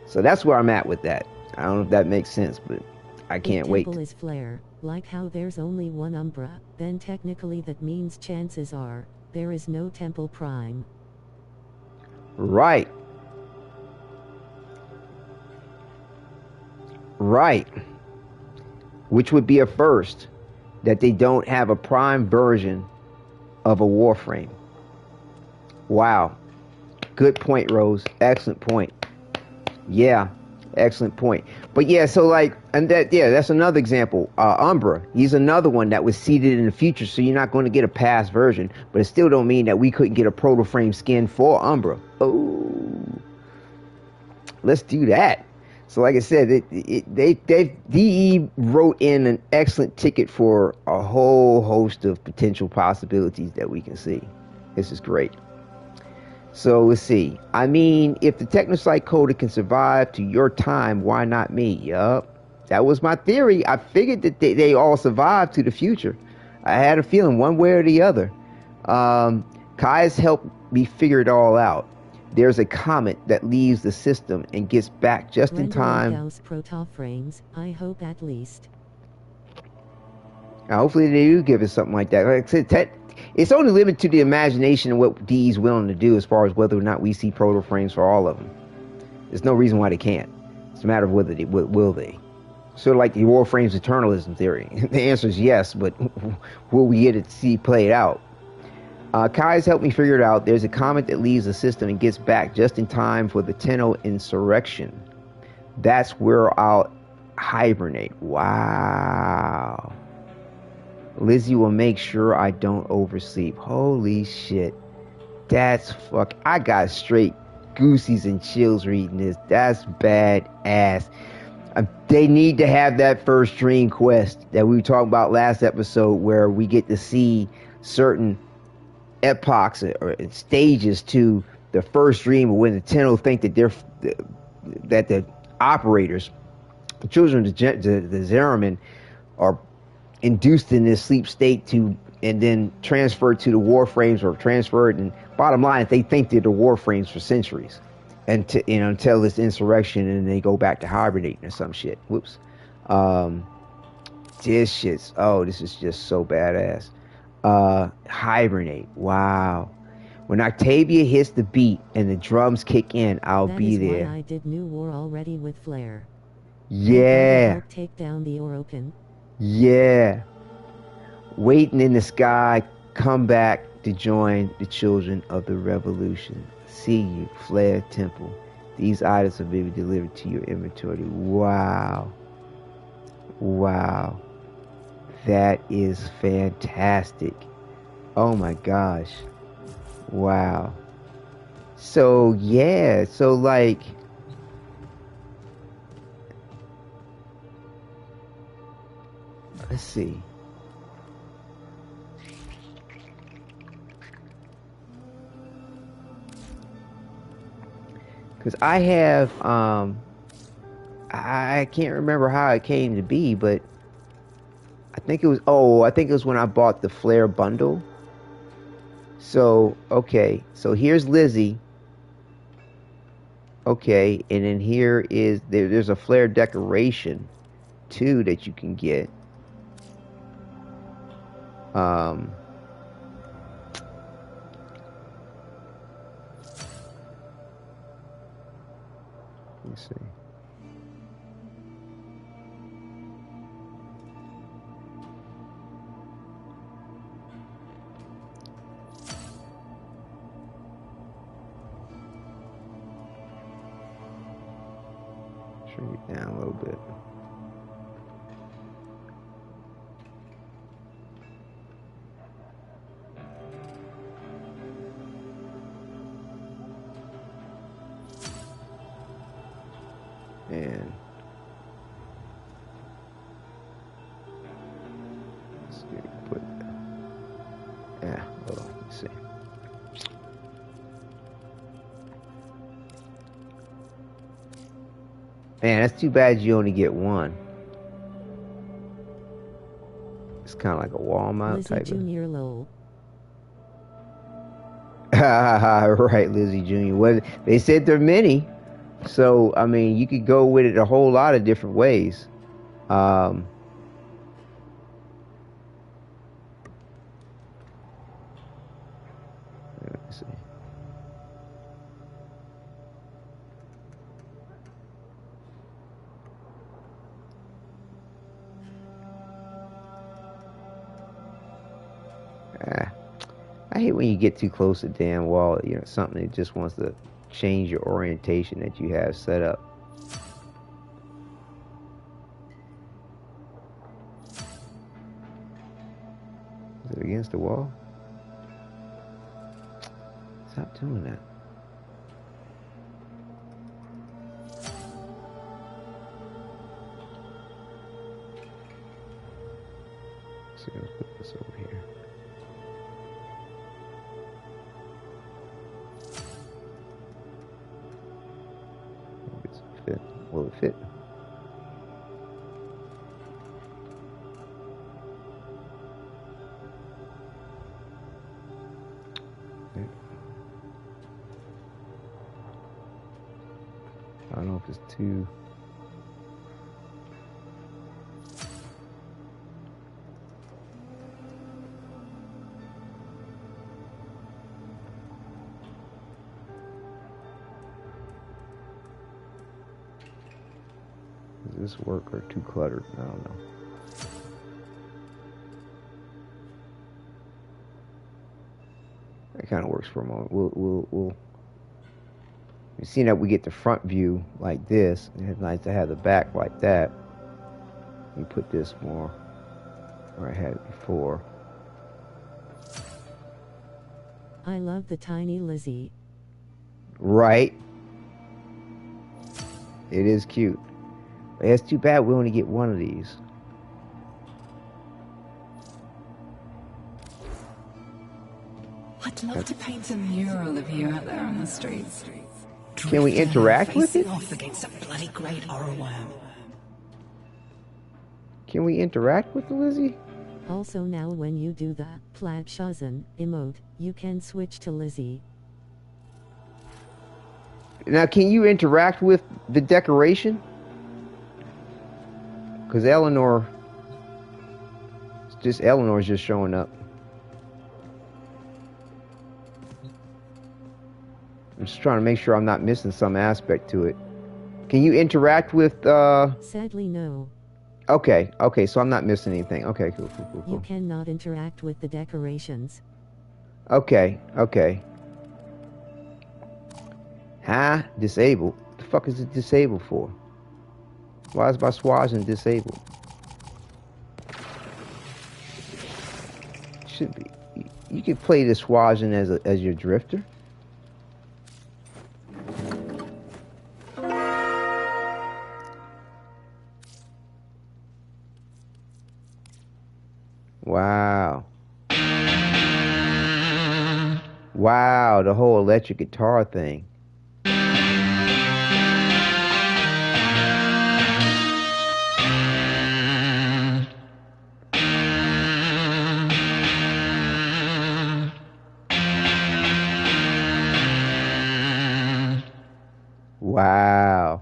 So that's where I'm at with that. I don't know if that makes sense, but I can't wait. Temple is flare, like how there's only one Umbra, then technically that means chances are, there is no Temple Prime. Right. Right. Which would be a first, that they don't have a prime version of a Warframe. Wow. Good point, Rose. Excellent point. Yeah. Excellent point. But yeah, so like, and that, yeah, that's another example. Umbra, he's another one that was seeded in the future, so you're not going to get a past version, but it still don't mean that we couldn't get a Protoframe skin for Umbra. Oh, let's do that. So like I said, DE wrote in an excellent ticket for a whole host of potential possibilities that we can see. This is great. So let's see. I mean, if the Technocyte Coda can survive to your time, why not me? Yup. That was my theory. I figured that they all survived to the future. I had a feeling one way or the other. Kai's helped me figure it all out. There's a comet that leaves the system and gets back just in time. Protoframes, I hope at least. Hopefully they do give us something like that. Like I said, it's only limited to the imagination and what DE's willing to do as far as whether or not we see Protoframes for all of them. There's no reason why they can't. It's a matter of whether they will they. Sort of like the Warframe's eternalism theory. The answer is yes, but will we get to see played out? Kai's helped me figure it out. There's a comet that leaves the system and gets back just in time for the Tenno insurrection. That's where I'll hibernate. Wow. Lizzie will make sure I don't oversleep. Holy shit. That's fuck. I got straight goosies and chills reading this. That's badass. They need to have that first dream quest that we were talking about last episode, where we get to see certain epochs or stages to the first dream, when the Tenno think that that the operators, the children of the Zeramin, are induced in this sleep state and then transferred to the Warframes, or transferred, and bottom line, they think they're the Warframes for centuries, and until this insurrection, and they go back to hibernating or some shit. Whoops. This is just so badass. Hibernate. Wow. When Octavia hits the beat and the drums kick in, I'll be there. Why I did New War already with Flare. Yeah. Help take down the Orokin. Yeah. Waiting in the sky, come back to join the children of the revolution. See you, Flare Temple. These items will be delivered to your inventory. Wow. Wow. That is fantastic. Oh my gosh. Wow. So yeah, so like, let's see. Because I have, I can't remember how it came to be, but I think it was when I bought the Flare bundle. So, okay, so here's Lizzie. Okay, and then here is, there's a Flare decoration too that you can get. Let's see. Shrink it down a little bit. And let's put, yeah, hold on, let's see. Man, that's too bad you only get one. It's kind of like a wall mount Lizzie type Jr. Lowell. Right, Lizzie Jr. Well, they said there are many. So, I mean, you could go with it a whole lot of different ways. Let's see. I hate when you get too close to the damn wall, you know, something that just wants to change your orientation that you have set up. Is it against the wall? Stop doing that. Let's see, let's put this over here. Fit. Will it fit? Okay. I don't know if it's too. Does this work or too cluttered? I don't know. That kind of works for a moment. We'll you see that we get the front view like this. It's nice to have the back like that. We put this more where I had it before. I love the tiny Lizzie. Right. It is cute. It's too bad we only get one of these. I'd love to paint a mural of you out there on the streets. Can we interact with it? Off against a bloody great horror worm. Can we interact with the Lizzie? Also now when you do the Plaid Shazam emote, you can switch to Lizzie. Now can you interact with the decoration? Because Eleanor's just showing up. I'm just trying to make sure I'm not missing some aspect to it. Can you interact with, Sadly, no. Okay, so I'm not missing anything. Okay, cool. You cannot interact with the decorations. Okay. Huh? Disabled? The fuck is it disabled for? Why is my swazing disabled? Should be. You can play the swazing as your drifter. Wow, the whole electric guitar thing. Wow.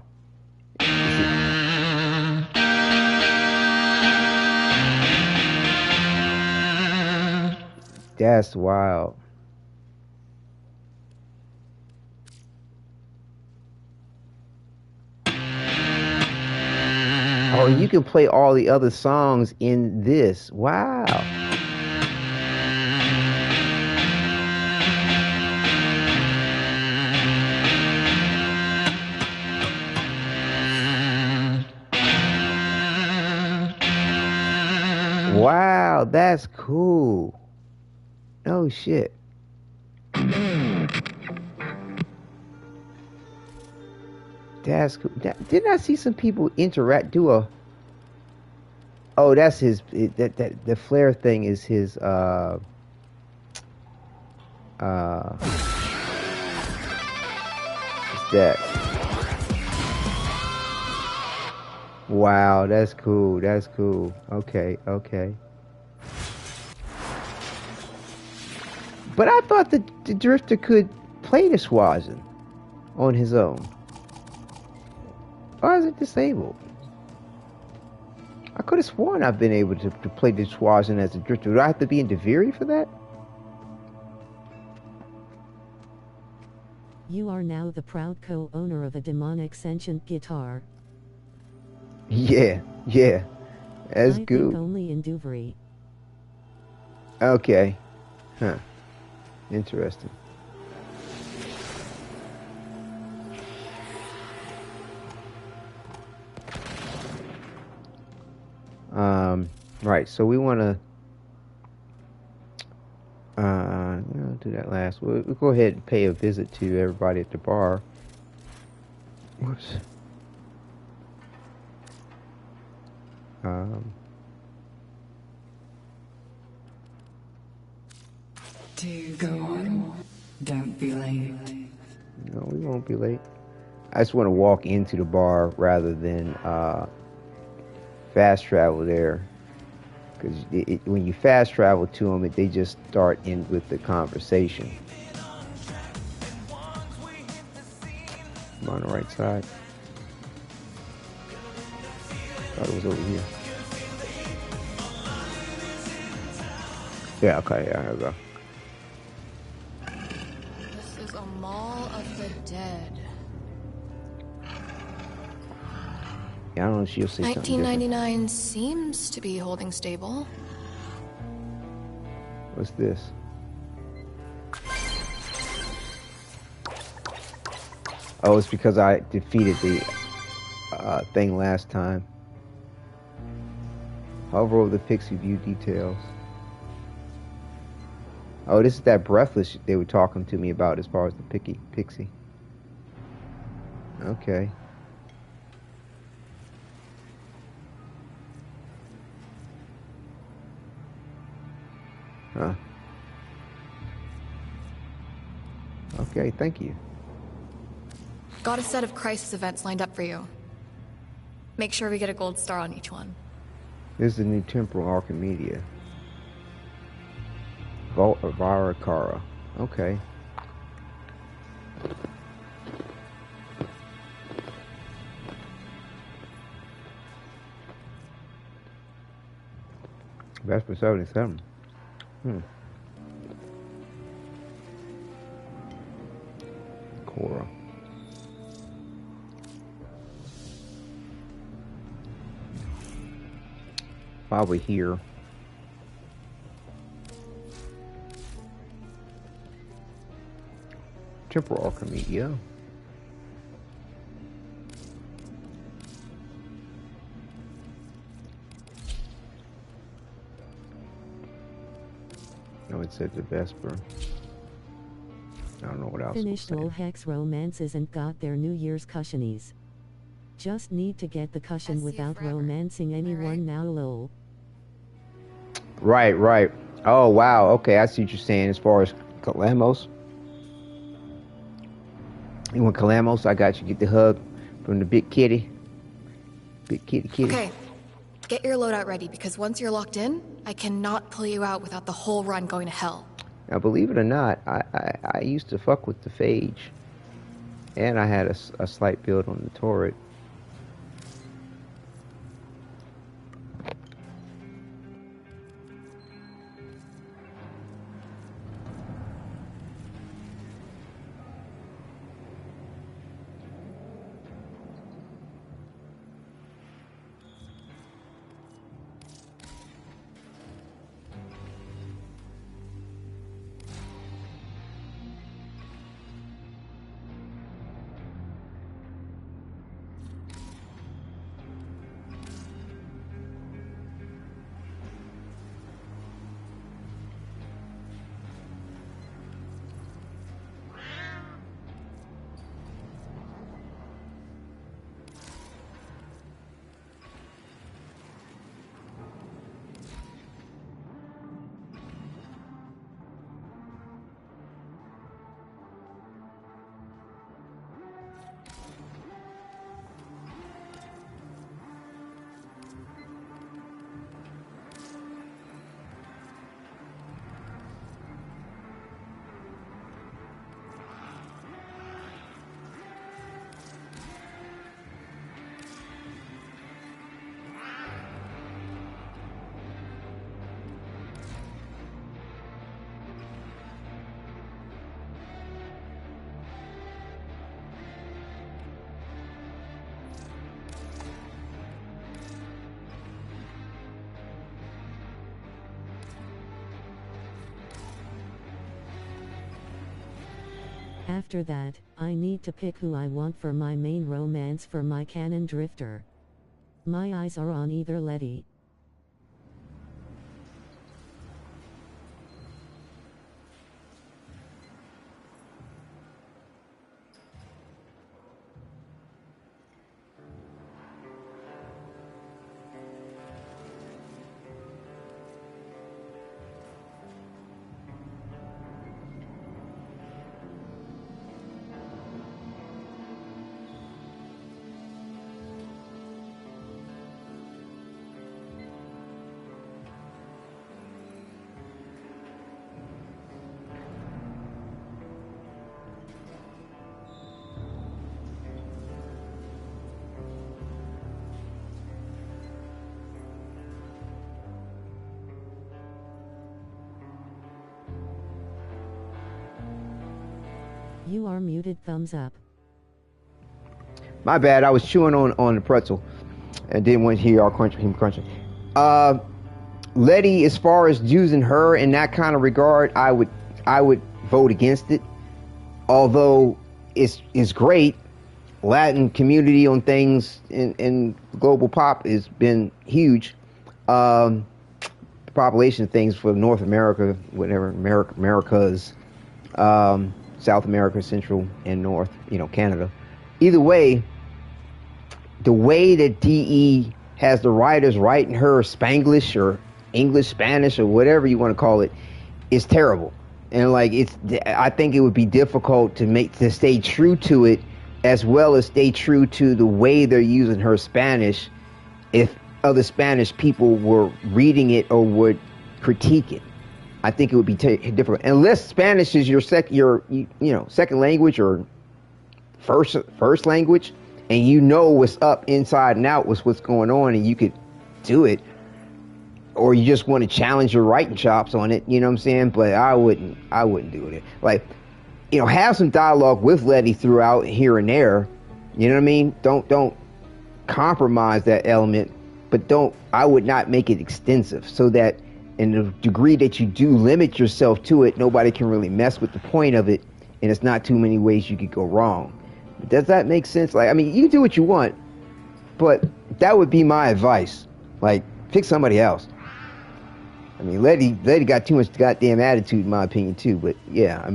That's wild. Oh, you can play all the other songs in this. Wow. Wow, that's cool. Oh shit. That's cool. Didn't I see some people do a? Oh, that's his. The flare thing is his. What's that? Wow, that's cool. That's cool. Okay. But I thought the drifter could play the swazin on his own. Why is it disabled? I could have sworn I've been able to play the swazin as a drifter. Do I have to be in Deviri for that? You are now the proud co-owner of a demonic sentient guitar. Yeah. That's I good. think only in Duvri. Okay. Huh. Interesting. Right, so we want to do that last. We'll go ahead and pay a visit to everybody at the bar. Whoops. Do go on. Don't be late. No, we won't be late. I just want to walk into the bar rather than fast travel there. Because when you fast travel to them, they just start in with the conversation. I'm on the right side. Thought it was over here. Yeah, okay, yeah, here we go. This is a Mall of the Dead. Yeah, I don't know if she'll say something 1999 seems to be holding stable. What's this? Oh, it's because I defeated the thing last time. Hover over the pixie view details. Oh, this is that breathless they were talking to me about as far as the pixie. Okay. Huh. Okay, thank you. Got a set of crisis events lined up for you. Make sure we get a gold star on each one. This is the new Temporal Archimedia. Varakara. Okay. Vesper 77. Cora. While we're here, Temporal Archimedia. No, it said the Vesper. I don't know what else. Finished all Hex romances and got their New Year's cussionies. Just need to get the cushion without romancing anyone now, lol. Right. Oh, wow. Okay, I see what you're saying as far as Calamos. You want Calamos? I got you. Get the hug from the big kitty. Big kitty. Okay, get your loadout ready, because once you're locked in, I cannot pull you out without the whole run going to hell. Now, believe it or not, I used to fuck with the Phage. And I had a slight build on the turret. After that, I need to pick who I want for my main romance for my canon drifter. My eyes are on either Letty. You are muted. Thumbs up. My bad. I was chewing on the pretzel and didn't want to hear y'all him crunching. Letty, as far as using her in that kind of regard, I would vote against it. Although it's great. Latin community on things in global pop has been huge. Population of things for North America, whatever Americas. South America, Central and North, Canada. Either way, the way that DE has the writers writing her Spanglish or English, Spanish, or whatever you want to call it, is terrible. And I think it would be difficult to stay true to it, as well as stay true to the way they're using her Spanish, if other Spanish people were reading it or would critique it. I think it would be difficult, unless Spanish is your second language or first language, and what's up inside and out with what's going on, and you could do it, or you just want to challenge your writing chops on it. You know what I'm saying? But I wouldn't do it. Have some dialogue with Letty throughout here and there. You know what I mean? Don't compromise that element, but I would not make it extensive, so that in the degree that you do limit yourself to it, nobody can really mess with the point of it, and it's not too many ways you could go wrong. Does that make sense? You do what you want, but that would be my advice. Pick somebody else. Letty got too much goddamn attitude, in my opinion, too. But yeah,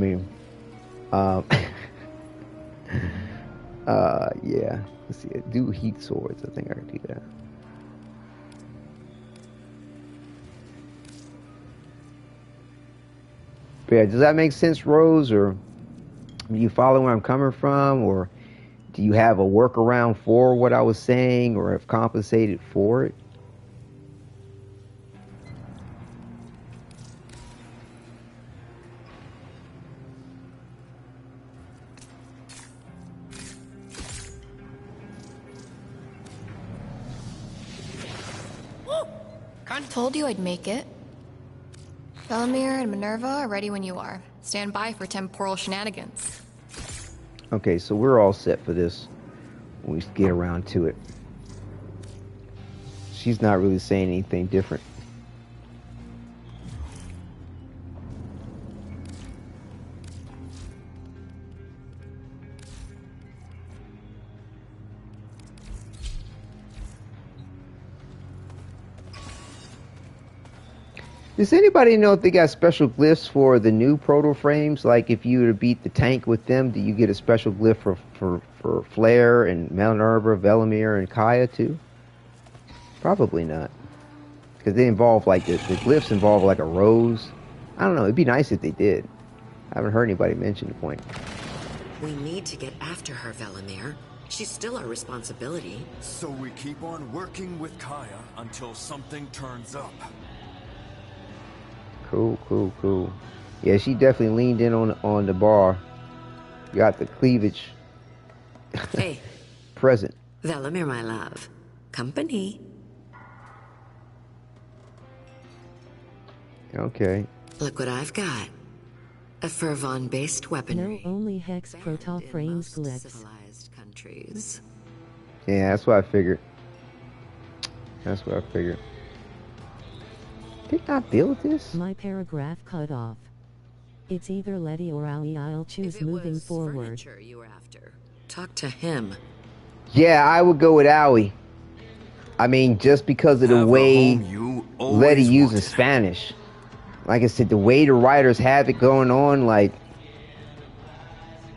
yeah. Let's see. Do heat swords. I think I can do that. Yeah, does that make sense, Rose? Or do you follow where I'm coming from? Or do you have a workaround for what I was saying, or have compensated for it? Told you I'd make it. Velimire and Minerva are ready when you are. Stand by for temporal shenanigans. Okay, so we're all set for this when we get around to it. She's not really saying anything different. Does anybody know if they got special glyphs for the new Protoframes? Like, if you were to beat the tank with them, do you get a special glyph for Flare and Minerva, Velimire, and Kaya too? Probably not, because they involve the glyphs involve a rose. I don't know. It'd be nice if they did. I haven't heard anybody mention the point. We need to get after her, Velimire. She's still our responsibility. So we keep on working with Kaya until something turns up. Cool. Yeah, she definitely leaned in on the bar. Got the cleavage. Hey. Present. Velimire, my love. Company. Okay. Look what I've got. A Fervon-based weaponry. No, only Hex Protoframe's glyphs. Civilized countries. Yeah, that's what I figured. Did not build this? My paragraph cut off. It's either Letty or Owie. I'll choose moving forward. You were after. Talk to him. Yeah, I would go with Owie. I mean, just because of the way Letty uses Spanish. Like I said, the way the writers have it going on, like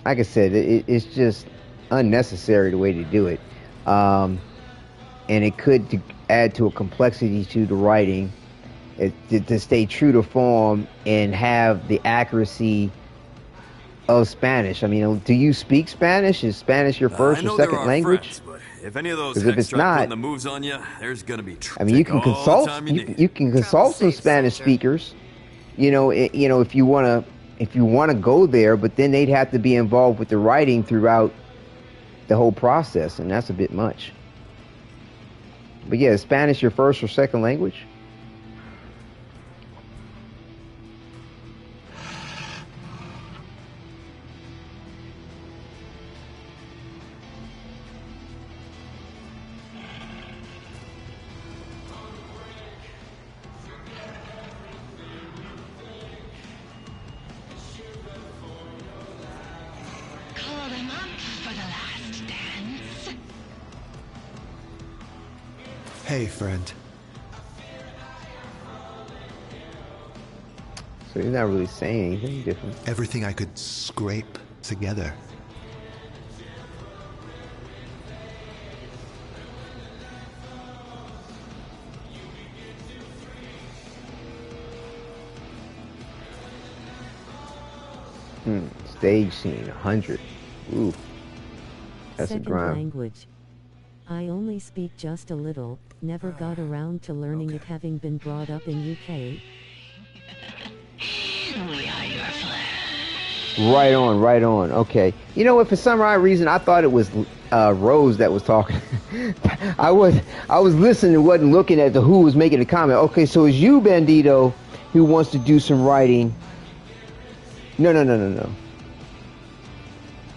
I said, it's just unnecessary the way to do it. And it could add to a complexity to the writing. To stay true to form and have the accuracy of Spanish. I mean, do you speak Spanish? Is Spanish your first or second language? Friends, but if any of those Because if it's not, putting the moves on you, there's gonna be I mean, you can consult. You can consult some Spanish speakers. You know, if you wanna go there, but then they'd have to be involved with the writing throughout the whole process, and that's a bit much. But yeah, is Spanish your first or second language? Hey, friend. So he's not really saying anything different. Everything I could scrape together. Stage scene, 100. Ooh. That's Second a grind. language. I only speak just a little, never got around to learning it having been brought up in UK. We are your flesh. Right on, right on. Okay. You know what? For some odd reason, I thought it was Rose that was talking. I was listening and wasn't looking at who was making the comment. Okay, so it's you, Bandito, who wants to do some writing. No.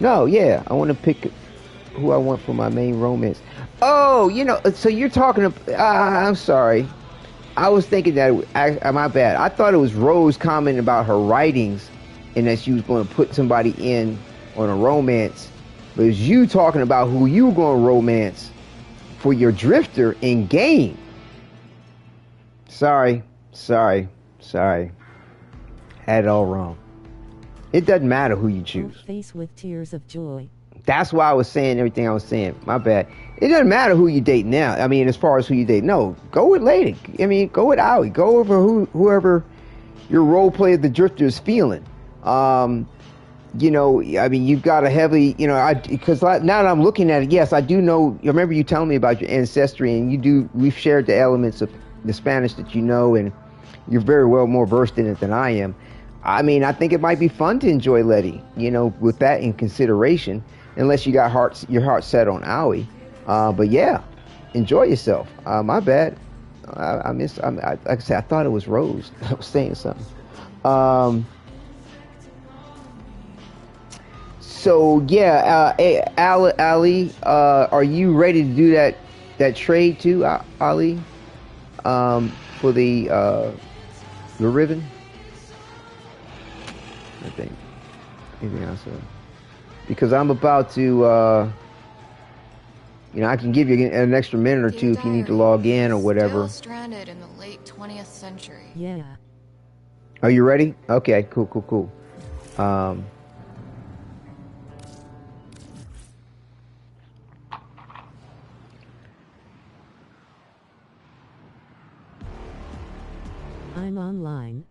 No, yeah. I want to pick who I want for my main romance. Oh, you know, so you're talking. I'm sorry. I was thinking that. My bad. I thought it was Rose commenting about her writings, and that she was going to put somebody in on a romance. But it was you talking about who you were going to romance for your drifter in game. Sorry. Had it all wrong. It doesn't matter who you choose. Face with tears of joy. That's why I was saying everything I was saying. My bad. It doesn't matter who you date now. I mean, as far as who you date. No, go with Lady. I mean, go with Owie. Go over whoever your role play of the drifter is feeling. You know, I mean, you've got a heavily, you know, because now that I'm looking at it, yes, I do know. You remember you telling me about your ancestry, and we've shared the elements of the Spanish that you know, and you're very well more versed in it than I am. I mean, I think it might be fun to enjoy Letty, you know, with that in consideration, unless you got your heart set on Owie. But yeah, enjoy yourself. My bad. Like I said, I thought it was Rose. I was saying something. So yeah, Ali, are you ready to do that trade too, Ali? For the ribbon? I think. Anything else? Because I'm about to, you know, I can give you an extra minute or two if you need to log in or whatever. Still stranded in the late 20th century. Yeah. Are you ready? Okay, cool. I'm online.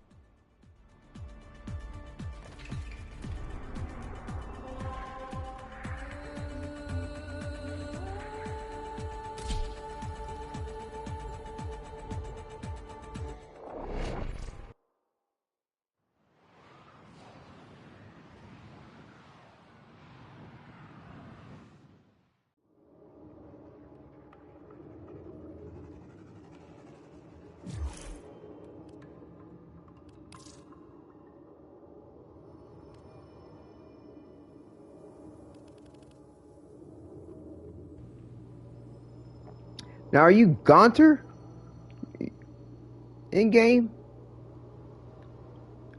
Now, are you Gaunter in game?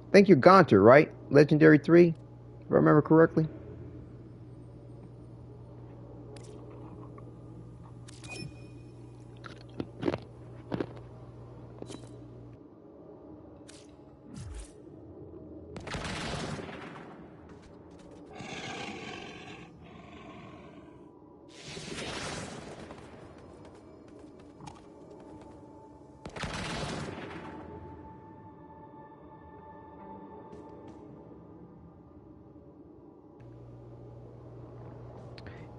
I think you're Gaunter, right? Legendary 3, if I remember correctly.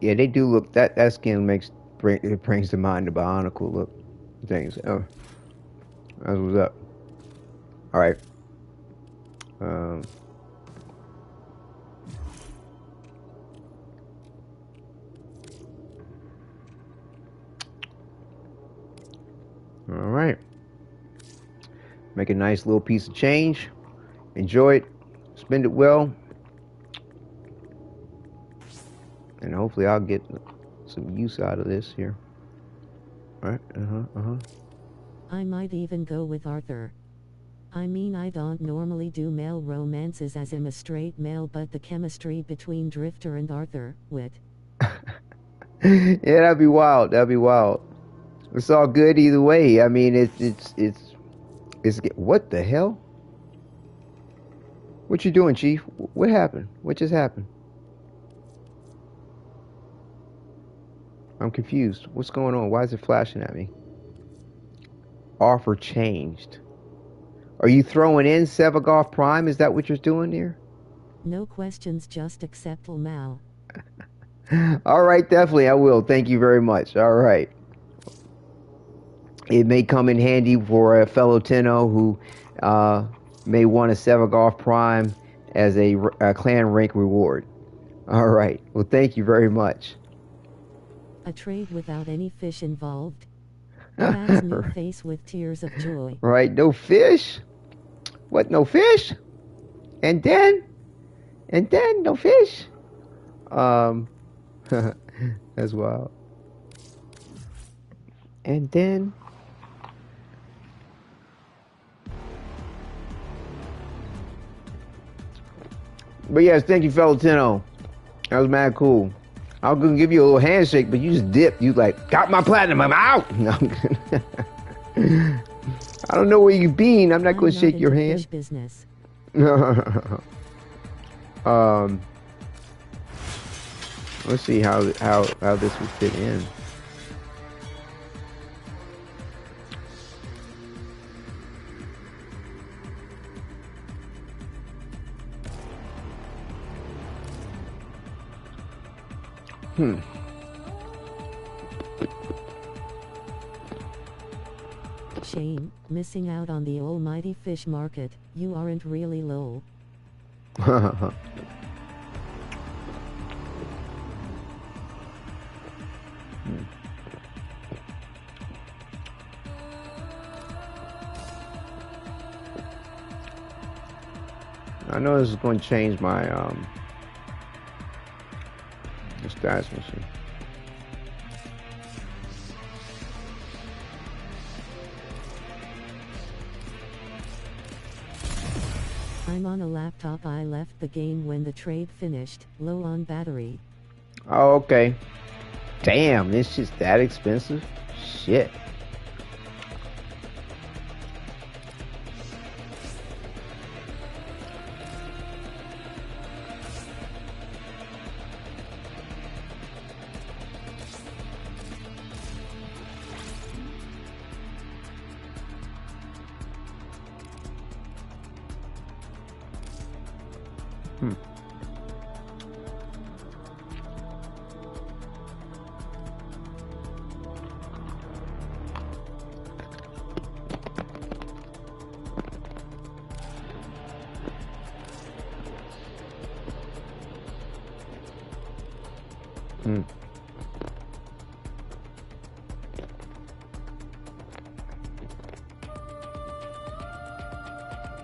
Yeah, they do look. That skin it brings to mind the Bionicle look things. Oh, that's what's up. All right. All right. Make a nice little piece of change. Enjoy it. Spend it well. And hopefully I'll get some use out of this here. All right. I might even go with Arthur. I mean, I don't normally do male romances as I'm a straight male, but the chemistry between Drifter and Arthur, wit. Yeah, that'd be wild. That'd be wild. It's all good either way. I mean, it's what the hell? What you doing, Chief? What happened? What just happened? I'm confused. What's going on? Why is it flashing at me? Offer changed. Are you throwing in Sevagoth Prime? Is that what you're doing here? No questions, just accept Mal. All right, definitely I will. Thank you very much. All right. It may come in handy for a fellow Tenno who may want a Sevagoth Prime as a clan rank reward. All right. Well, thank you very much. A trade without any fish involved. That's new face with tears of joy. Right, no fish? What, no fish? And then no fish? That's wild. And then but yes, thank you, fellow Tenno. That was mad cool. I was gonna give you a little handshake, but you just dipped. You like, got my platinum, I'm out. No, I'm I don't know where you been. I'm not gonna shake your hand. Business. Let's see how this would fit in. Shame, missing out on the almighty fish market. You aren't really low. I know this is going to change my stats machine. I'm on a laptop. I left the game when the trade finished, low on battery. Oh, okay. Damn, this shit's that expensive? Shit.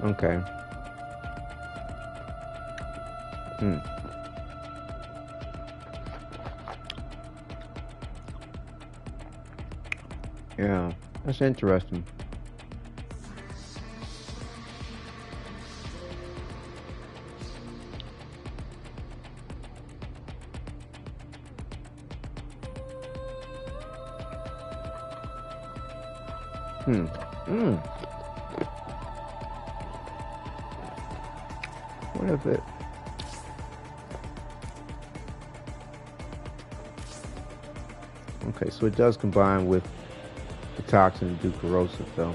Okay. Yeah, that's interesting. What if it? Okay, so it does combine with the toxin and do corrosive though.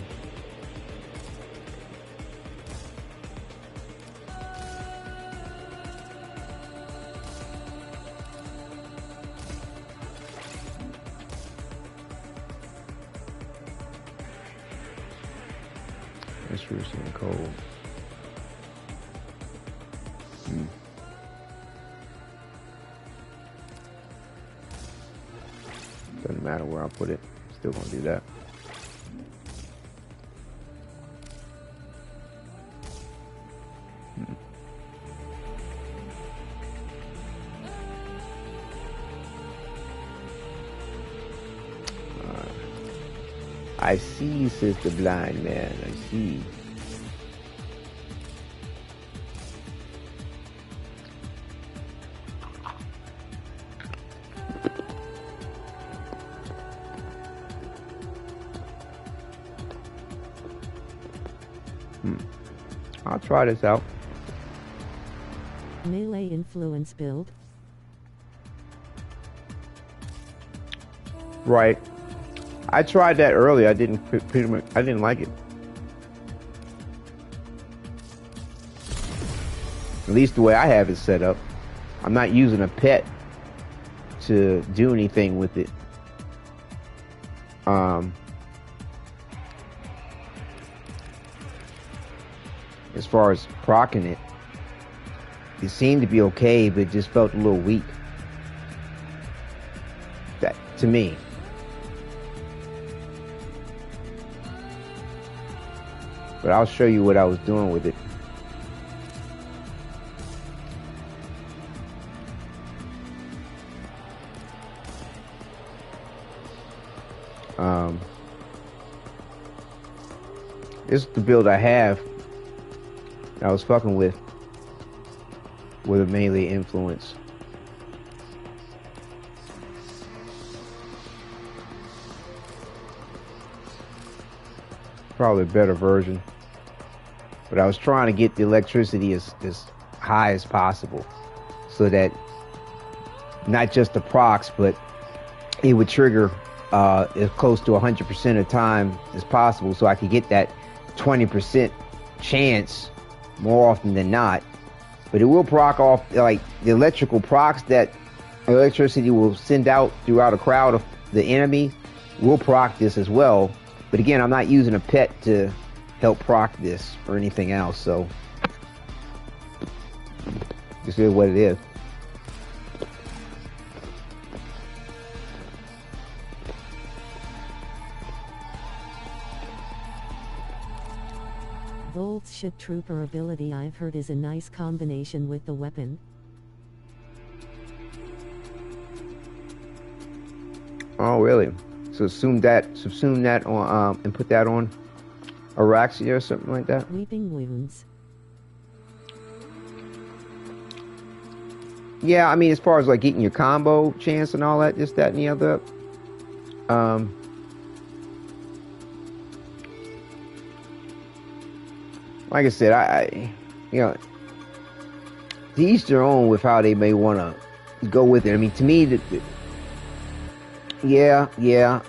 That's really cold. Doesn't matter where I put it, still gonna do that. I see, says the blind man. I see. I'll try this out. Melee influence build. Right. I tried that earlier. I didn't I didn't like it. At least the way I have it set up. I'm not using a pet to do anything with it. As far as proccing it, it seemed to be okay, but it just felt a little weak. That to me. But I'll show you what I was doing with it. This is the build I have. I was fucking with a melee influence. Probably a better version. But I was trying to get the electricity as high as possible, so that not just the procs, but it would trigger as close to 100% of the time as possible, so I could get that 20% chance more often than not. But it will proc off, like the electrical procs that electricity will send out throughout a crowd of the enemy will proc this as well. But again, I'm not using a pet to help proc this or anything else, so this is what it is. Volt's shit trooper ability, I've heard, is a nice combination with the weapon. Oh, really? So subsume that on and put that on Oraxia or something like that? Weeping wounds. Yeah, I mean, as far as like getting your combo chance and all that, this, that, and the other. Like I said, I you know, to each their own with how they may want to go with it. I mean, to me, yeah.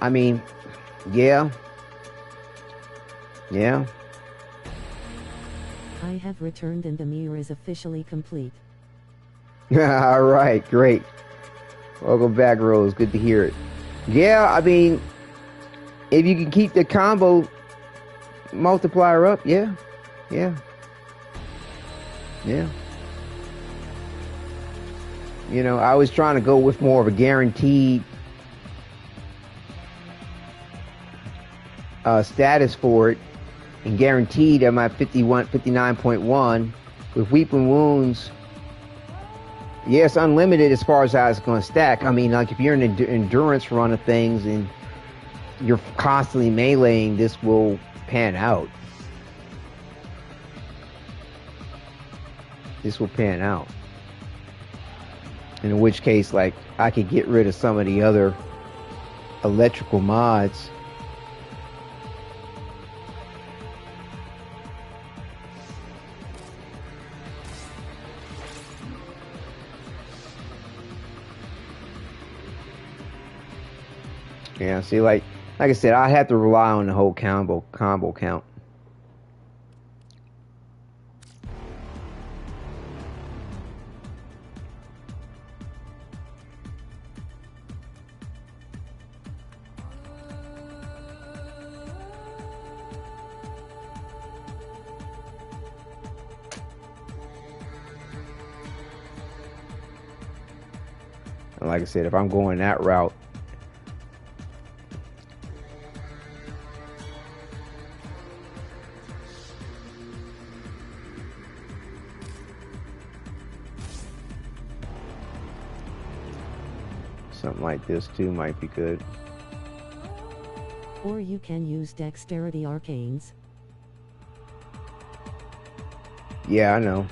I mean, yeah. I have returned and the mirror is officially complete. All right, great. Welcome back, Rose. Good to hear it. Yeah, I mean, if you can keep the combo multiplier up, yeah. You know, I was trying to go with more of a guaranteed status for it, and guaranteed I'm at 59.1 with weeping wounds. Yes, unlimited as far as how it's going to stack. I mean, like if you're in an endurance run of things and you're constantly meleeing, this will pan out. This will pan out. In which case, like, I could get rid of some of the other electrical mods Yeah, see, like I said, I have to rely on the whole combo count. And like I said, if I'm going that route, something like this too might be good. Or you can use Dexterity Arcanes. Yeah, I know.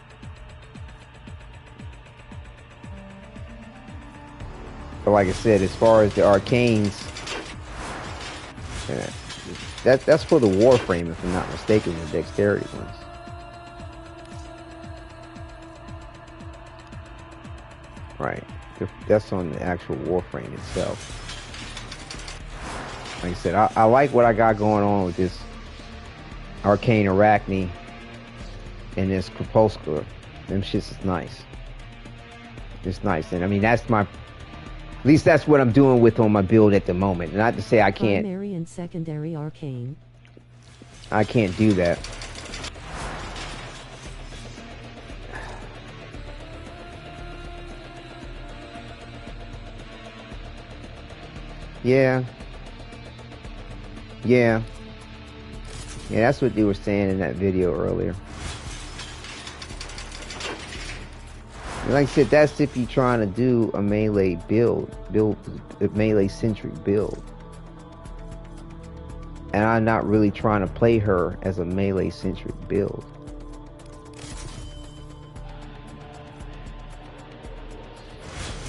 But like I said, as far as the arcanes, that's for the Warframe, if I'm not mistaken, the dexterity ones. Right. That's on the actual Warframe itself. Like I said, I like what I got going on with this Arcane Arachne and this Crepuscular. Them shits is nice. It's nice. And I mean, that's my... At least that's what I'm doing with on my build at the moment. Not to say I can't... Primary and secondary arcane. I can't do that. Yeah. Yeah. Yeah, that's what they were saying in that video earlier. Like I said, that's if you're trying to do a melee build a melee-centric build. And I'm not really trying to play her as a melee-centric build.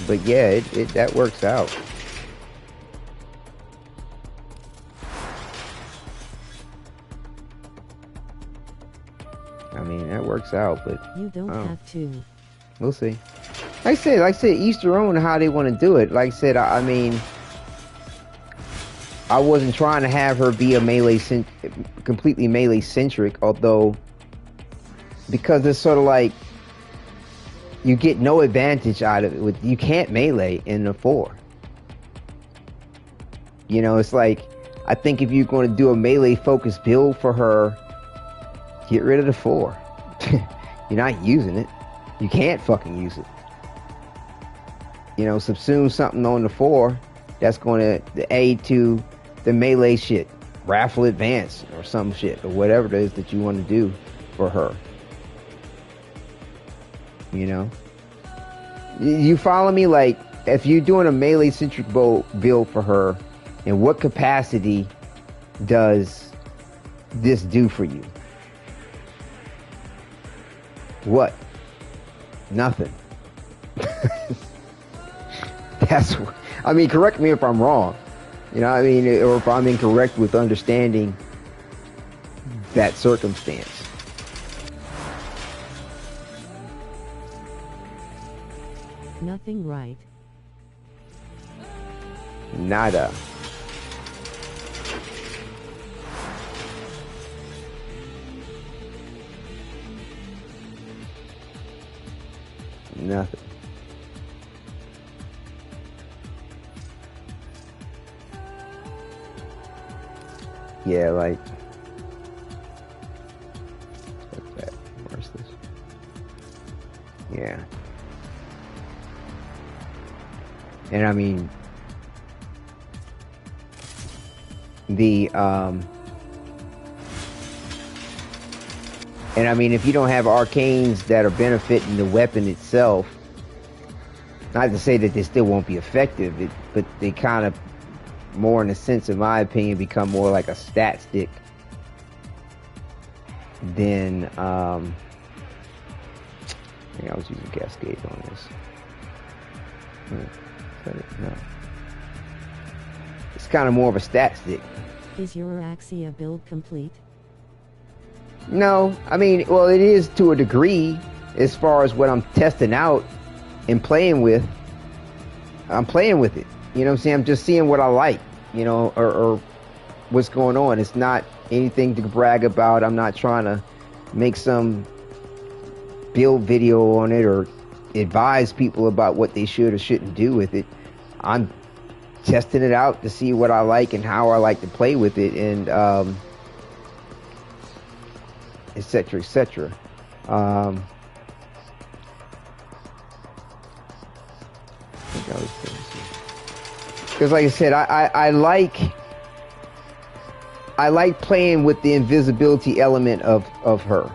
But yeah, that works out. I mean, that works out, but you don't have to. We'll see. Like I said, each their own how they want to do it. Like I said, I mean, I wasn't trying to have her be a completely melee-centric, although, because it's sort of like, you get no advantage out of it. You can't melee in the 4. You know, it's like, I think if you're going to do a melee-focused build for her, get rid of the 4. You're not using it. You can't fucking use it. You know, subsume something on the 4 that's going to aid to the melee shit. Raffle advance or some shit or whatever it is that you want to do for her. You know? You follow me? Like, if you're doing a melee-centric build for her, in what capacity does this do for you? What? Nothing. That's, I mean, correct me if I'm wrong. You know what I mean? Or if I'm incorrect with understanding that circumstance. Nothing, right? Nada. Nothing. Yeah, like, what's that? Where's this? Yeah. And I mean, and I mean, if you don't have arcanes that are benefiting the weapon itself, not to say that they still won't be effective, but they kind of, more in a sense, in my opinion, become more like a stat stick than, I think I was using Cascade on this. No. It's kind of more of a stat stick. Is your Oraxia build complete? No, I mean, well, it is to a degree as far as what I'm testing out and playing with. I'm playing with it. You know what I'm saying? I'm just seeing what I like. you know, or what's going on. It's not anything to brag about. I'm not trying to make some build video on it or advise people about what they should or shouldn't do with it. I'm testing it out to see what I like and how I like to play with it, and etc., etc. Because like I said, I like playing with the invisibility element of her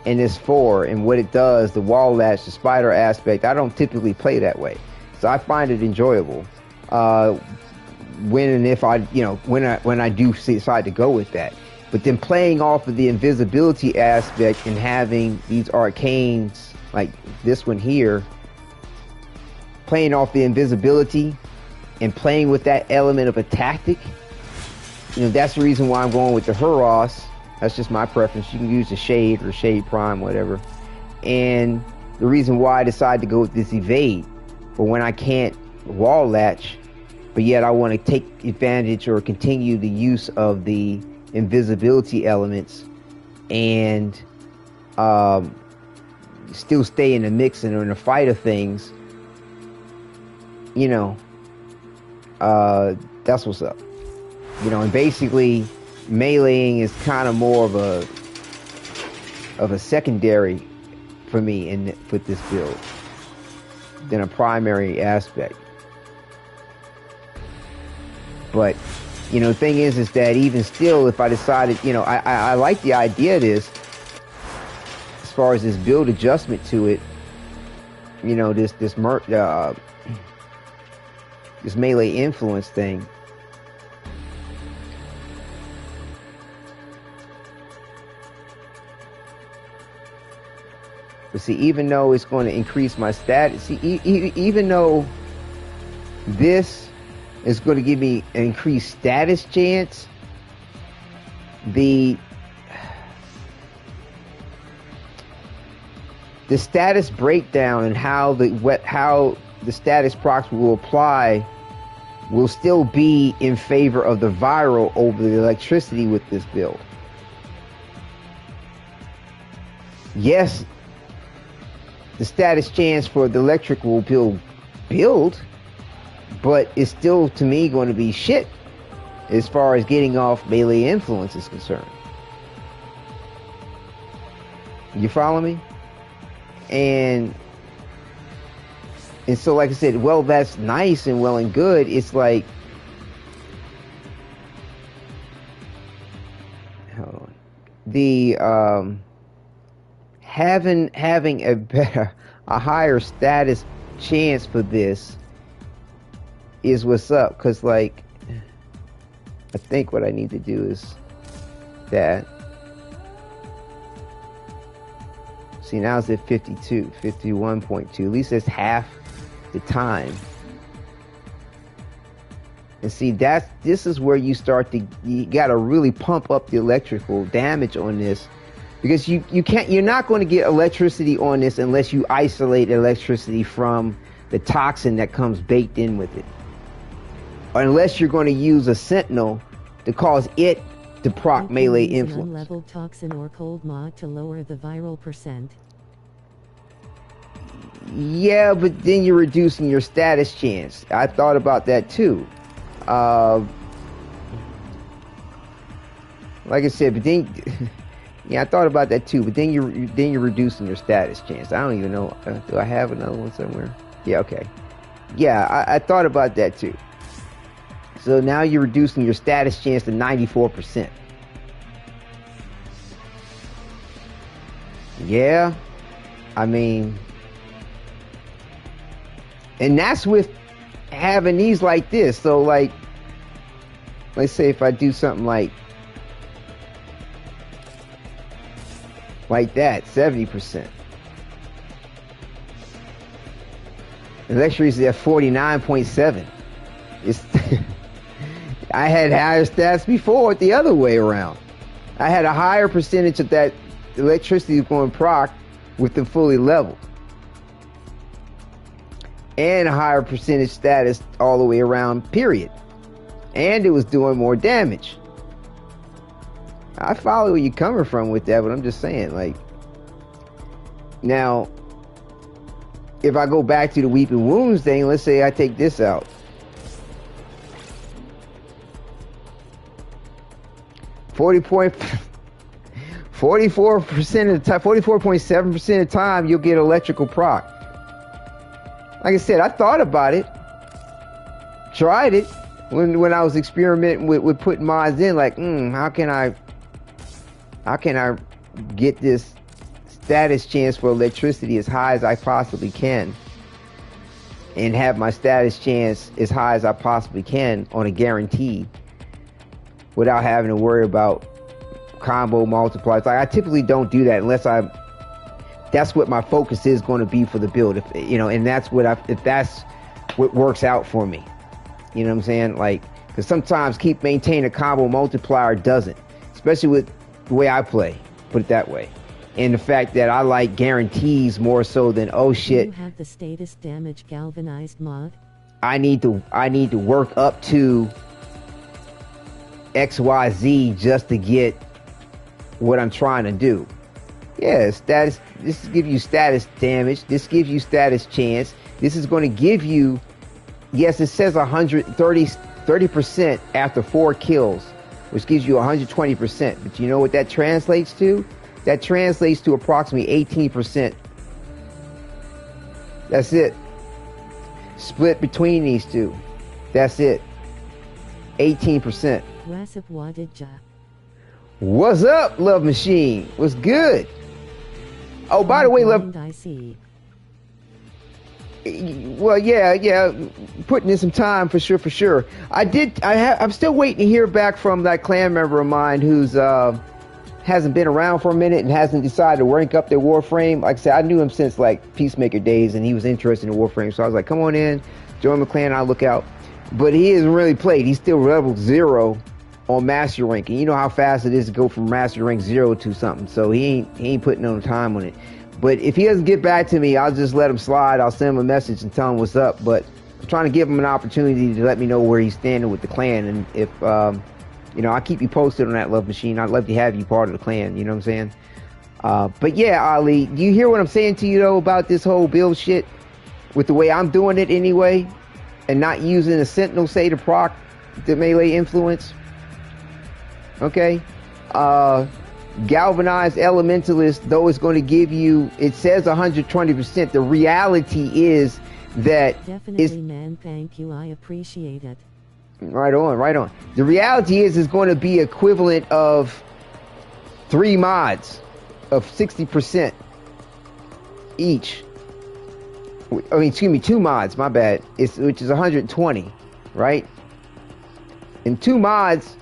in this 4 and what it does, the wall latch, the spider aspect. I don't typically play that way, so I find it enjoyable when and if I, you know, when I do decide to go with that. But then playing off of the invisibility aspect and having these arcanes like this one here, playing off the invisibility and playing with that element of a tactic, you know, that's the reason why I'm going with the Huros. That's just my preference. You can use the Shade or Shade Prime, whatever. And the reason why I decided to go with this Evade for when I can't wall latch, but yet I want to take advantage or continue the use of the invisibility elements and still stay in the mix and in the fight of things, you know, that's what's up. You know, and basically meleeing is kind of more of a secondary for me with this build than a primary aspect. But you know, the thing is that even still, if I decided, you know, I like the idea of this as far as this build adjustment to it, you know, this melee influence thing. But see, even though it's going to increase my status, see, even though this is going to give me an increased status chance, the status breakdown and how the status procs will apply will still be in favor of the viral over the electricity with this build. Yes, the status chance for the electric will build, but it's still, to me, going to be shit as far as getting off melee influence is concerned. You follow me? And so, like I said, well, that's nice and well and good. It's like, hold on, the having a higher status chance for this is what's up. Because, like, I think what I need to do is that. See, now it's at 52, 51.2. At least it's half the time. And see, this is where you gotta really pump up the electrical damage on this, because you're not going to get electricity on this unless you isolate electricity from the toxin that comes baked in with it, or unless you're going to use a sentinel to cause it to proc melee influence. Unleveled toxin or cold mod to lower the viral percent. Yeah, but then you're reducing your status chance. I thought about that too. Like I said, but then yeah, I thought about that too. But then you're reducing your status chance. I don't even know. Do I have another one somewhere? Yeah, okay. Yeah, I thought about that too. So now you're reducing your status chance to 94%. Yeah, I mean, and that's with having these like this. So, like, let's say if I do something like that, 70%. Electricity is at 49.7. It's I had higher stats before, the other way around. I had a higher percentage of that electricity going proc with them fully leveled, and a higher percentage status all the way around, period. And it was doing more damage. I follow where you're coming from with that, but I'm just saying, like, now, if I go back to the Weeping Wounds thing, let's say I take this out. .44% of the time, 44.7% of the time, you'll get electrical proc. Like I said, I thought about it, tried it when I was experimenting with putting mods in. Like, how can I get this status chance for electricity as high as I possibly can, and have my status chance as high as I possibly can on a guarantee, without having to worry about combo multipliers. Like, I typically don't do that unless that's what my focus is going to be for the build. If you know, and that's if that's what works out for me. You know what I'm saying? Like, because sometimes maintaining a combo multiplier doesn't, especially with the way I play. Put it that way. And the fact that I like guarantees more so than, oh shit, you have the status damage galvanized mod? I need to work up to XYZ just to get what I'm trying to do. Yeah, status. This gives you status damage. This gives you status chance. This is going to give you, yes, it says 30% after 4 kills, which gives you 120%. But you know what that translates to? That translates to approximately 18%. That's it. Split between these two. That's it. 18%. Wadidja. What's up, Love Machine? What's good? Oh, by the way, Love. I see. Well, yeah, putting in some time for sure. I'm still waiting to hear back from that clan member of mine who's hasn't been around for a minute and hasn't decided to rank up their Warframe. Like I said, I knew him since like Peacemaker days, and he was interested in Warframe, so I was like, come on in, join the clan, I'll look out. But he hasn't really played. He's still level 0 on master rank, and you know how fast it is to go from master rank 0 to something. So he ain't putting no time on it. But if he doesn't get back to me, I'll just let him slide. I'll send him a message and tell him what's up. But I'm trying to give him an opportunity to let me know where he's standing with the clan. And if, you know, I'll keep you posted on that, Love Machine. I'd love to have you part of the clan. You know what I'm saying? But yeah, Ali, do you hear what I'm saying to you, though, about this whole build shit? With the way I'm doing it anyway, and not using a Sentinel, say, to proc the melee influence? Okay? Galvanized Elementalist, though it's going to give you, it says 120%. The reality is that definitely, man, thank you, I appreciate it. Right on. The reality is it's going to be equivalent of 3 mods of 60% each. I mean, excuse me, 2 mods, my bad, which is 120, right? And 2 mods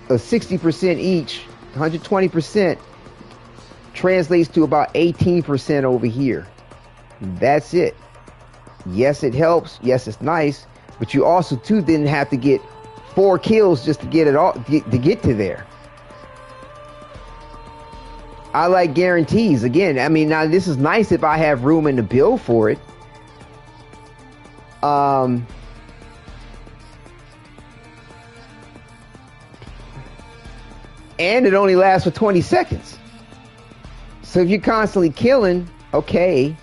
of 60% each, 120%, translates to about 18% over here. That's it. Yes, it helps. Yes, it's nice. But you also, too, didn't have to get 4 kills just to get it all, to get to there. I like guarantees. Again, I mean, now this is nice if I have room in the build for it. And it only lasts for 20 seconds. So if you're constantly killing, okay.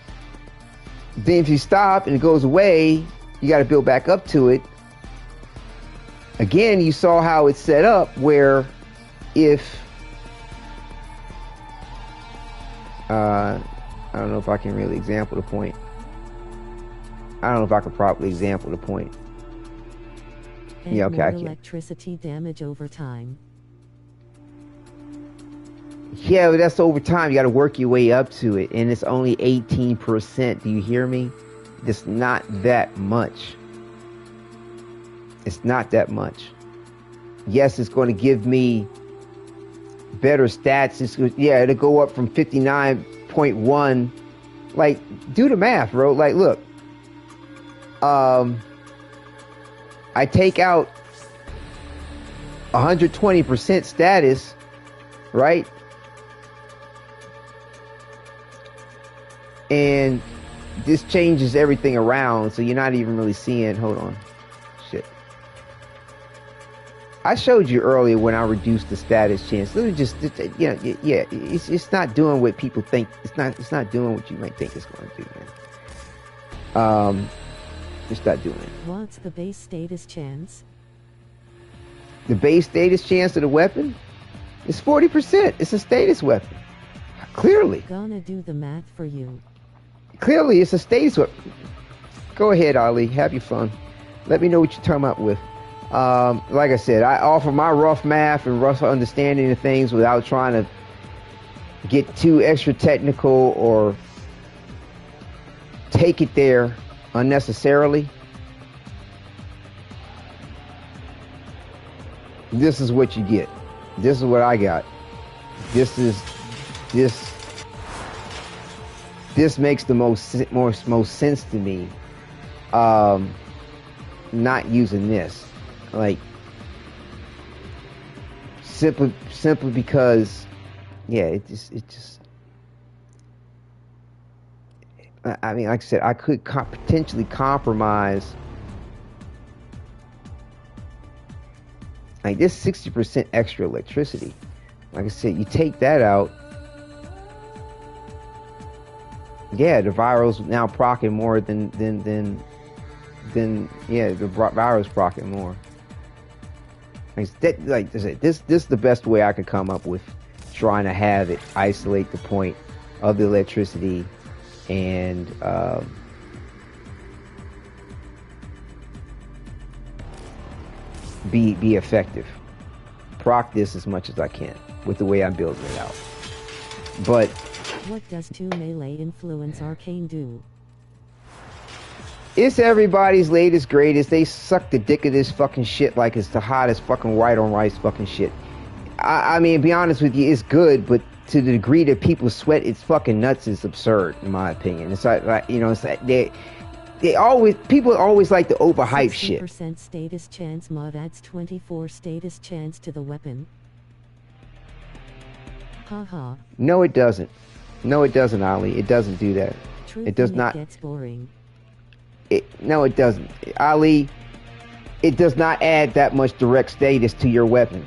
Then if you stop and it goes away, you got to build back up to it. Again, you saw how it's set up, where if I don't know if I can really example the point. I don't know if I can properly example the point. And yeah, okay, I can. Electricity damage over time. Yeah, but that's over time. You got to work your way up to it, and it's only 18%. Do you hear me? It's not that much. It's not that much. Yes, it's going to give me better stats. It'll go up from 59.1. Like, do the math, bro. Like, look. I take out 120% status, right? And this changes everything around, so you're not even really seeing. Hold on. Shit. I showed you earlier when I reduced the status chance. It's not doing what people think. It's not doing what you might think it's going to do, man. It's not doing it. What's the base status chance? The base status chance of the weapon is 40%. It's a status weapon. Clearly. Gonna do the math for you. Clearly, it's a status weapon. Go ahead, Ali. Have your fun. Let me know what you're talking about with. Like I said, I offer my rough math and rough understanding of things without trying to get too extra technical or take it there unnecessarily. This is what you get. This is what I got. This makes the most sense to me. Not using this, like simply because, yeah, it just. I mean, like I said, I could potentially compromise. Like this 60% extra electricity. Like I said, you take that out. Yeah, the viral's now proccing more than yeah, the virus proccing more. Like this is the best way I could come up with trying to have it isolate the point of the electricity and be effective. Proc this as much as I can with the way I'm building it out. But what does 2 melee influence arcane do? It's everybody's latest greatest. They suck the dick of this fucking shit like it's the hottest fucking white on rice fucking shit. I mean, to be honest with you, it's good, but to the degree that people sweat it's fucking nuts is absurd in my opinion. It's like you know, it's like people always like to overhype shit. 60% status chance mod adds 24 status chance to the weapon. Haha. No, it doesn't. No, it doesn't, Ali. It doesn't do that. It does not. It gets boring. No, it doesn't. Ali, it does not add that much direct status to your weapon.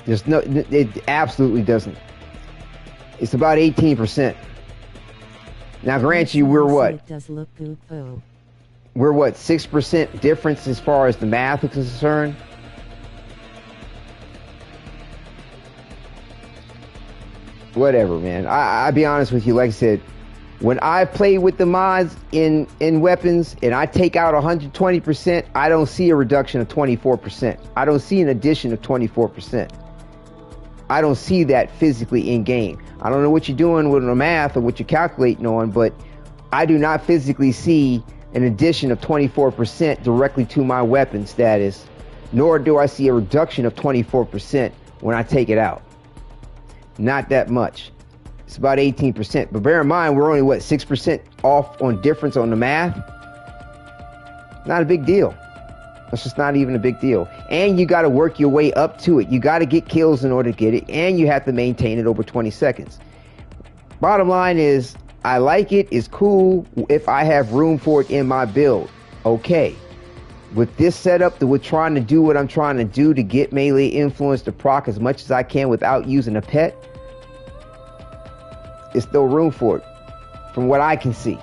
It absolutely doesn't. It's about 18%. Now, grant you, we're what? It does look good, though. We're what, 6% difference as far as the math is concerned? Whatever, man. I'll be honest with you, like I said, when I play with the mods in weapons and I take out 120%, I don't see a reduction of 24%. I don't see an addition of 24%. I don't see that physically in game. I don't know what you're doing with the math or what you're calculating on, but I do not physically see an addition of 24% directly to my weapon status, nor do I see a reduction of 24% when I take it out. Not that much. It's about 18%. But bear in mind, we're only, what, 6% off on difference on the math? Not a big deal. That's just not even a big deal. And you got to work your way up to it. You got to get kills in order to get it, and you have to maintain it over 20 seconds. Bottom line is, I like it. It's cool if I have room for it in my build. Okay. With this setup, that we're trying to do what I'm trying to do to get melee influence to proc as much as I can without using a pet, there's still room for it, from what I can see.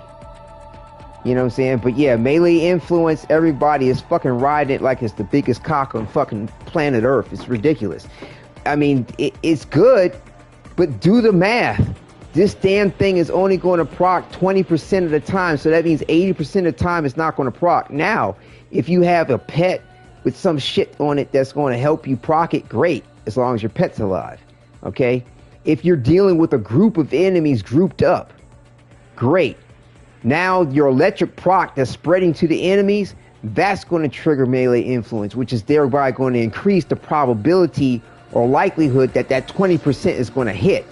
You know what I'm saying? But yeah, melee influence, everybody is fucking riding it like it's the biggest cock on fucking planet Earth. It's ridiculous. I mean, it's good, but do the math. This damn thing is only going to proc 20% of the time, so that means 80% of the time it's not going to proc. Now, if you have a pet with some shit on it that's going to help you proc it, great, as long as your pet's alive. Okay? If you're dealing with a group of enemies grouped up, great. Now your electric proc that's spreading to the enemies, that's going to trigger melee influence, which is thereby going to increase the probability or likelihood that that 20% is going to hit.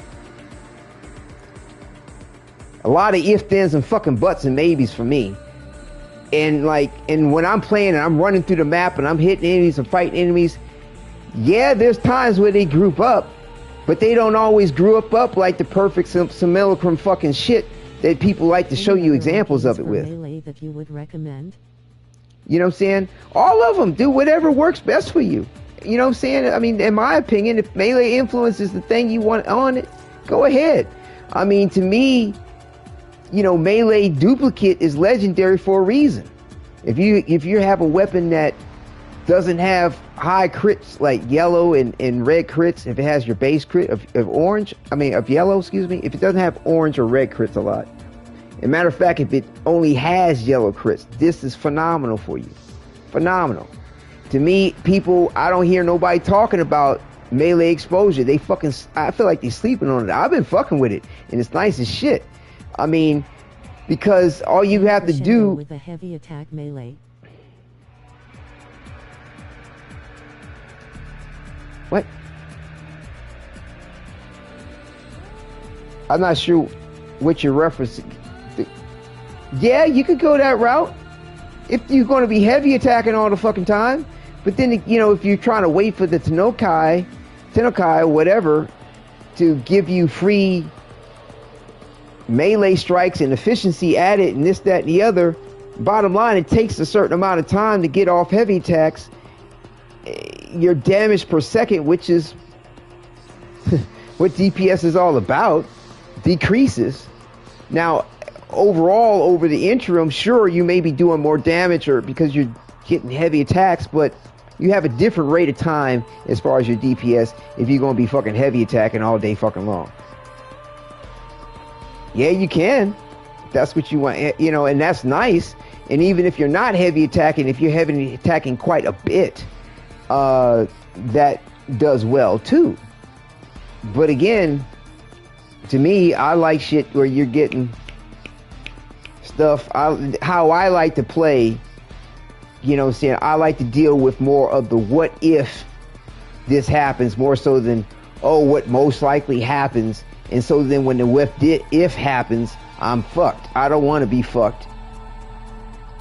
A lot of if, thens, and fucking buts and maybes for me. And when I'm playing and I'm running through the map and I'm hitting enemies and fighting enemies, yeah, there's times where they group up, but they don't always group up like the perfect simulacrum fucking shit that people like to show you examples of it with. Melee that you would recommend? You know what I'm saying? All of them. Do whatever works best for you. You know what I'm saying? I mean, in my opinion, if melee influence is the thing you want on it, go ahead. I mean, to me, you know, melee duplicate is legendary for a reason. If you have a weapon that doesn't have high crits like yellow and red crits, if it has your base crit of yellow, excuse me, if it doesn't have orange or red crits a lot. As a matter of fact, if it only has yellow crits, this is phenomenal for you. Phenomenal. To me, people, I don't hear nobody talking about melee exposure. I feel like they're sleeping on it. I've been fucking with it, and it's nice as shit. I mean, because all you have to do with a heavy attack melee. What? I'm not sure what you're referencing. Yeah, you could go that route if you're going to be heavy attacking all the fucking time. But then, you know, if you're trying to wait for the Technocyte or whatever to give you free melee strikes and efficiency added and this, that, and the other, bottom line, it takes a certain amount of time to get off heavy attacks. Your damage per second, which is what DPS is all about, decreases. Now, overall, over the interim, sure, you may be doing more damage or because you're getting heavy attacks, but you have a different rate of time as far as your DPS if you're going to be fucking heavy attacking all day fucking long. Yeah, you can. That's what you want, you know, and that's nice. And even if you're not heavy attacking, if you're heavy attacking quite a bit, that does well too. But again, to me, I like shit where you're getting stuff. How I like to play, you know what I'm saying, I like to deal with more of the what if this happens, more so than, oh, what most likely happens. And so then when the if happens, I'm fucked. I don't want to be fucked.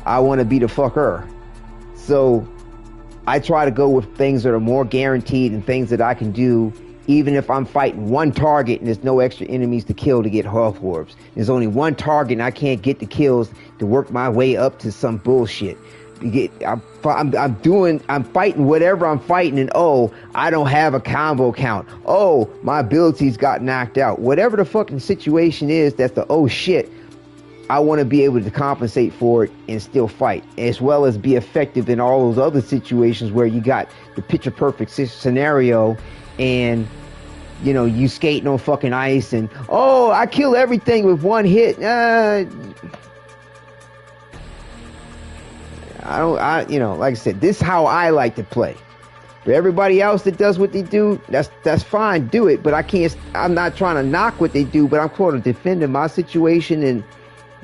I want to be the fucker. So I try to go with things that are more guaranteed and things that I can do even if I'm fighting one target and there's no extra enemies to kill to get health orbs. There's only one target and I can't get the kills to work my way up to some bullshit. I'm fighting whatever I'm fighting, and oh, I don't have a combo count. Oh, my abilities got knocked out. Whatever the fucking situation is, that's the oh shit. I want to be able to compensate for it and still fight, as well as be effective in all those other situations where you got the picture perfect scenario and, you know, you skating on fucking ice and, oh, I kill everything with one hit. You know, like I said, this is how I like to play. For everybody else that does what they do, that's fine, do it. But I'm not trying to knock what they do, but I'm sort of defending my situation. And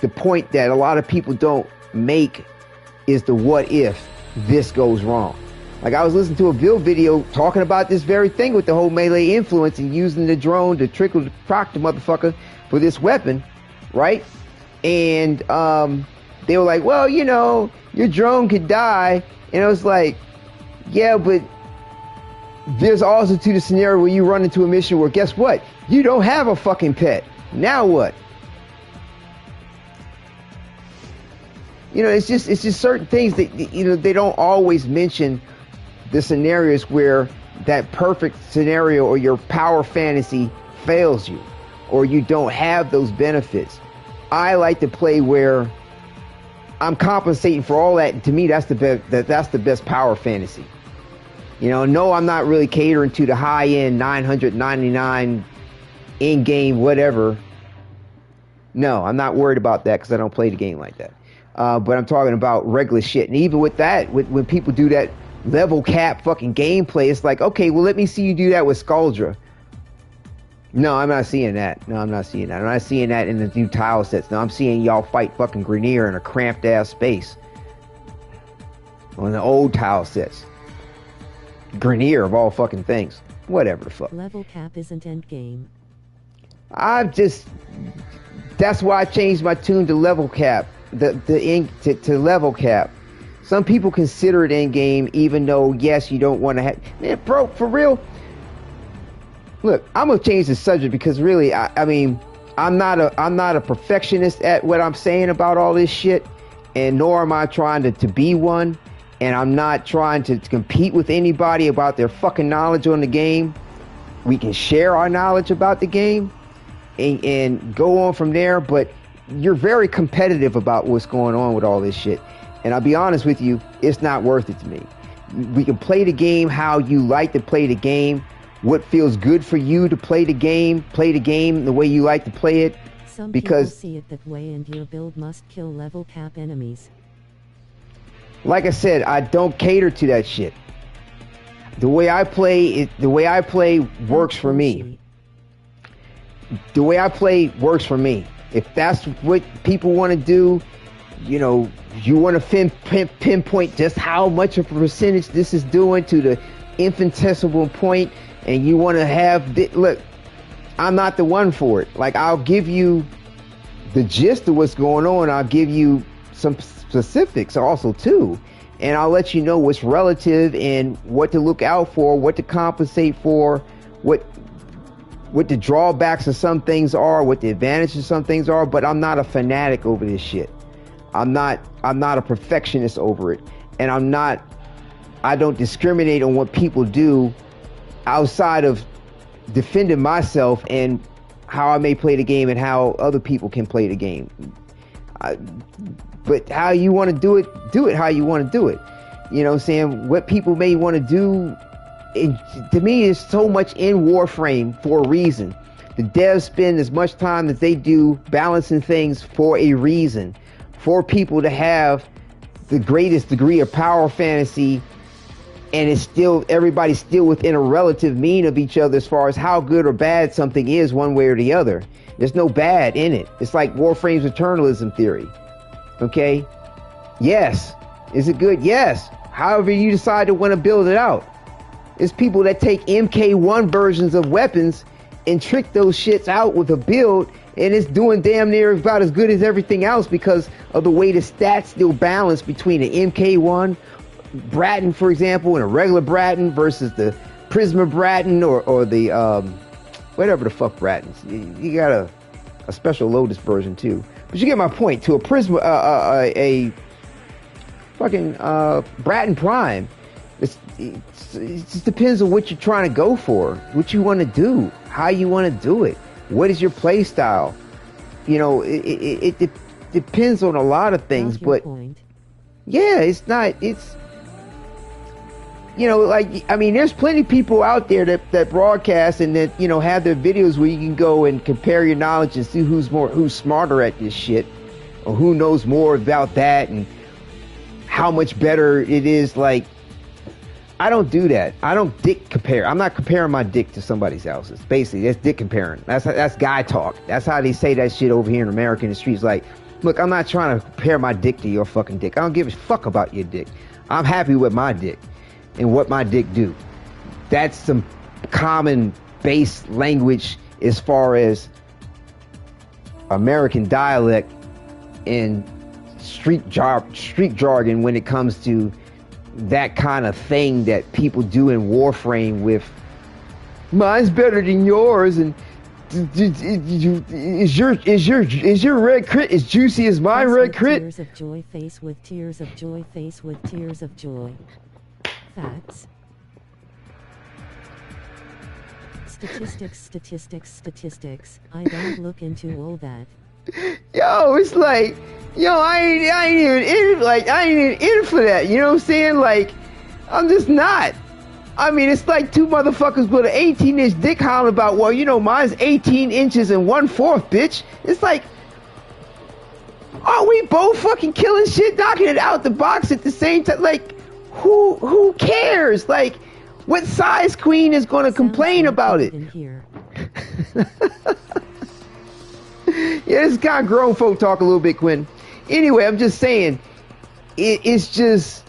the point that a lot of people don't make is the what if this goes wrong. Like, I was listening to a video talking about this very thing with the whole melee influence and using the drone to proc the motherfucker for this weapon, right? And they were like, well, you know, your drone could die. And I was like, yeah, but there's also to the scenario where you run into a mission where, guess what? You don't have a fucking pet. Now what? You know, it's just certain things that, you know, they don't always mention the scenarios where that perfect scenario or your power fantasy fails you or you don't have those benefits. I like to play where I'm compensating for all that. To me, that's the best power fantasy. You know, no, I'm not really catering to the high end 999 in-game whatever. No, I'm not worried about that because I don't play the game like that. But I'm talking about regular shit. And even with that, when people do that level cap fucking gameplay, it's like, okay, well, let me see you do that with Skuldra. No, I'm not seeing that. No, I'm not seeing that. I'm not seeing that in the new tile sets. No, I'm seeing y'all fight fucking Grenier in a cramped ass space on the old tile sets. Grenier of all fucking things. Whatever the fuck. Level cap isn't endgame. That's why I changed my tune to level cap. To level cap. Some people consider it endgame, even though, yes, you don't want to have... Man, bro, for real? Look, I'm gonna change the subject because really, I mean, I'm not a perfectionist at what I'm saying about all this shit, and nor am I trying to be one. and I'm not trying to compete with anybody about their fucking knowledge on the game. We can share our knowledge about the game and go on from there, but you're very competitive about what's going on with all this shit. And I'll be honest with you, it's not worth it to me. We can play the game how you like to play the game, what feels good for you to play the game the way you like to play it. Some because people see it that way, and your build must kill level cap enemies. Like I said, I don't cater to that shit. The way I play works for me. The way I play works for me. If that's what people want to do, you know, you want to pinpoint just how much of a percentage this is doing to the infinitesimal point, and you want to have look, I'm not the one for it. Like, I'll give you the gist of what's going on. I'll give you some specifics also too, and I'll let you know what's relative and what to look out for, what to compensate for, what the drawbacks of some things are, what the advantages of some things are. But I'm not a fanatic over this shit. I'm not a perfectionist over it, and I don't discriminate on what people do outside of defending myself and how I may play the game and how other people can play the game. But how you want to do it how you want to do it. You know what I'm saying? What people may want to do, to me, is so much in Warframe for a reason. The devs spend as much time as they do balancing things for a reason. For people to have the greatest degree of power fantasy, and it's still, everybody's still within a relative mean of each other as far as how good or bad something is one way or the other. There's no bad in it. It's like Warframe's eternalism theory. Okay? Yes. Is it good? Yes. However you decide to want to build it out. It's people that take MK1 versions of weapons and trick those shits out with a build, and it's doing damn near about as good as everything else because of the way the stats still balance between an MK1 Bratton, for example, and a regular Bratton versus the Prisma Bratton or the whatever the fuck Brattons. You got a special Lotus version too. But you get my point. To a Prisma, a fucking Bratton Prime, it just depends on what you're trying to go for, what you want to do, how you want to do it, what is your play style. You know, it depends on a lot of things, but yeah, it's you know, like, I mean, there's plenty of people out there that broadcast and that, you know, have their videos where you can go and compare your knowledge and see who's smarter at this shit, or who knows more about that and how much better it is. Like, I don't do that. I don't dick compare. I'm not comparing my dick to somebody else's. Basically, that's dick comparing. That's guy talk. That's how they say that shit over here in America in the streets. Like, look, I'm not trying to compare my dick to your fucking dick. I don't give a fuck about your dick. I'm happy with my dick and what my dick do. That's some common base language as far as American dialect and street jargon when it comes to that kind of thing that people do in Warframe with mine's better than yours, and is your red crit as juicy as my red crit? Tears of joy, face with tears of joy, face with tears of joy. Facts. Statistics. I don't look into all that. Yo, it's like, yo, I ain't even in for that. You know what I'm saying? Like, I'm just not. I mean, it's like two motherfuckers with an 18-inch dick hollering about, well, you know, mine's 18 inches and 1/4, bitch. It's like, are we both fucking killing shit, knocking it out the box at the same time? Like, who cares? Like, what size queen is going to complain about it? Yeah, this is kind of grown folk talk a little bit, Quinn. Anyway, I'm just saying, it's just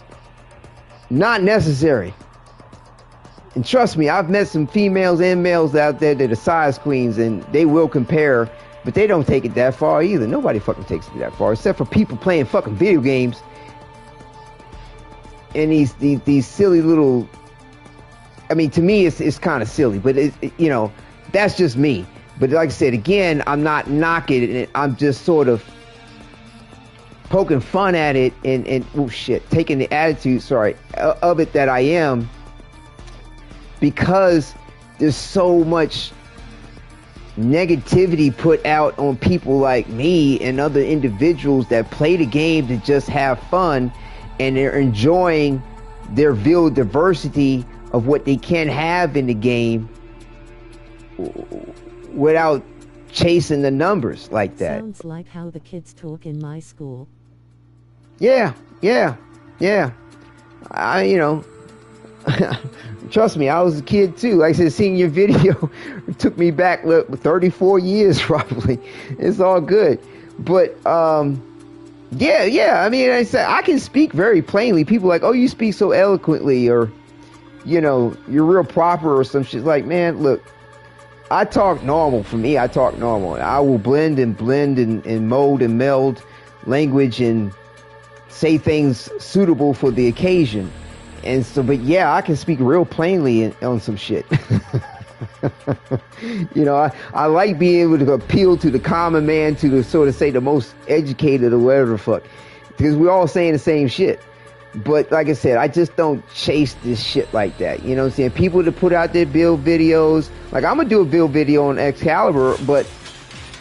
not necessary. And trust me, I've met some females and males out there that are size queens, and they will compare, but they don't take it that far either. Nobody fucking takes it that far, except for people playing fucking video games. And these silly little, I mean, to me, it's kind of silly, but you know, that's just me. But like I said, again, I'm not knocking it. I'm just sort of poking fun at it and oh shit, taking the attitude, of it that I am, because there's so much negativity put out on people like me and other individuals that play the game to just have fun, and they're enjoying their build diversity of what they can have in the game without chasing the numbers like that. Sounds like how the kids talk in my school. Yeah. Trust me, I was a kid too. Like I said, seeing your video took me back 34 years probably. It's all good. But yeah. I mean, I said I can speak very plainly. People are like, oh, you speak so eloquently, or you're real proper or some shit. Like, man, look, I talk normal. For me, I talk normal. I will blend and mold and meld language and say things suitable for the occasion. And so, but yeah, I can speak real plainly on some shit. I like being able to appeal to the common man, to the sort of say the most educated or whatever the fuck, because we're all saying the same shit. But like I said, I just don't chase this shit like that. You know what I'm saying? People that put out their build videos, like I'm gonna do a build video on Excalibur, but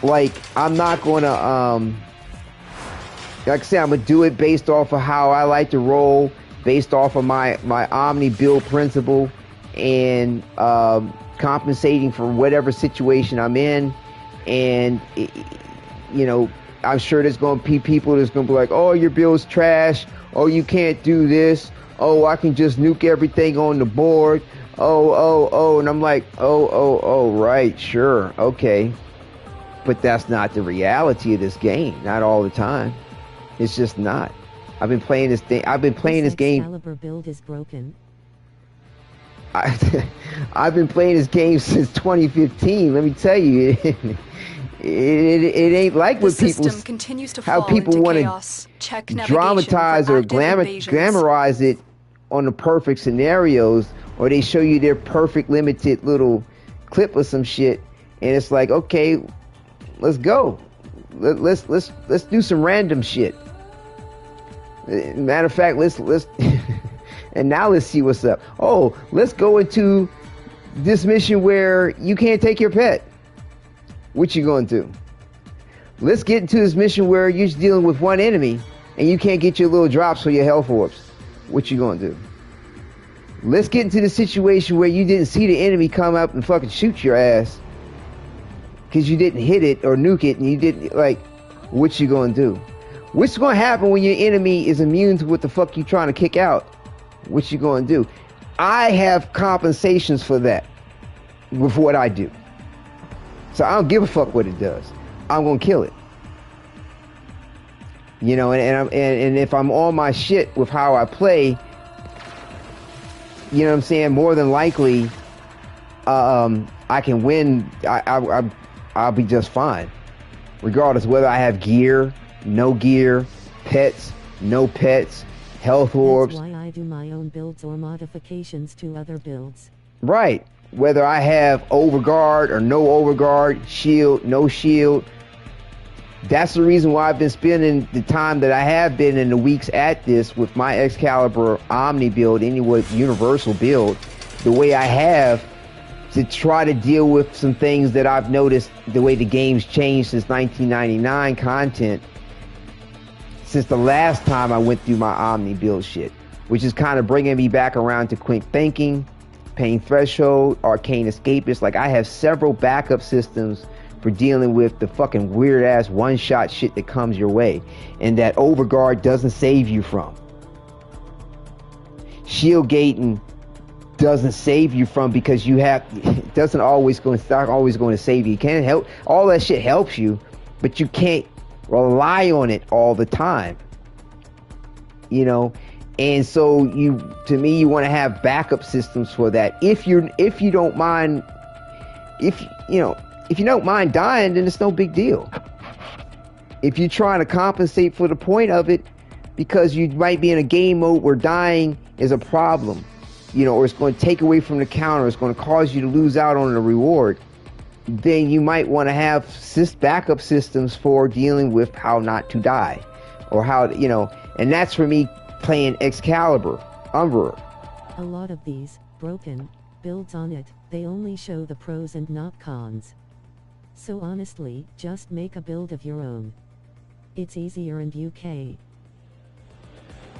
like I'm not gonna like I said, I'm gonna do it based off of how I like to roll, based off of my Omni build principle, and compensating for whatever situation I'm in. And I'm sure there's going to be people that's going to be like, oh, your build's trash, oh, you can't do this, oh, I can just nuke everything on the board, oh, and I'm like, oh, right, sure, okay, but that's not the reality of this game. Not all the time. It's just not. I've been playing this thing. I've been playing this game. Excalibur build is broken. I've been playing this game since 2015. Let me tell you, it ain't like what people how people want to dramatize or glamorize it on the perfect scenarios, or they show you their perfect limited little clip of some shit, and it's like, okay, let's go. Let's do some random shit. Matter of fact, let's and now let's see what's up. Oh, let's go into this mission where you can't take your pet. What you going to do? Let's get into this mission where you're just dealing with one enemy and you can't get your little drops for your health orbs. What you going to do? Let's get into the situation where you didn't see the enemy come up and fucking shoot your ass because you didn't hit it or nuke it, and you didn't, like, what you going to do? What's going to happen when your enemy is immune to what the fuck you trying to kick out? What you going to do? I have compensations for that with what I do. So I don't give a fuck what it does. I'm going to kill it. And if I'm on my shit with how I play, you know what I'm saying, more than likely I can win. I'll be just fine, regardless whether I have gear, no gear, pets, no pets, health orbs. That's why I do my own builds or modifications to other builds. Right. Whether I have overguard or no overguard, shield, no shield. That's the reason why I've been spending the time that I have been in the weeks at this with my Excalibur Omni build, anyway, universal build, the way I have, to try to deal with some things that I've noticed the way the game's changed since 1999 content, since the last time I went through my Omni build shit, which is kind of bringing me back around to Quick Thinking, Pain Threshold, Arcane Escapist. Like, I have several backup systems for dealing with the fucking weird ass one-shot shit that comes your way and that Overguard doesn't save you from. Shield gating doesn't save you from, because you have, it doesn't always going to start always going to save you. You can't help, all that shit helps you, but you can't rely on it all the time, and so to me you want to have backup systems for that. If you don't mind, if you don't mind dying, then it's no big deal. If you're trying to compensate for the point of it, because you might be in a game mode where dying is a problem, or it's going to take away from the counter, it's going to cause you to lose out on the reward, then you might want to have backup systems for dealing with how not to die. or how, you know, and that's for me playing Excalibur, Umbra. A lot of these broken builds on it, they only show the pros and not cons. So honestly, just make a build of your own. It's easier and UK.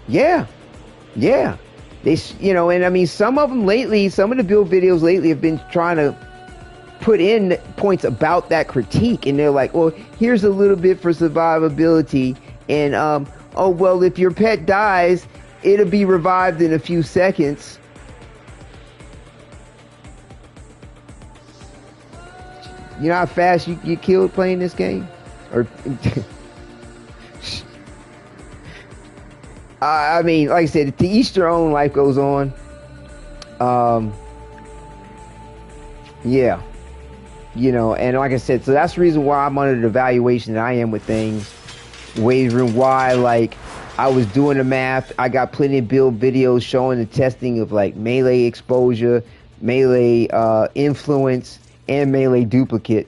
Yeah. They, you know, and I mean, some of them lately, some of the build videos lately have been trying to put in points about that critique, and they're like, well, here's a little bit for survivability, and oh well, if your pet dies, it'll be revived in a few seconds. You know how fast you get killed playing this game? Or I mean, like I said, to each their own, life goes on. Yeah. You know, and like I said, so that's the reason why I'm under the evaluation that I am with things. Wavering why, like, I was doing the math. I got plenty of build videos showing the testing of, like, melee exposure, melee influence, and melee duplicate.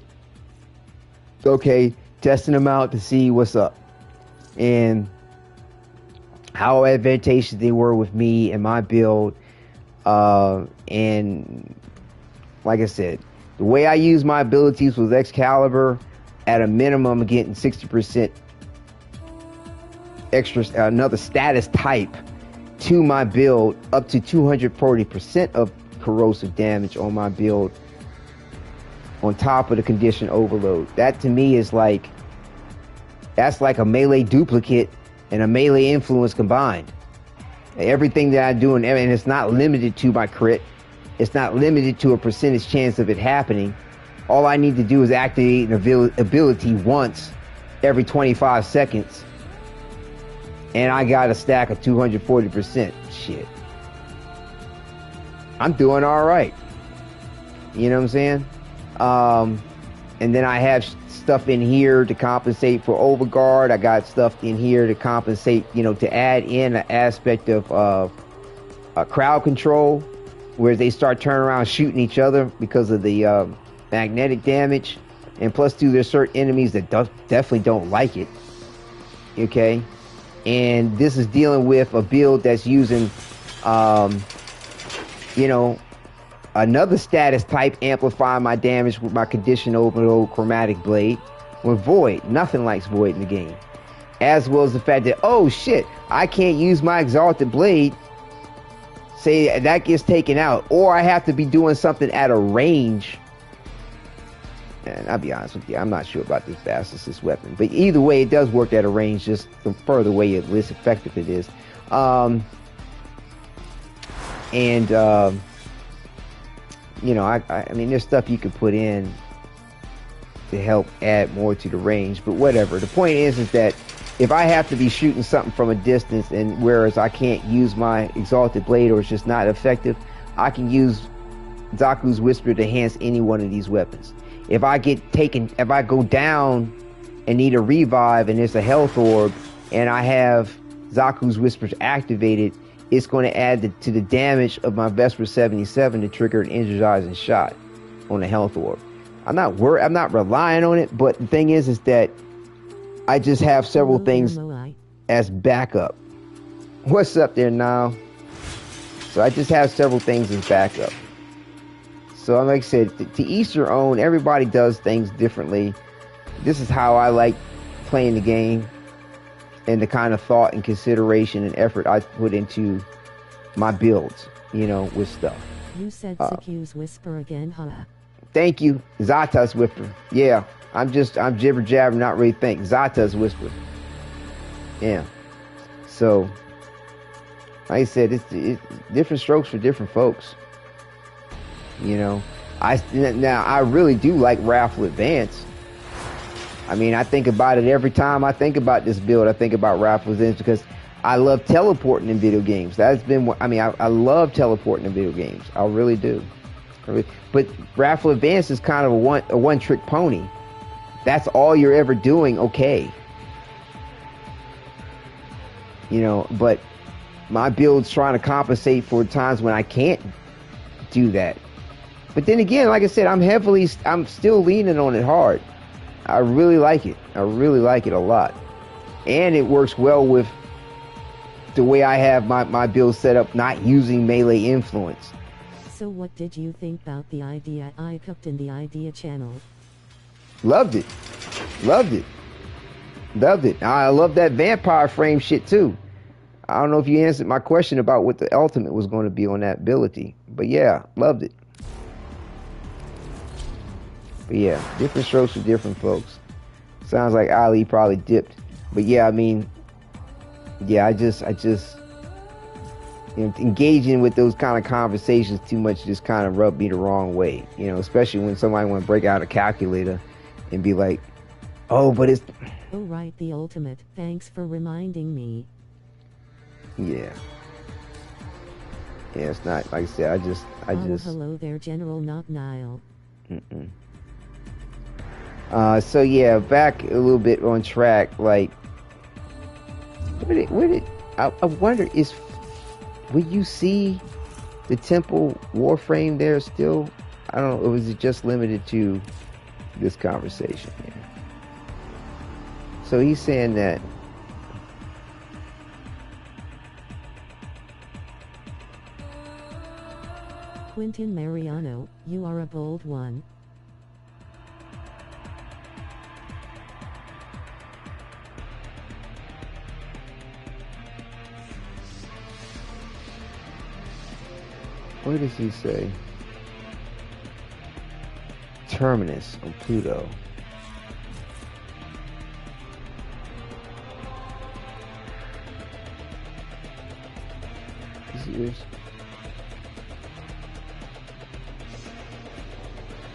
Okay, testing them out to see what's up. And how advantageous they were with me and my build. And like I said, the way I use my abilities with Excalibur, at a minimum, I'm getting 60% extra, another status type to my build, up to 240% of corrosive damage on my build, on top of the condition overload. That to me is like, that's like a melee duplicate and a melee influence combined. Everything that I do, and it's not limited to my crit. It's not limited to a percentage chance of it happening. All I need to do is activate an ability once every 25 seconds. And I got a stack of 240%. Shit. I'm doing all right. You know what I'm saying? And then I have stuff in here to compensate for overguard. I got stuff in here to compensate, you know, to add in an aspect of crowd control, where they start turning around shooting each other because of the magnetic damage. And plus, too, there's certain enemies that definitely don't like it. Okay? And this is dealing with a build that's using, you know, another status type, amplifying my damage with my condition overload chromatic blade. With Void, nothing likes Void in the game. As well as the fact that, oh shit, I can't use my exalted blade. Say that gets taken out, or I have to be doing something at a range. And I'll be honest with you, I'm not sure about this Basilisk's weapon, but either way, it does work at a range, just the further away, the less effective it is. You know, I mean, there's stuff you could put in to help add more to the range, but whatever. The point is that if I have to be shooting something from a distance, and whereas I can't use my exalted blade, or it's just not effective, I can use Zaku's Whisper to enhance any one of these weapons. If I go down and need a revive, and there's a health orb, and I have Zaku's Whispers activated, it's going to add to the damage of my Vesper 77 to trigger an energizing shot on the health orb. I'm not relying on it, but the thing is that I just have several things as backup. What's up there now? So I just have several things as backup. So like I said, to each their own. Everybody does things differently. This is how I like playing the game, and the kind of thought and consideration and effort I put into my builds, you know, with stuff. You said Zaku's Whisper again, huh? Thank you. Zata's Whisper. Yeah, I'm jibber jabber, not really thinking. Zata's Whisper. Yeah. So, like I said, it's different strokes for different folks. You know, I really do like Raffle Advance. I mean, I think about it every time I think about this build. I think about Raffle Advance because I love teleporting in video games. That's been what I mean. I love teleporting in video games. I really do. But Raffle Advance is kind of a one trick pony. That's all you're ever doing. Okay. You know, but my build's trying to compensate for times when I can't do that. But then again, like I said, I'm still leaning on it hard. I really like it. I really like it a lot. And it works well with the way I have my build set up, not using melee influence. So what did you think about the idea I cooked in the idea channel? Loved it. Loved it. Loved it. I love that vampire frame shit too. I don't know if you answered my question about what the ultimate was going to be on that ability. But yeah, loved it. But yeah, different strokes for different folks. Sounds like Ali probably dipped. But yeah, I mean, yeah, I just you know, engaging with those kind of conversations too much just kind of rubbed me the wrong way. You know, especially when somebody want to break out a calculator and be like, oh, but it's... Oh, right, the ultimate. Thanks for reminding me. Yeah. Yeah, it's not, like I said, I just... Hello there, General Not Nile. So yeah, back a little bit on track, like... I wonder, will you see the temple Warframe there still? I don't know, or was it just limited to this conversation here? So he's saying that Quentin Mariano, you are a bold one. What does he say? Terminus on Pluto.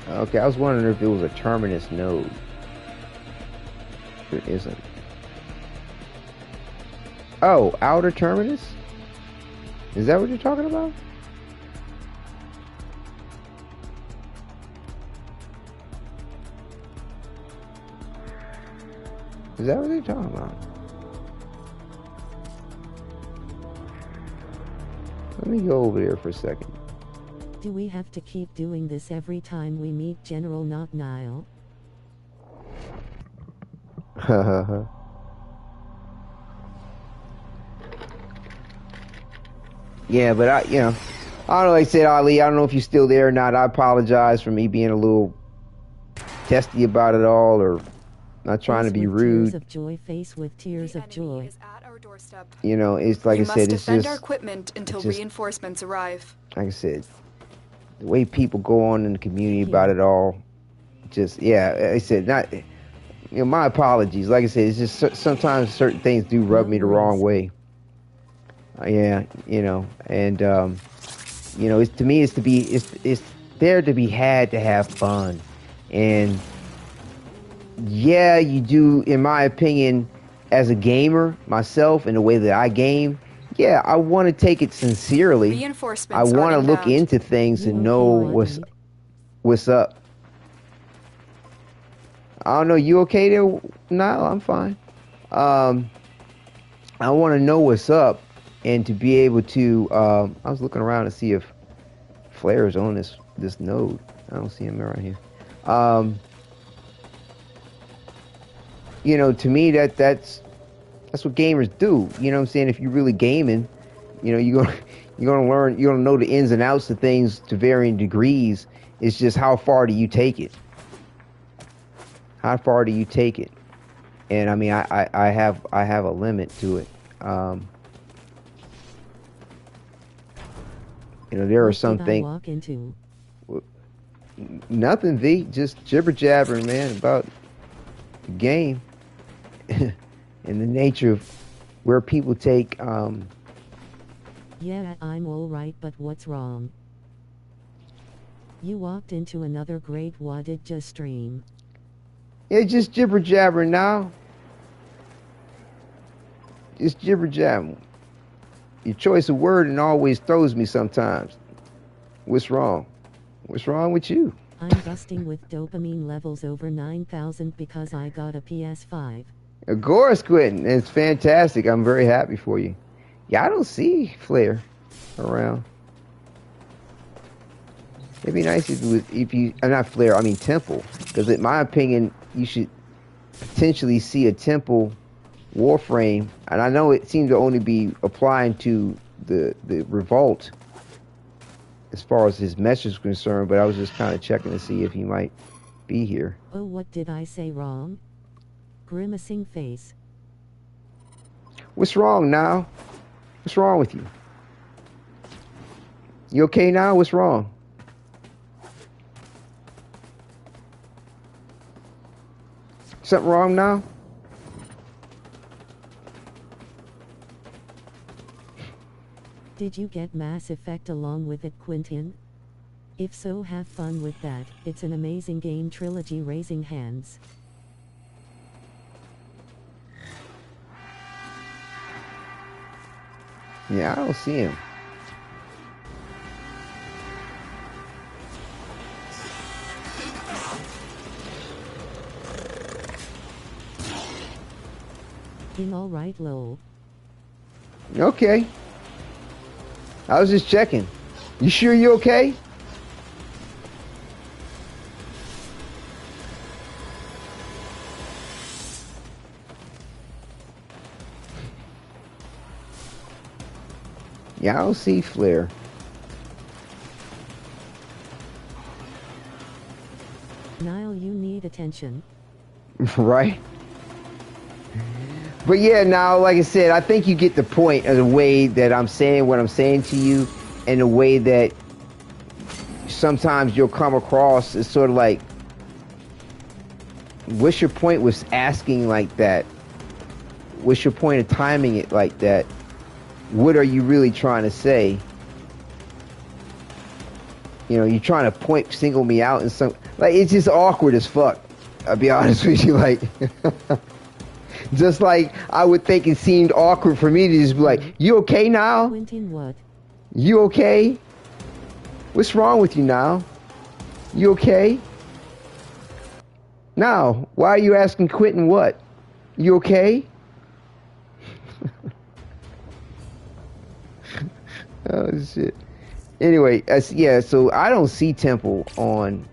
Okay, I was wondering if it was a terminus node. It isn't. Oh, outer terminus? Is that what you're talking about? Is that what they're talking about? Let me go over there for a second. Do we have to keep doing this every time we meet General Not Nile? Yeah, but I don't know, like I said, Ali, I don't know if you're still there or not. I apologize for me being a little testy about it all, or not trying to be rude. Tears of joy, face with tears of joy. You know, it's like I said, it's defend just... our equipment until reinforcements arrive. Like I said, the way people go on in the community about it all, just, yeah, like I said, not... You know, my apologies. Like I said, it's just sometimes certain things do rub me the wrong way. Yeah, you know, and you know, it's to me, it's there to be had to have fun, and yeah, you do, in my opinion, as a gamer myself, in the way that I game. Yeah, I want to take it sincerely. I want to look into things and know what's up. I don't know, you okay there? No, I'm fine. I want to know what's up, and to be able to, I was looking around to see if Flare is on this node. I don't see him around here. You know, to me, that's what gamers do. You know what I'm saying? If you're really gaming, you know, you're gonna learn, you're gonna know the ins and outs of things to varying degrees. It's just how far do you take it? How far do you take it? And I mean, I have a limit to it. You know, there are some things. Walk into? Nothing, V. Just jibber jabbering, man, about the game and the nature of where people take. Yeah, I'm all right, but what's wrong? You walked into another great Wadidja stream. Yeah, just jibber jabbering now. Just jibber jabbering. Your choice of wording always throws me sometimes. What's wrong? What's wrong with you? I'm busting with dopamine levels over 9,000 because I got a PS5. Of course, Quentin. It's fantastic. I'm very happy for you. Yeah, I don't see Flare around. It'd be nice if you not Flare, I mean Temple. Because in my opinion, you should potentially see a Temple Warframe, and I know it seemed to only be applying to the revolt as far as his message is concerned, but I was just kind of checking to see if he might be here. Oh, what did I say wrong? Grimacing face. What's wrong now? What's wrong with you? You okay now? What's wrong? Something wrong now? Did you get Mass Effect along with it, Quentin? If so, have fun with that. It's an amazing game. Trilogy raising hands. Yeah, I don't see him. In all right, lol. Okay. I was just checking. You sure you okay? Yeah, I don't see Flare. Niall, you need attention. Right? But yeah, now, like I said, I think you get the point of the way that I'm saying what I'm saying to you, and the way that sometimes you'll come across as sort of like, what's your point with asking like that? What's your point of timing it like that? What are you really trying to say? You know, you're trying to single me out in some, like, it's just awkward as fuck. I'll be honest with you, like, just like I would think it seemed awkward for me to just be like, you okay now? Quentin, what? You okay? What's wrong with you now? You okay? Now, why are you asking Quentin what? You okay? Oh shit. Anyway, yeah, so I don't see Temple on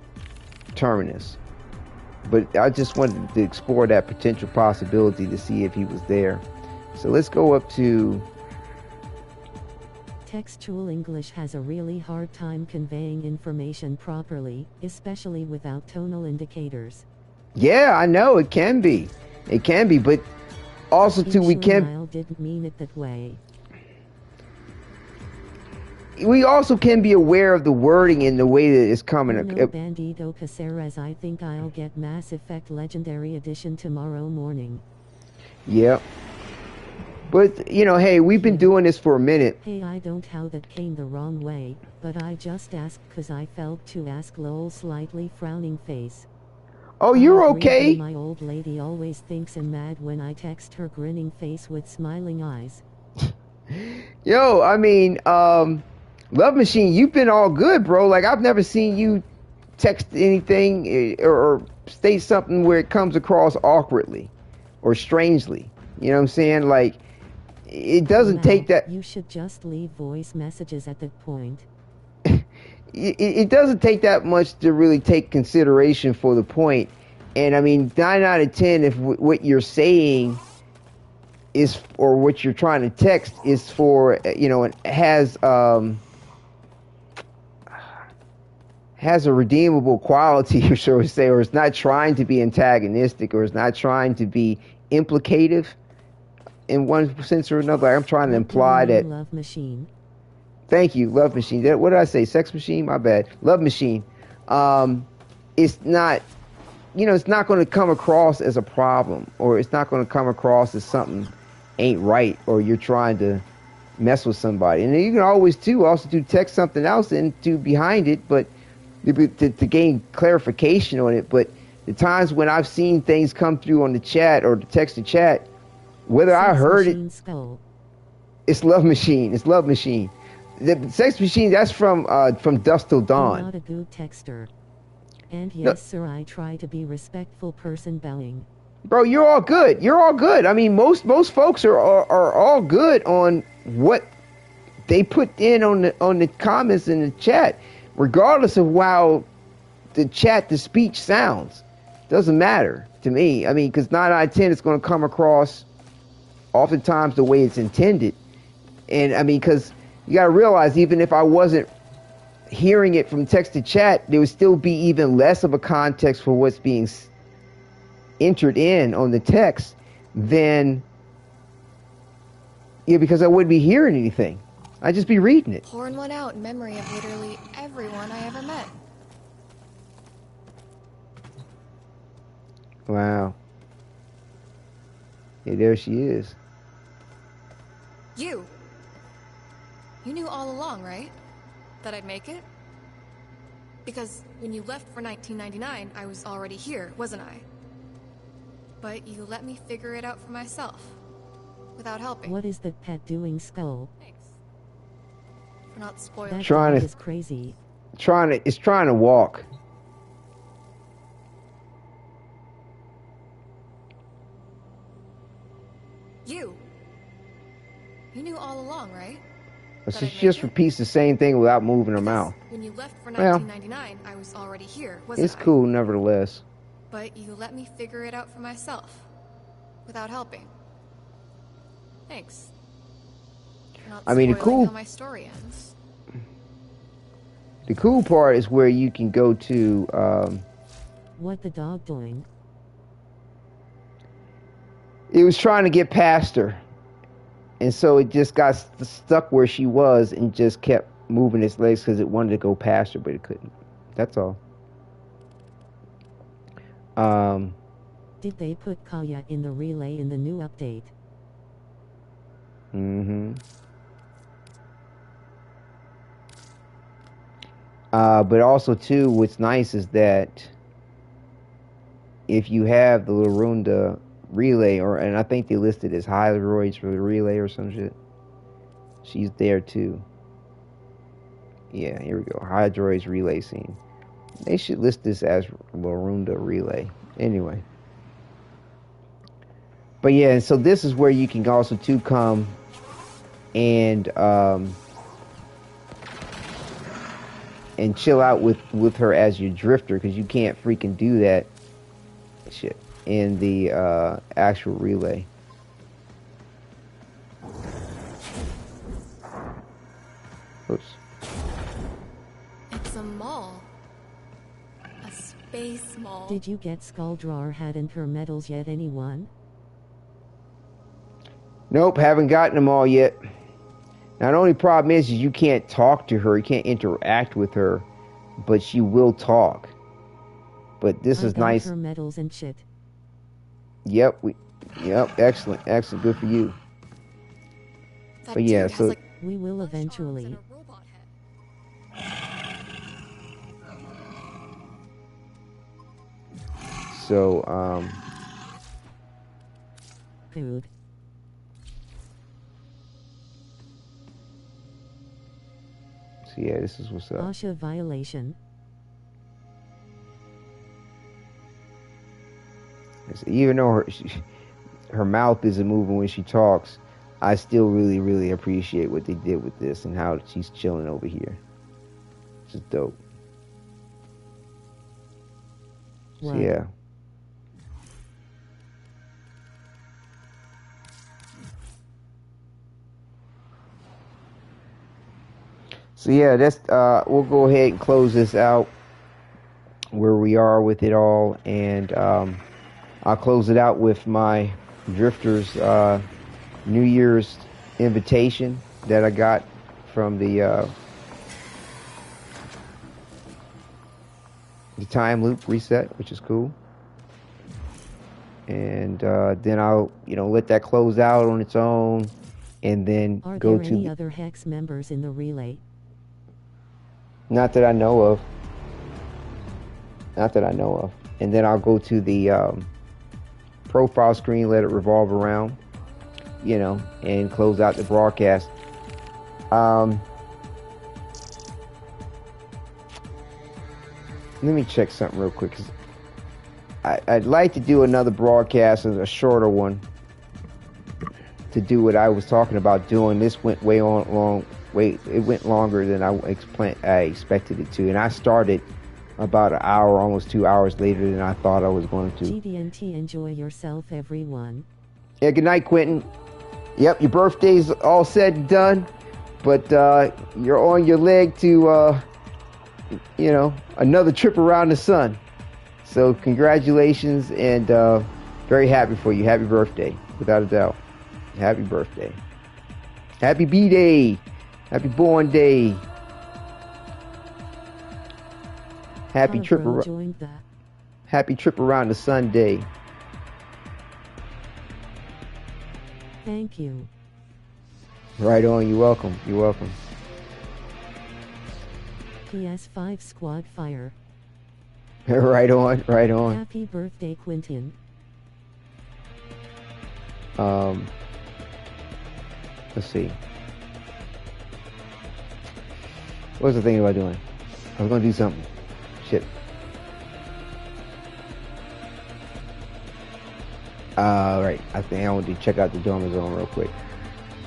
Terminus, but I just wanted to explore that potential possibility to see if he was there. So let's go up to... Textual English has a really hard time conveying information properly, especially without tonal indicators. Yeah, I know, it can be. It can be, but also too, we can... Niall didn't mean it that way. We also can be aware of the wording in the way that it's coming. No, Bandido Caceres, I think I'll get Mass Effect Legendary Edition tomorrow morning. Yeah. But, you know, hey, we've been doing this for a minute. Hey, I don't how that came the wrong way, but I just asked cause I felt to ask lol slightly frowning face. Oh, you're okay? My old lady always thinks I'm mad when I text her grinning face with smiling eyes. Yo, I mean, Love Machine, you've been all good, bro. Like, I've never seen you text anything or state something where it comes across awkwardly or strangely. You know what I'm saying? Like, it doesn't take that... You should just leave voice messages at that point. It doesn't take that much to really take consideration for the point. And, I mean, 9 out of 10, if what you're saying is, or what you're trying to text is for, you know, it has a redeemable quality, or so to say, or it's not trying to be antagonistic, or it's not trying to be implicative in one sense or another. I'm trying to imply that... Love Machine. Thank you, Love Machine. What did I say? Sex Machine? My bad. Love Machine. It's not, you know, it's not going to come across as a problem, or it's not going to come across as something ain't right, or you're trying to mess with somebody. And you can always also text something else into behind it, but to gain clarification on it. But the times when I've seen things come through on the chat or the text to chat, whether Sex I heard Machine it, skull. It's Love Machine. It's Love Machine. The Sex Machine, that's from Dusk Till Dawn. I'm not a good texter. And yes, sir, I try to be respectful person bowing. Bro, you're all good. You're all good. I mean, most folks are all good on what they put in on the comments in the chat, regardless of how the speech sounds. Doesn't matter to me. I mean, because 9 out of 10 is going to come across oftentimes the way it's intended. And I mean, because you got to realize, even if I wasn't hearing it from text to chat, there would still be even less of a context for what's being entered in on the text than, yeah, because I wouldn't be hearing anything. I'd just be reading it. Pouring one out in memory of literally everyone I ever met. Wow. Yeah, there she is. You knew all along, right? That I'd make it? Because when you left for 1999, I was already here, wasn't I? But you let me figure it out for myself. Without helping. What is that pet doing, Skull? Thanks. For not spoiling. That is crazy. It's trying to walk. You knew all along, right? So she just repeats the same thing without moving her mouth. When you left for 1999, I was already here, wasn't I? It's cool, nevertheless. But you let me figure it out for myself. Without helping. Thanks. For not I mean, spoiling how my story ends. The cool part is where you can go to, What the dog doing? It was trying to get past her. And so it just got stuck where she was and just kept moving its legs because it wanted to go past her, but it couldn't. That's all. Did they put Kaya in the relay in the new update? Mm-hmm. But also, too, what's nice is that if you have the Larunda relay, and I think they listed as Hydroids for the relay or some shit, she's there too. Yeah, here we go. Hydroids relay scene. They should list this as Larunda relay. Anyway. But yeah, and so this is where you can also too come and chill out with her as your drifter, because you can't freaking do that shit in the actual relay. Oops. It's a mall. A space mall. Did you get Skulldrawer hat and her medals yet, anyone? Nope, haven't gotten them all yet. Now the only problem is you can't talk to her, you can't interact with her, but she will talk. But this is nice. Her medals and shit. Yep, excellent, good for you. But yeah, so we will eventually. So Food. So yeah, this is what's up. OSHA violation. Even though her mouth isn't moving when she talks, I still really, really appreciate what they did with this and how she's chilling over here. It's just dope. So yeah. So yeah, that's we'll go ahead and close this out where we are with it all, and I'll close it out with my Drifter's New Year's invitation that I got from the time loop reset, which is cool. And then I'll, let that close out on its own, and then go to. Are there any other Hex members in the relay? Not that I know of. And then I'll go to the profile screen, let it revolve around, and close out the broadcast. Let me check something real quick, 'cause I'd like to do another broadcast, as a shorter one, to do what I was talking about doing. This went it went longer than I expected it to, and I started about an hour, almost 2 hours later than I thought I was going to. GDNT, enjoy yourself, everyone. Yeah, good night, Quentin. Yep, your birthday's all said and done, but you're on your leg to, you know, another trip around the sun. So congratulations, and very happy for you. Happy birthday, without a doubt. Happy birthday. Happy B-Day. Happy born day. Happy trip around the sun day. Thank you. Right on. You're welcome. You're welcome. PS5 Squad Fire. Right on. Right on. Happy birthday, Quentin. Let's see. What was I thinking about doing? I was gonna do something. Shit. Right. I think I want to check out the Dormer Zone real quick.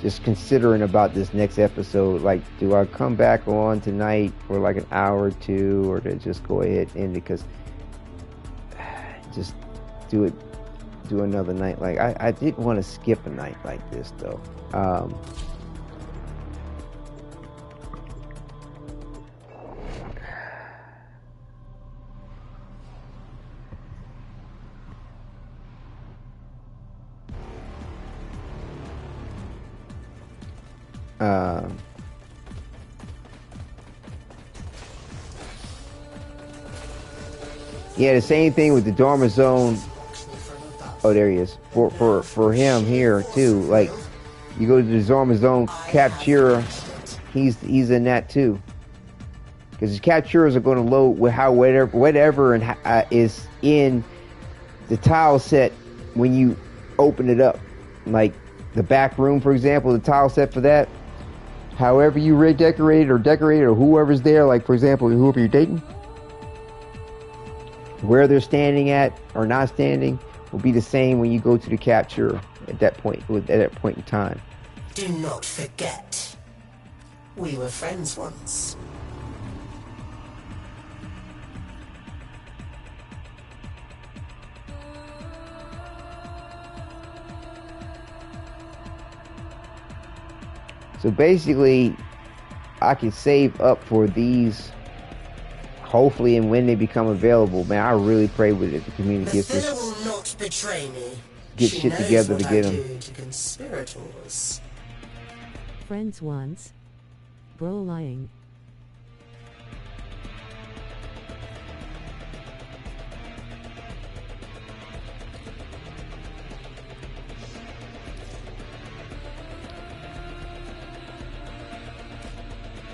Just considering about this next episode. Like, do I come back on tonight for like an hour or two, or to just go ahead and end it? Because just do another night. Like, I didn't want to skip a night like this though. Yeah, the same thing with the Dormer Zone. Oh, there he is. For him here too. Like, you go to the Dormer Zone Captura, he's in that too. Because the captures are going to load with whatever and is in the tile set when you open it up. Like the back room, for example, the tile set for that. However you redecorate or decorate or whoever's there, like for example, whoever you're dating, where they're standing at or not standing will be the same when you go to the capture at that point in time. Do not forget, we were friends once. So basically, I can save up for these, hopefully, and when they become available. Man, I really pray with it. The community gets this, will not betray me. get She shit knows together what to I get do them. to conspirators. Friends once. Bro lying.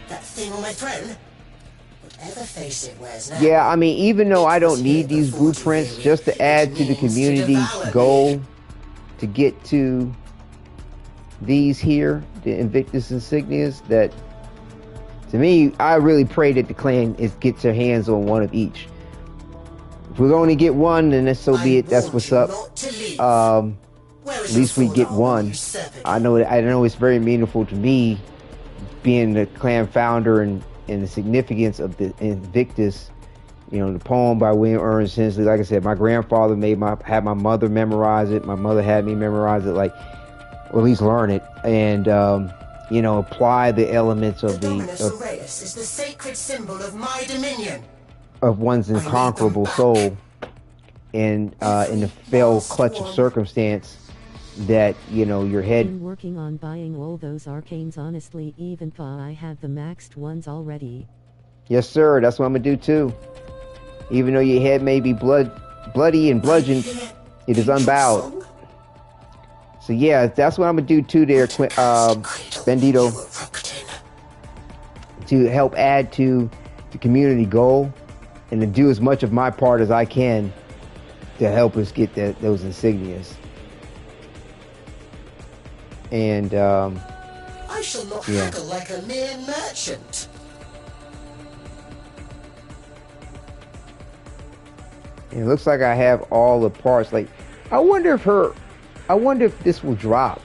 That thing on my throne? Whatever face it wears now. Yeah, I mean, even though I don't need these blueprints, just to add to the community goal to get to these here, the Invictus insignias, that to me, I really pray that the clan gets their hands on one of each. If we only get one, then that's so be it. That's what's up. At least we get one. I know it's very meaningful to me, being the clan founder and the significance of the Invictus. You know, the poem by William Ernest Hensley. Like I said, my grandfather had my mother memorize it. My mother had me memorize it, or at least learn it, and you know, apply the elements of Dominus Aureus is the sacred symbol of my dominion. Of one's inconquerable soul, and in the fell clutch of circumstance that, you know, your head. Been working on buying all those arcanes. Honestly, even if I have the maxed ones already. Yes, sir. That's what I'm gonna do too. Even though your head may be bloody and bludgeoned, it is unbowed. So yeah, that's what I'm gonna do too, there, Bandito, to help add to the community goal, and to do as much of my part as I can to help us get those insignias. And I shall not haggle like a mere merchant. And it looks like I have all the parts. Like, I wonder if this will drop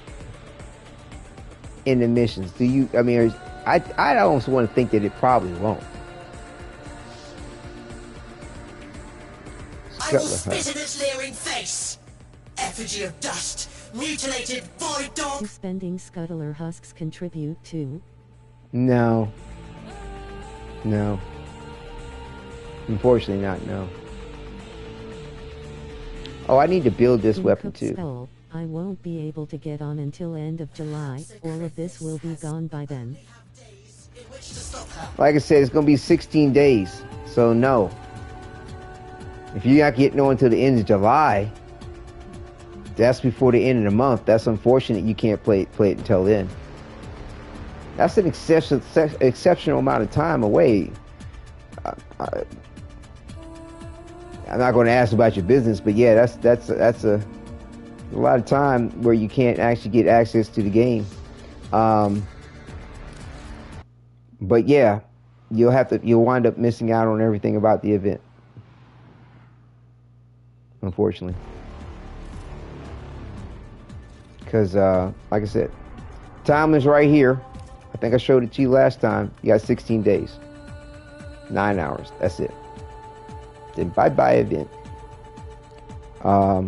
in the missions. Do you? I mean, I also want to think that it probably won't. I will spit in its leering face. Effigy of dust, Mutilated void dog! Do spending scuttler husks contribute to? No. No. Unfortunately not, no. Oh, I need to build this weapon too. Spell. I won't be able to get on until end of July. All of this will be gone by then. Like I said, it's going to be 16 days. So no. If you're not getting on until the end of July, that's before the end of the month. That's unfortunate you can't play it until then. That's an exceptional amount of time away. I'm not going to ask about your business, but yeah, that's a lot of time where you can't actually get access to the game. But yeah, you'll wind up missing out on everything about the event, unfortunately. Because, like I said, time is right here. I think I showed it to you last time. You got 16 days. 9 hours. That's it. Then bye-bye event. I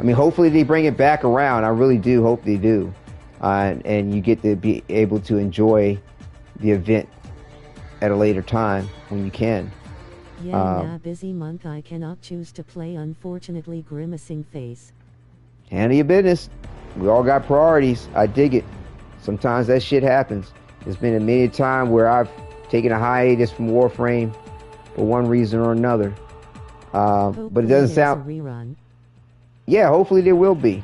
mean, hopefully they bring it back around. I really do hope they do. And you get to be able to enjoy the event at a later time when you can. Yeah, busy month. I cannot choose to play, unfortunately. Grimacing face. Handle your business. We all got priorities. I dig it. Sometimes that shit happens. There's been a many time where I've taken a hiatus from Warframe for one reason or another. But it doesn't sound... Rerun. Yeah, hopefully there will be.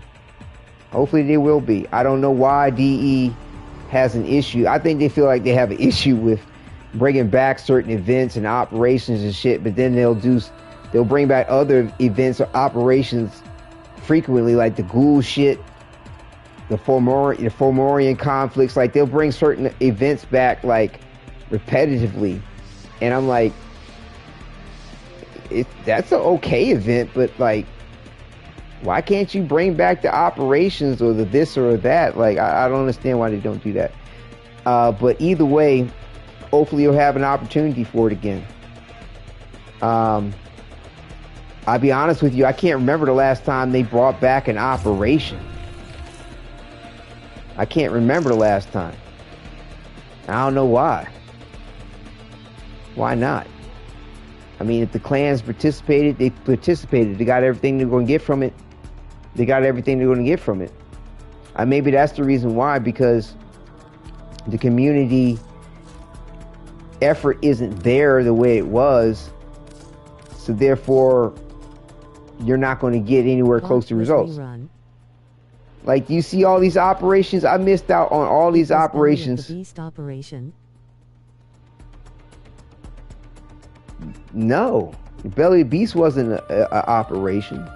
Hopefully there will be. I don't know why DE has an issue. I think they feel like they have an issue with bringing back certain events and operations and shit, but then they'll bring back other events or operations frequently, like the ghoul shit, the Fomorian conflicts. Like, they'll bring certain events back like repetitively, and I'm like, that's an okay event, but like, why can't you bring back the operations or the this or that? Like, I don't understand why they don't do that. But either way, hopefully you'll have an opportunity for it again. I'll be honest with you, I can't remember the last time they brought back an operation. I can't remember the last time. I don't know why. Why not? I mean, if the clans participated, they participated. They got everything they're going to get from it. They got everything they're going to get from it. Maybe that's the reason why, because the community effort isn't there the way it was. So therefore, you're not going to get anywhere close to results. Like, you see all these operations? I missed out on all these operations. The Beast operation. No, Belly of the Beast wasn't an operation.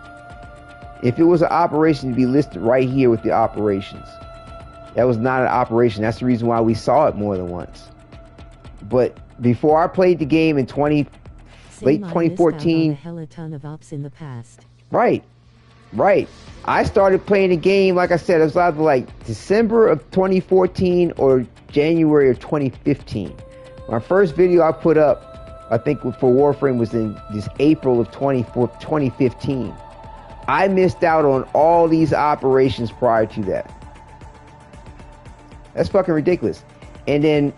If it was an operation, to be listed right here with the operations. That was not an operation. That's the reason why we saw it more than once. But before I played the game in late 2014, a hella ton of ops in the past. Right. I started playing the game, like I said, it was either like December of 2014 or January of 2015. My first video I put up, I think for Warframe, was in this April of 2015. I missed out on all these operations prior to that. That's fucking ridiculous. And then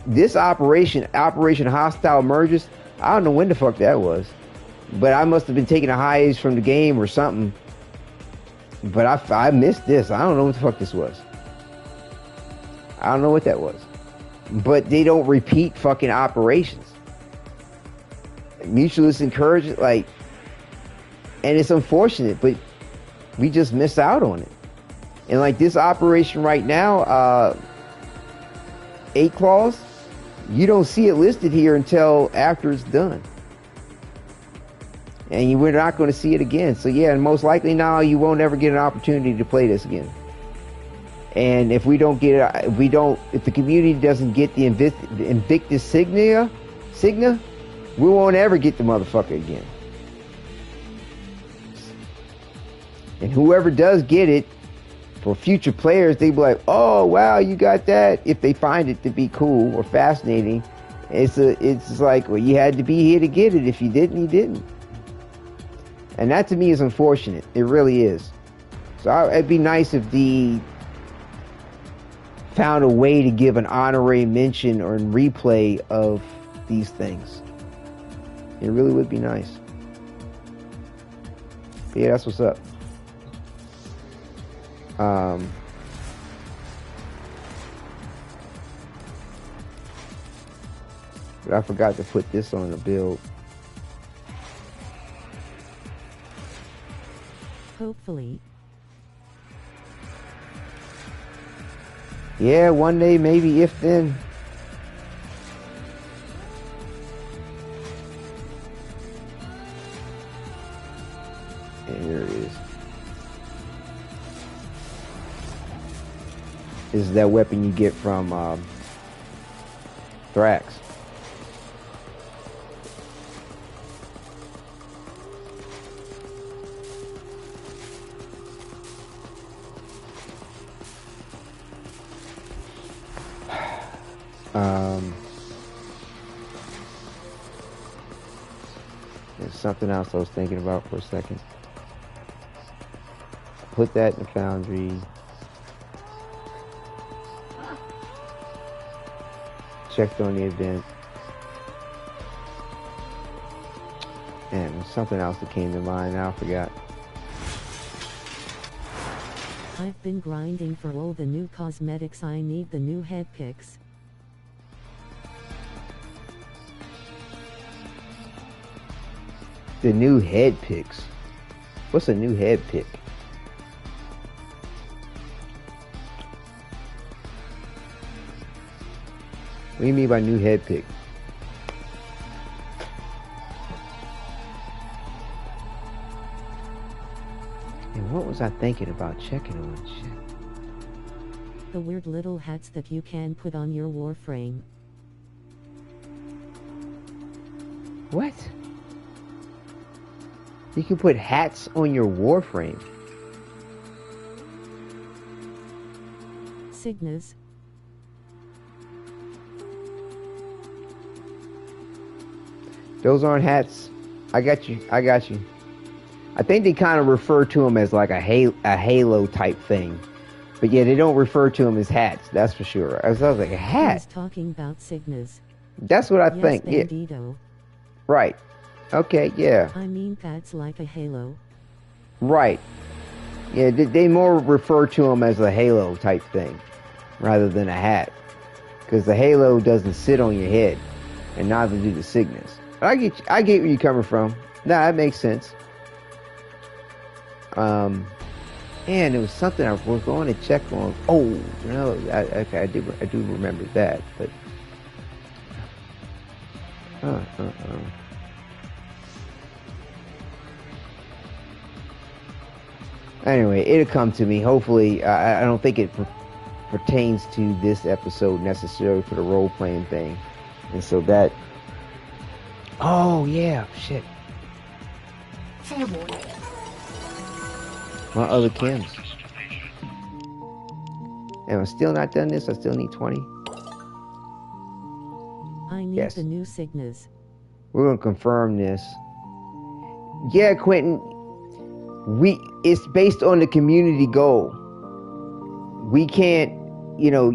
this Operation Hostile Merges, I don't know when the fuck that was. But I must have been taking a hiatus from the game or something. But I missed this. I don't know what the fuck this was. I don't know what that was. But they don't repeat fucking operations. Mutualist encouragement, like, and it's unfortunate, but we just miss out on it. And like this operation right now, 8 Claws, you don't see it listed here until after it's done. And we're not going to see it again. So yeah, and most likely now you won't ever get an opportunity to play this again. And if we don't get it, if the community doesn't get the Invictus Signa, we won't ever get the motherfucker again. And whoever does get it, for future players, they be like, oh wow, you got that. If they find it to be cool or fascinating, it's like, well, you had to be here to get it. If you didn't, you didn't. And that to me is unfortunate. It really is. So it'd be nice if the found a way to give an honorary mention or replay of these things. It really would be nice. But yeah, that's what's up. But I forgot to put this on the build. Hopefully. Yeah, one day, maybe, if then. And here it is. This is that weapon you get from Thrax. There's something else I was thinking about for a second. Put that in the foundry. Checked on the event. And there's something else that came to mind. Now I forgot. I've been grinding for all the new cosmetics. I need the new head picks. The new head picks. What's a new head pick? What do you mean by new head pick? And what was I thinking about checking on shit? The weird little hats that you can put on your Warframe. What? You can put hats on your Warframe. Signas. Those aren't hats. I got you. I got you. I think they kind of refer to them as like a halo type thing. But yeah, they don't refer to them as hats. That's for sure. I was like, a hat? I was talking about Signas. That's what I think. Bandito. Yeah. Right. Okay, yeah. I mean, that's like a halo. Right. Yeah, they more refer to them as a halo type thing rather than a hat. Because the halo doesn't sit on your head, and neither do the Signas. I get where you're coming from. Nah, that makes sense. And there was something I was going to check on. Oh, you know, okay, I do remember that, but Anyway, it'll come to me. Hopefully, I don't think it pertains to this episode necessarily for the role-playing thing. And so that... Oh, yeah, shit. Fair warning. My other Kims. Am I still not done this? I still need 20? I need the new Signas. We're going to confirm this. Yeah, Quentin. It's based on the community goal. We can't, you know,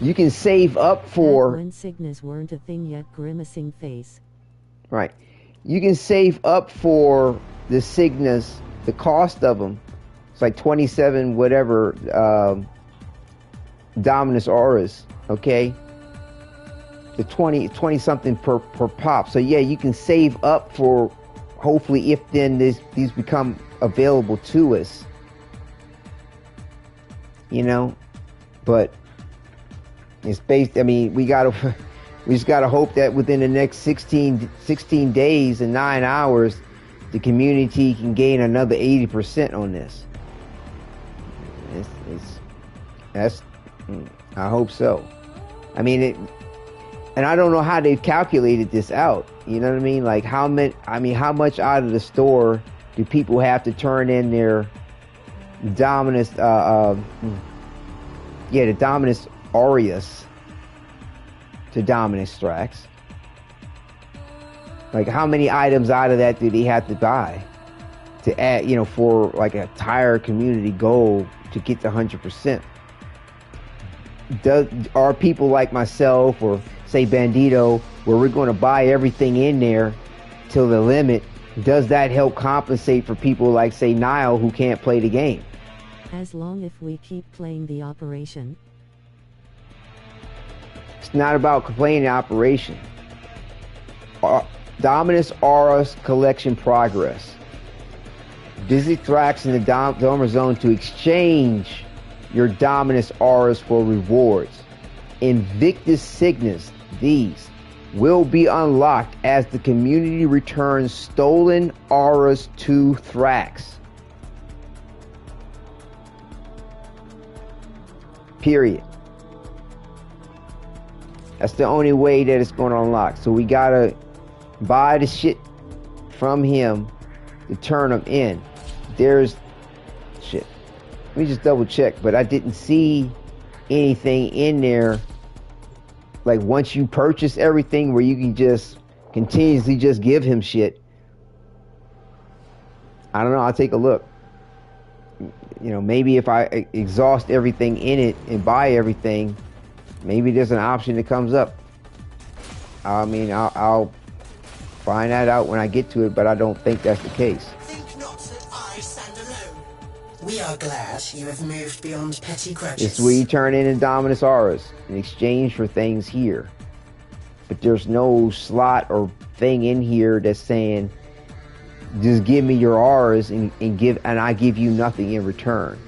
you can save up for... Back when Signas weren't a thing yet, grimacing face. Right. You can save up for the Signas, the cost of them. It's like 27 whatever Dominus Auras, okay? The 20 something per pop. So yeah, you can save up for, hopefully, if then these become available to us. You know? But it's based, I mean, we just gotta hope that within the next 16 days and 9 hours, the community can gain another 80% on this. I hope so. I mean, and I don't know how they've calculated this out. You know what I mean? Like how much out of the store do people have to turn in their Dominus, the Dominus Aureus to Dominus Thrax? Like, how many items out of that do they have to buy to add, you know, for like a entire community goal to get to 100%? Are people like myself or say Bandito, where we're going to buy everything in there till the limit, does that help compensate for people like, say, Nile, who can't play the game? As long as we keep playing the operation. It's not about playing the operation. Dominus Auras collection progress. Visit Thrax in the Domer Zone to exchange your Dominus Auras for rewards. Invictus Cygnus, these will be unlocked as the community returns stolen auras to Thrax. Period. That's the only way that it's going to unlock. So we gotta buy the shit from him to turn them in. There's shit. Let me just double check, but I didn't see anything in there. Like, once you purchase everything where you can just continuously just give him shit. I don't know. I'll take a look. You know, maybe if I exhaust everything in it and buy everything, maybe there's an option that comes up. I mean, I'll find that out when I get to it, but I don't think that's the case. Think not that I stand alone. We are glad you have moved beyond petty grudges. It's where you turn in Dominus Auras in exchange for things here. But there's no slot or thing in here that's saying, just give me your auras and I give you nothing in return.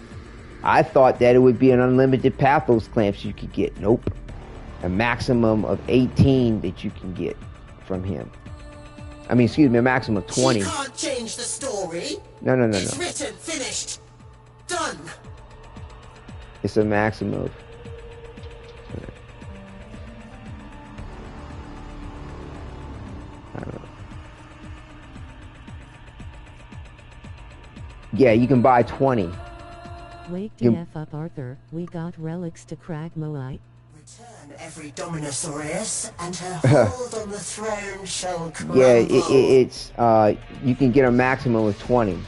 I thought that it would be an unlimited Pathos clamps you could get. Nope. A maximum of 18 that you can get from him. I mean, excuse me, a maximum of 20. You can't change the story. No. It's written, finished, done. It's a maximum of... I don't know. Yeah, you can buy 20. Wake the F up, Arthur. We got relics to crack Moai. Return every Dominus Aureus, and her hold on the throne shall crumble. Yeah, it's you can get a maximum of 20.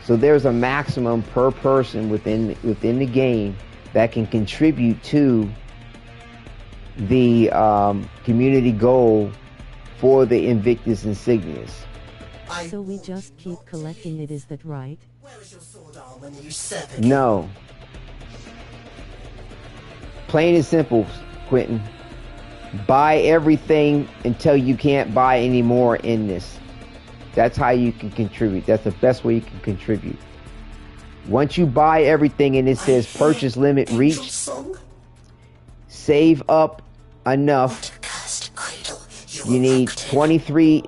So there's a maximum per person within the game that can contribute to the community goal for the Invictus Insignias. So we just keep collecting it, is that right? Where is your sword arm when you serve? No. Plain and simple, Quentin. Buy everything until you can't buy any more in this. That's how you can contribute. That's the best way you can contribute. Once you buy everything and it says purchase limit reached, save up enough. You need 23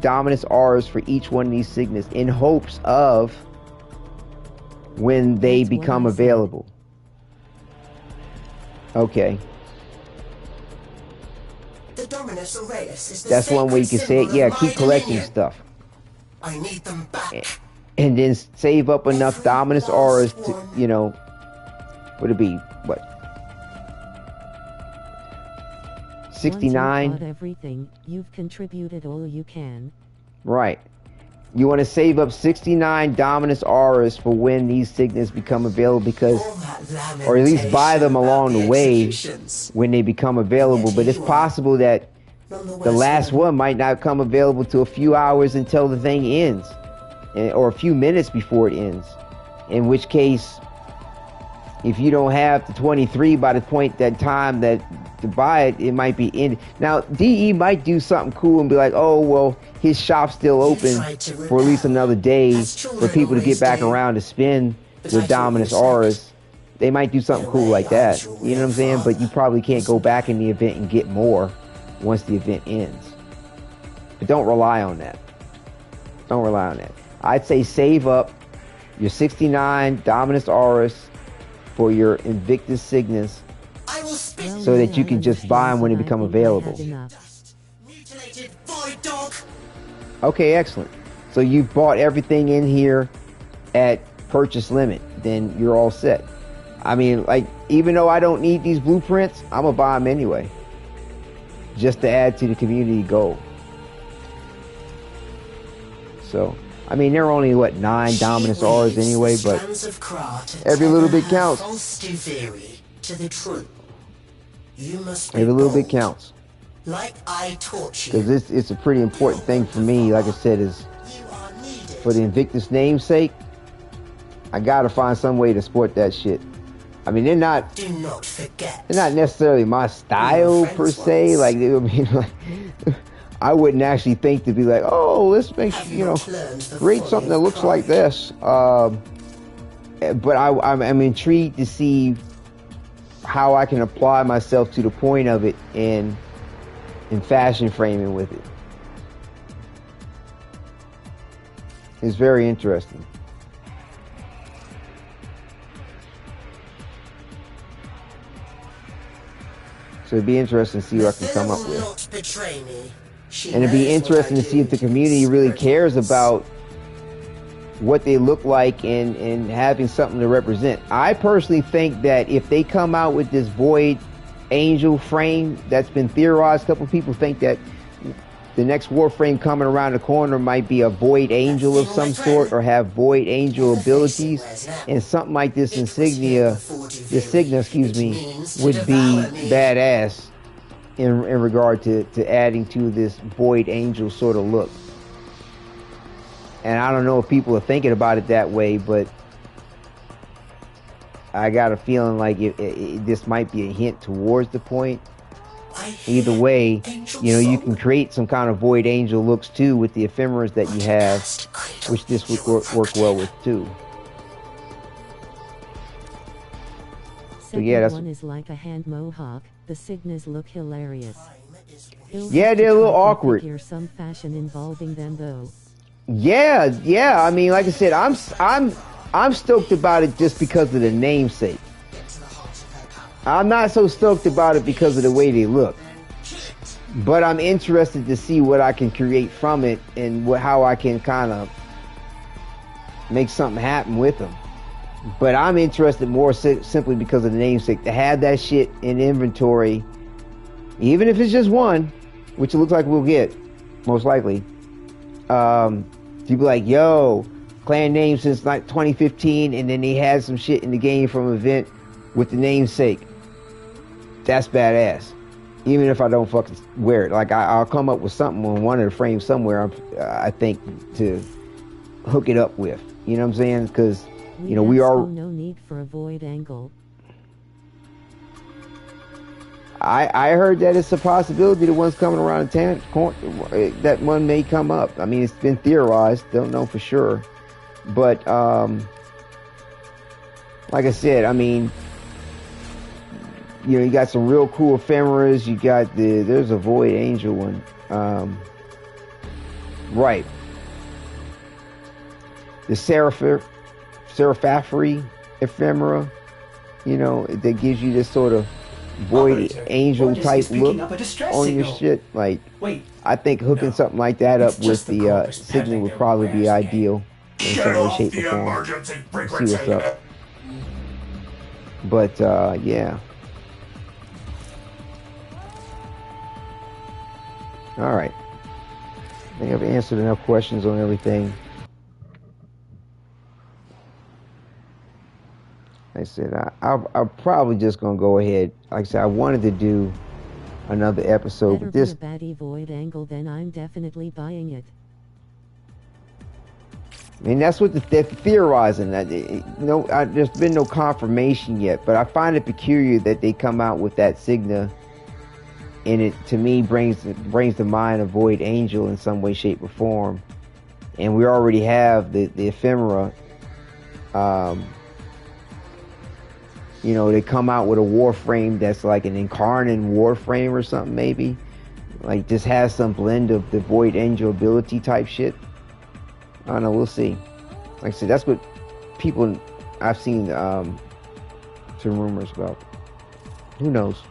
Dominus Auras for each one of these Cygnus in hopes of when they become available. Okay. The Dominus Aureus is the That's one way you can say it. Yeah, keep collecting stuff. I need them back. And then save up enough Dominus Auras to, you know, would it be, what? 69? Once you've bought everything, you've contributed all you can. Right. You want to save up 69 Dominus Auras for when these Cygnus become available, because, or at least buy them along the way when they become available. But it's possible that the last one might not come available till a few hours until the thing ends, or a few minutes before it ends. In which case, if you don't have the 23 by the point that time that to buy it, it might be in. Now, DE might do something cool and be like, oh, well, his shop's still open for at least another day for people to get back around to spend their Dominus Auras. They might do something cool like that. You know what I'm saying? But you probably can't go back in the event and get more once the event ends. But don't rely on that. Don't rely on that. I'd say save up your 69 Dominus Auras for your Invictus Cygnus, so that you can just buy them when they become available. Okay, excellent. So you've bought everything in here at purchase limit. Then you're all set. I mean, like, even though I don't need these blueprints, I'm gonna buy them anyway, just to add to the community goal. So, I mean, there are only, what, 9 Dominus R's anyway, but every little bit counts. Every little bit counts. Like I taught you. Because it's a pretty important thing for me, like I said, is for the Invictus namesake, I gotta find some way to support that shit. I mean, they're not necessarily my style per se. Like, I mean, like, I wouldn't actually think to be like, oh, let's make, create something that looks like this. But I'm intrigued to see how I can apply myself to the point of it in fashion framing with it. It's very interesting. So it'd be interesting to see what I can come up with. And it'd be interesting to see if the community really cares about what they look like and having something to represent. I personally think that if they come out with this Void Angel frame that's been theorized, a couple of people think that the next Warframe coming around the corner might be a Void Angel of some sort or have Void Angel abilities, and something like this Signa, excuse me, would be badass in regard to adding to this Void Angel sort of look. And I don't know if people are thinking about it that way, but I got a feeling like this might be a hint towards the point. Either way, you can create some kind of Void Angel looks too with the ephemeras that you have, which this would work well with too. So yeah, that's one is like a hand mohawk. The Signas look hilarious. Yeah, they're a little awkward. Some fashion involving them though. Yeah. I mean, like I said, I'm stoked about it just because of the namesake. I'm not so stoked about it because of the way they look. But I'm interested to see what I can create from it and how I can kind of make something happen with them. But I'm interested more simply because of the namesake. To have that shit in inventory, even if it's just one, which it looks like we'll get, most likely. To be like, yo, clan name since like 2015, and then they had some shit in the game from an event with the namesake. That's badass. Even if I don't fucking wear it, like I'll come up with something on one of the frames somewhere. I think to hook it up with. You know what I'm saying? Because we are. No need for a Void Angle. I heard that it's a possibility the one's coming around the corner, that one may come up. I mean, it's been theorized. Don't know for sure, but like I said, I mean. You got some real cool ephemeras. You got there's a Void Angel one. Right. The Seraphafri ephemera, that gives you this sort of Void Angel type look on your shit. Like, I think hooking something like that up with the Signa would probably be ideal in some way, shape, or form. See what's up. But, yeah. Alright. I think I've answered enough questions on everything. Like I said, I'm probably just going to go ahead. Like I said, I wanted to do another episode, but this... Better be a baddie Void Angle, then I'm definitely buying it. I mean, that's what they're theorizing. There's been no confirmation yet, but I find it peculiar that they come out with that Signa. And it, to me, brings to mind a Void Angel in some way, shape, or form. And we already have the ephemera. They come out with a Warframe that's like an incarnate Warframe or something, maybe. Like, just has some blend of the Void Angel ability type shit. I don't know, we'll see. Like I said, that's what people I've seen some rumors about. Who knows?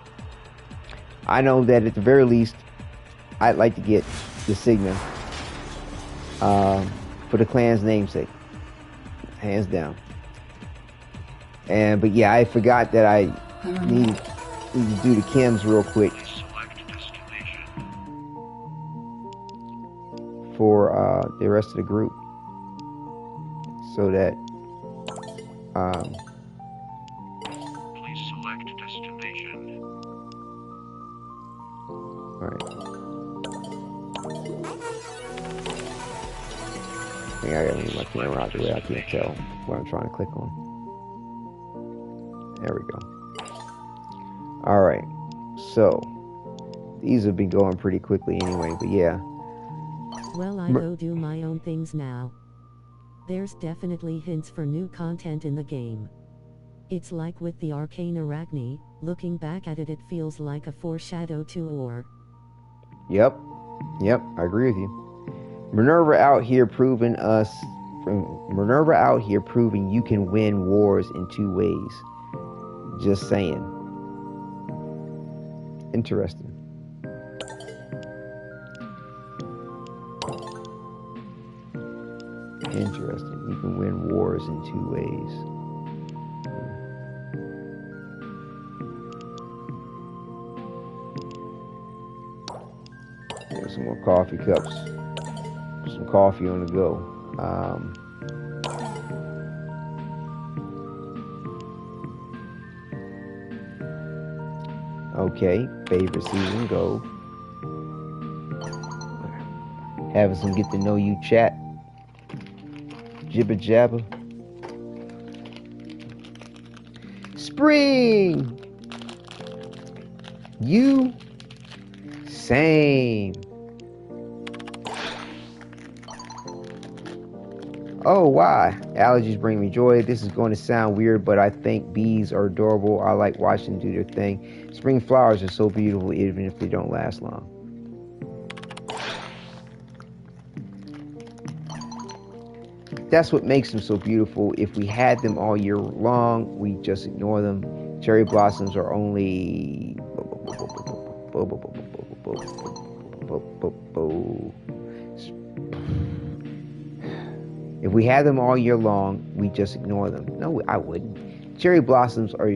I know that at the very least, I'd like to get the Signa for the clan's namesake, hands down. But yeah, I forgot that I need to do the chems real quick. for the rest of the group, so that please select destination. all right. I think I gotta move my camera out the way. I can't tell what I'm trying to click on. There we go. All right. So these have been going pretty quickly anyway, but yeah. Well, I go do my own things now. There's definitely hints for new content in the game. It's like with the Arcane Arachne, looking back at it, it feels like a foreshadow to Or. Yep, I agree with you. Minerva out here proving you can win wars in 2 ways. Just saying. Interesting. Interesting. You can win wars in 2 ways. There's some more coffee cups. Some coffee on the go. Okay, favorite season, go. Having some get to know you chat. Jibber jabber. Spring! You? Same. Oh, why? Allergies bring me joy. This is going to sound weird, but I think bees are adorable. I like watching them do their thing. Spring flowers are so beautiful, even if they don't last long. That's what makes them so beautiful. If we had them all year long, we just ignore them. Cherry blossoms are only... If we had them all year long, we just ignore them. No, I wouldn't. Cherry blossoms are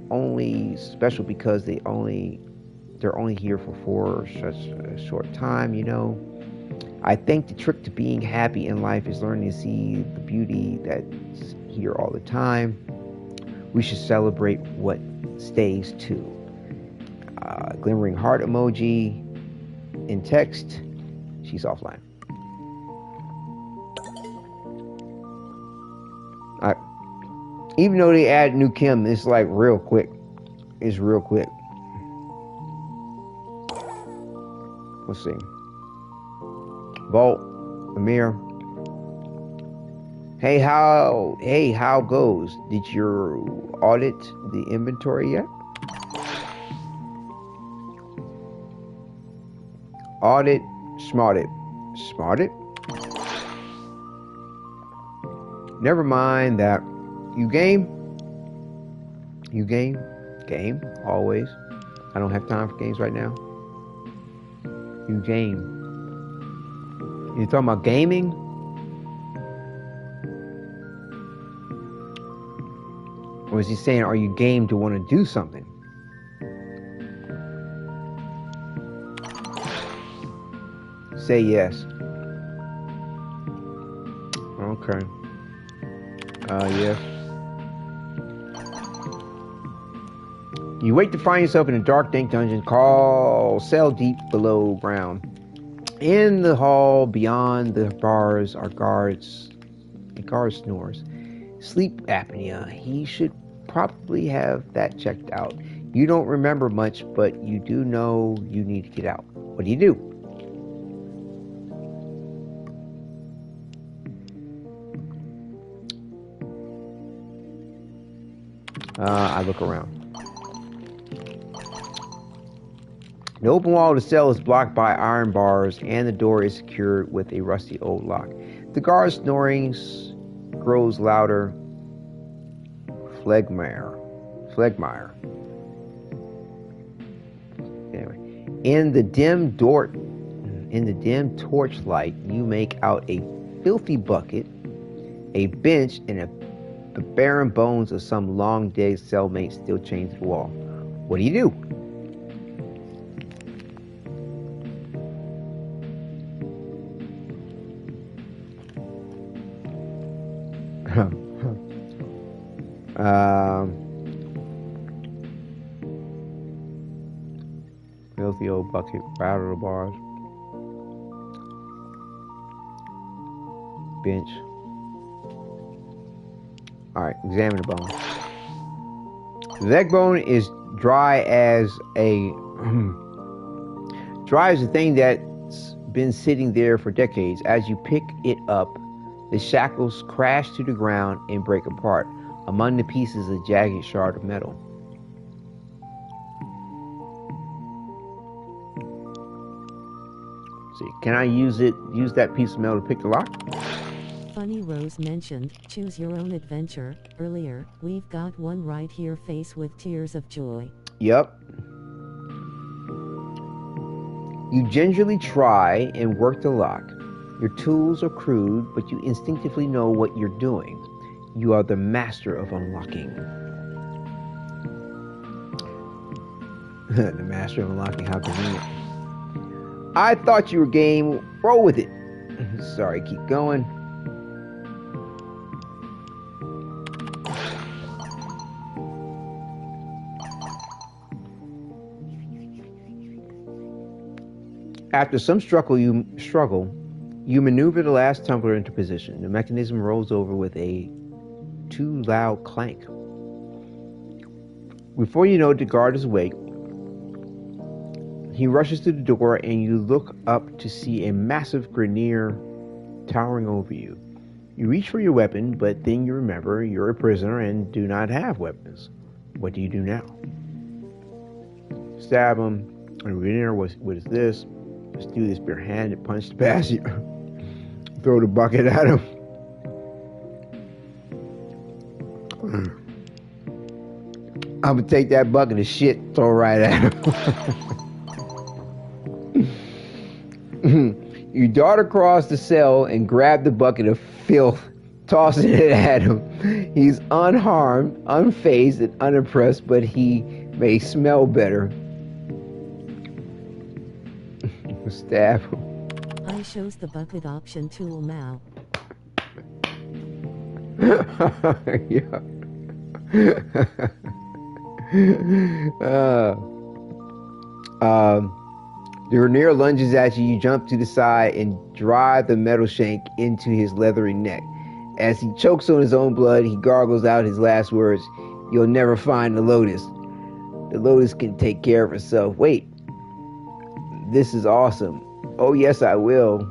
only special because they're only here for such a short time, you know. I think the trick to being happy in life is learning to see the beauty that's here all the time. We should celebrate what stays too. Glimmering heart emoji in text. She's offline. Even though they add new Kim, it's like real quick. It's real quick. Let's see. Vault, Amir. Hey, how goes? Did you audit the inventory yet? Audit, smarted. Smarted? Never mind that. You game? You game? Game, always. I don't have time for games right now. You game. You talking about gaming? Or is he saying, are you game to want to do something? Say yes. Okay. Yes. You wait to find yourself in a dark, dank dungeon called Cell Deep Below Ground. In the hall beyond the bars are guards. A guard snores. Sleep apnea. He should probably have that checked out. You don't remember much, but you do know you need to get out. What do you do? I look around. The open wall of the cell is blocked by iron bars, and the door is secured with a rusty old lock. The guard's snoring grows louder. Velimire. Anyway, in the dim torchlight, you make out a filthy bucket, a bench, and the barren bones of some long dead cellmate still chained to the wall. What do you do? Filthy old bucket, out of the bars. Bench. Alright, examine the bone. The leg bone is dry as a dry as a thing that's been sitting there for decades. As you pick it up, the shackles crash to the ground and break apart. Among the pieces, a jagged shard of metal. See, can I use that piece of metal to pick the lock? Funny Rose mentioned, choose your own adventure, earlier. We've got one right here, face with tears of joy. Yep. You gingerly try and work the lock. Your tools are crude, but you instinctively know what you're doing. You are the master of unlocking. The master of unlocking, how convenient. I thought you were game. Roll with it. Sorry, keep going. After some struggle, you maneuver the last tumbler into position. The mechanism rolls over with a too loud clank. Before you know it, the guard is awake. He rushes to the door and you look up to see a massive Grineer towering over you. You reach for your weapon, but then you remember you're a prisoner and do not have weapons. What do you do now? Stab him. And Grineer, what is this? Just do this barehanded punch the bastard. Throw the bucket at him. I'm gonna take that bucket of shit, throw it right at him. You dart across the cell and grab the bucket of filth, tossing it at him. He's unharmed, unfazed, and unimpressed, but he may smell better. Stab him. I chose the bucket option tool now. Yeah. The Grineer lunges at you. You jump to the side and drive the metal shank into his leathery neck. As he chokes on his own blood, he gargles out his last words. You'll never find the Lotus. The Lotus can take care of herself. Wait. This is awesome. Oh, yes, I will.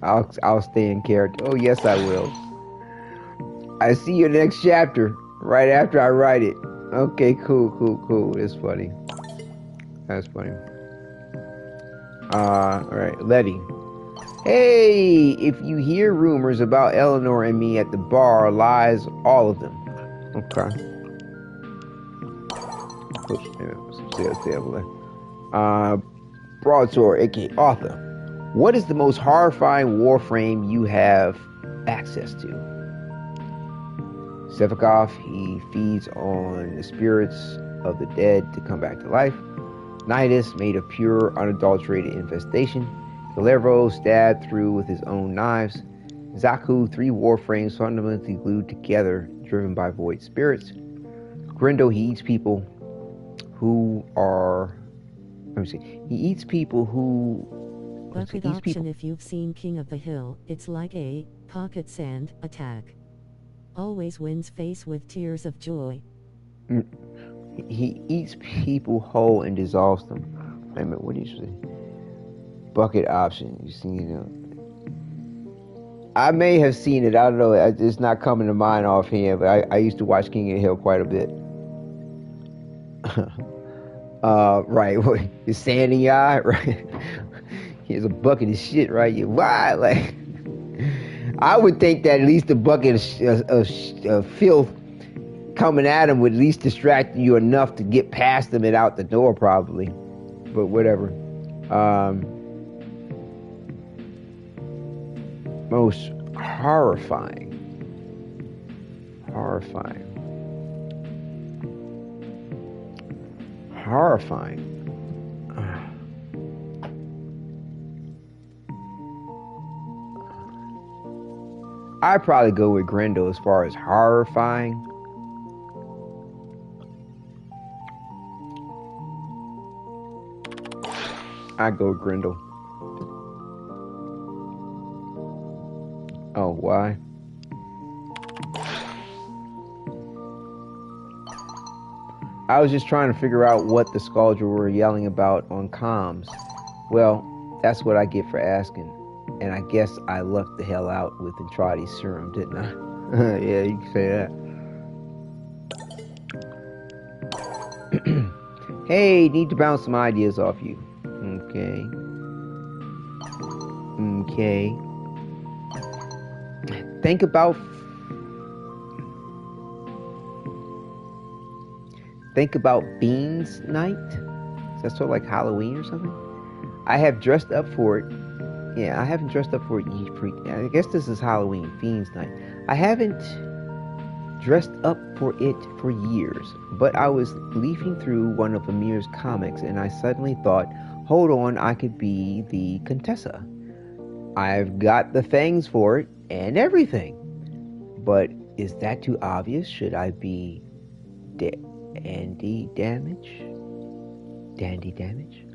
I'll stay in character. Oh, yes, I will. I see your next chapter right after I write it. Okay, cool. It's funny. That's funny. Alright, Letty. Hey, if you hear rumors about Eleanor and me at the bar, lies, all of them. Okay. Broadsword, aka Arthur. What is the most horrifying Warframe you have access to? Sevikov, he feeds on the spirits of the dead to come back to life. Nidus, made of pure, unadulterated infestation. Galero, stabbed through with his own knives. Zaku, 3 Warframes fundamentally glued together, driven by void spirits. Grindo, he eats people who are... Let me see. He eats people who... Bucket option if you've seen King of the Hill, it's like a pocket sand attack. Always wins face with tears of joy. He eats people whole and dissolves them. Wait a minute, what do you say? Bucket option. You seen it? I may have seen it. I don't know. It's not coming to mind offhand, but I used to watch King of the Hill quite a bit. Right. His sand in your eye, right? Here's a bucket of shit, right? You why? Like, I would think that at least a bucket of filth coming at him would at least distract you enough to get past him and out the door, probably. But whatever. Most horrifying. I'd probably go with Grendel as far as horrifying. I'd go with Grendel. Oh, why? I was just trying to figure out what the Scaldra were yelling about on comms. Well, that's what I get for asking. And I guess I lucked the hell out with Entradi's serum, didn't I? Yeah, you can say that. Hey, need to bounce some ideas off you. Okay. Okay. Think about Beans Night. Is that sort of like Halloween or something? I have dressed up for it. Yeah, I haven't dressed up for it. I guess this is Halloween, Fiends Night. I haven't dressed up for it for years, but I was leafing through one of Amir's comics and I suddenly thought, hold on, I could be the Contessa. I've got the fangs for it and everything. But is that too obvious? Should I be Dandy Damage? Dandy Damage?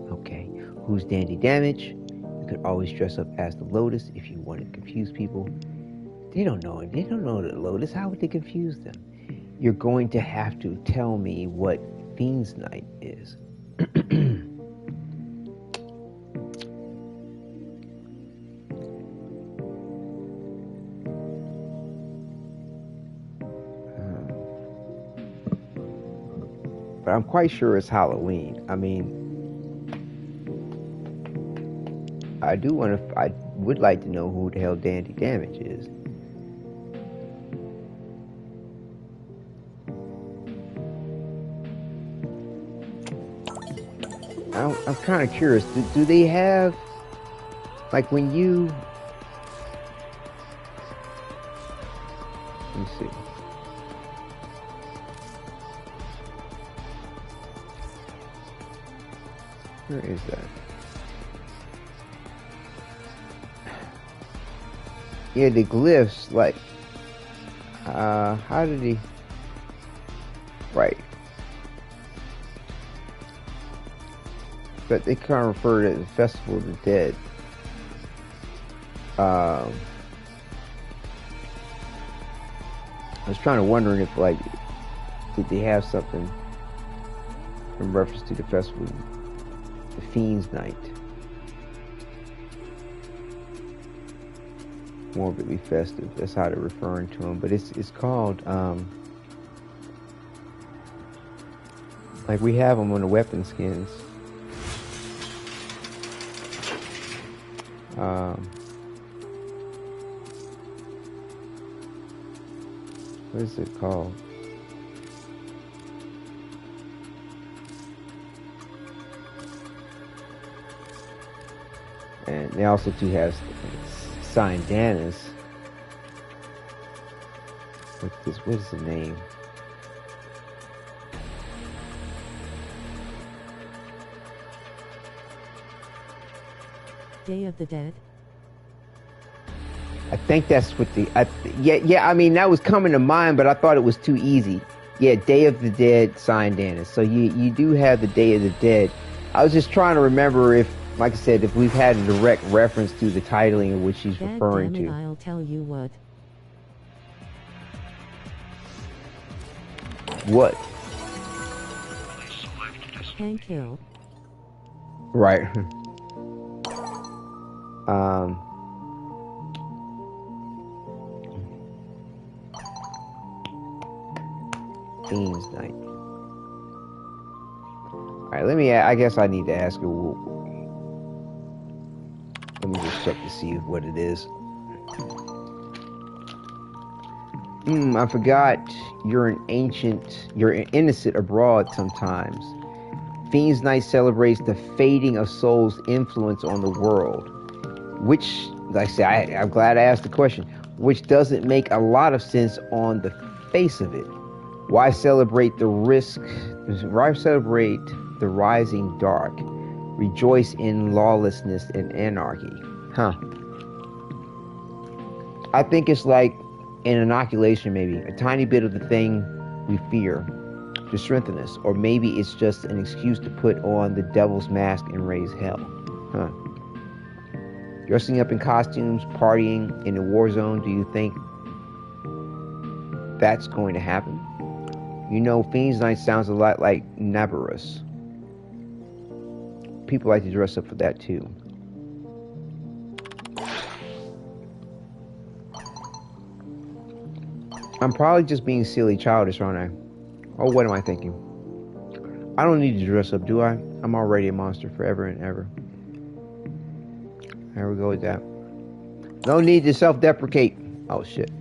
Okay. Who's Dandy Damage? You could always dress up as the Lotus if you want to confuse people. They don't know it. They don't know the Lotus. How would they confuse them? You're going to have to tell me what Fiend's Night is. But I'm quite sure it's Halloween. I mean, I would like to know who the hell Dandy Damage is. I'm kind of curious. Do they have, like, when you... Let me see. Where is that? Yeah, the glyphs, like, how did he... Right. But they kind of refer to the Festival of the Dead. I was trying to wondering if, like, did they have something in reference to the festival, the Fiend's Night. Morbidly festive. That's how they're referring to them. But it's called, like we have them on the weapon skins. What is it called? And they also do have Syndanas. What is the name? Day of the Dead. I think that's what yeah, I mean, that was coming to mind, but I thought it was too easy. Yeah, Day of the Dead, Syndanas. So you do have the Day of the Dead. I was just trying to remember if, like I said, if we've had a direct reference to the titling of which she's referring to. I'll tell you what. What? Hank Hill. Right. Fiend's Night. Alright, I guess I need to ask her. Let me just check to see what it is. I forgot you're innocent abroad sometimes. Fiend's Night celebrates the fading of soul's influence on the world. Which, like I say, I'm glad I asked the question, which doesn't make a lot of sense on the face of it. Why celebrate the rising dark? Rejoice in lawlessness and anarchy. Huh. I think it's like an inoculation, maybe a tiny bit of the thing we fear to strengthen us, or maybe it's just an excuse to put on the devil's mask and raise hell. Huh? Dressing up in costumes, partying in a war zone, do you think that's going to happen? You know, Fiend's Night sounds a lot like Nabarus. People like to dress up for that too. I'm probably just being silly, childish, aren't I? Or what am I thinking? I don't need to dress up, do I? I'm already a monster forever and ever. There we go with that. No need to self-deprecate. Oh, shit.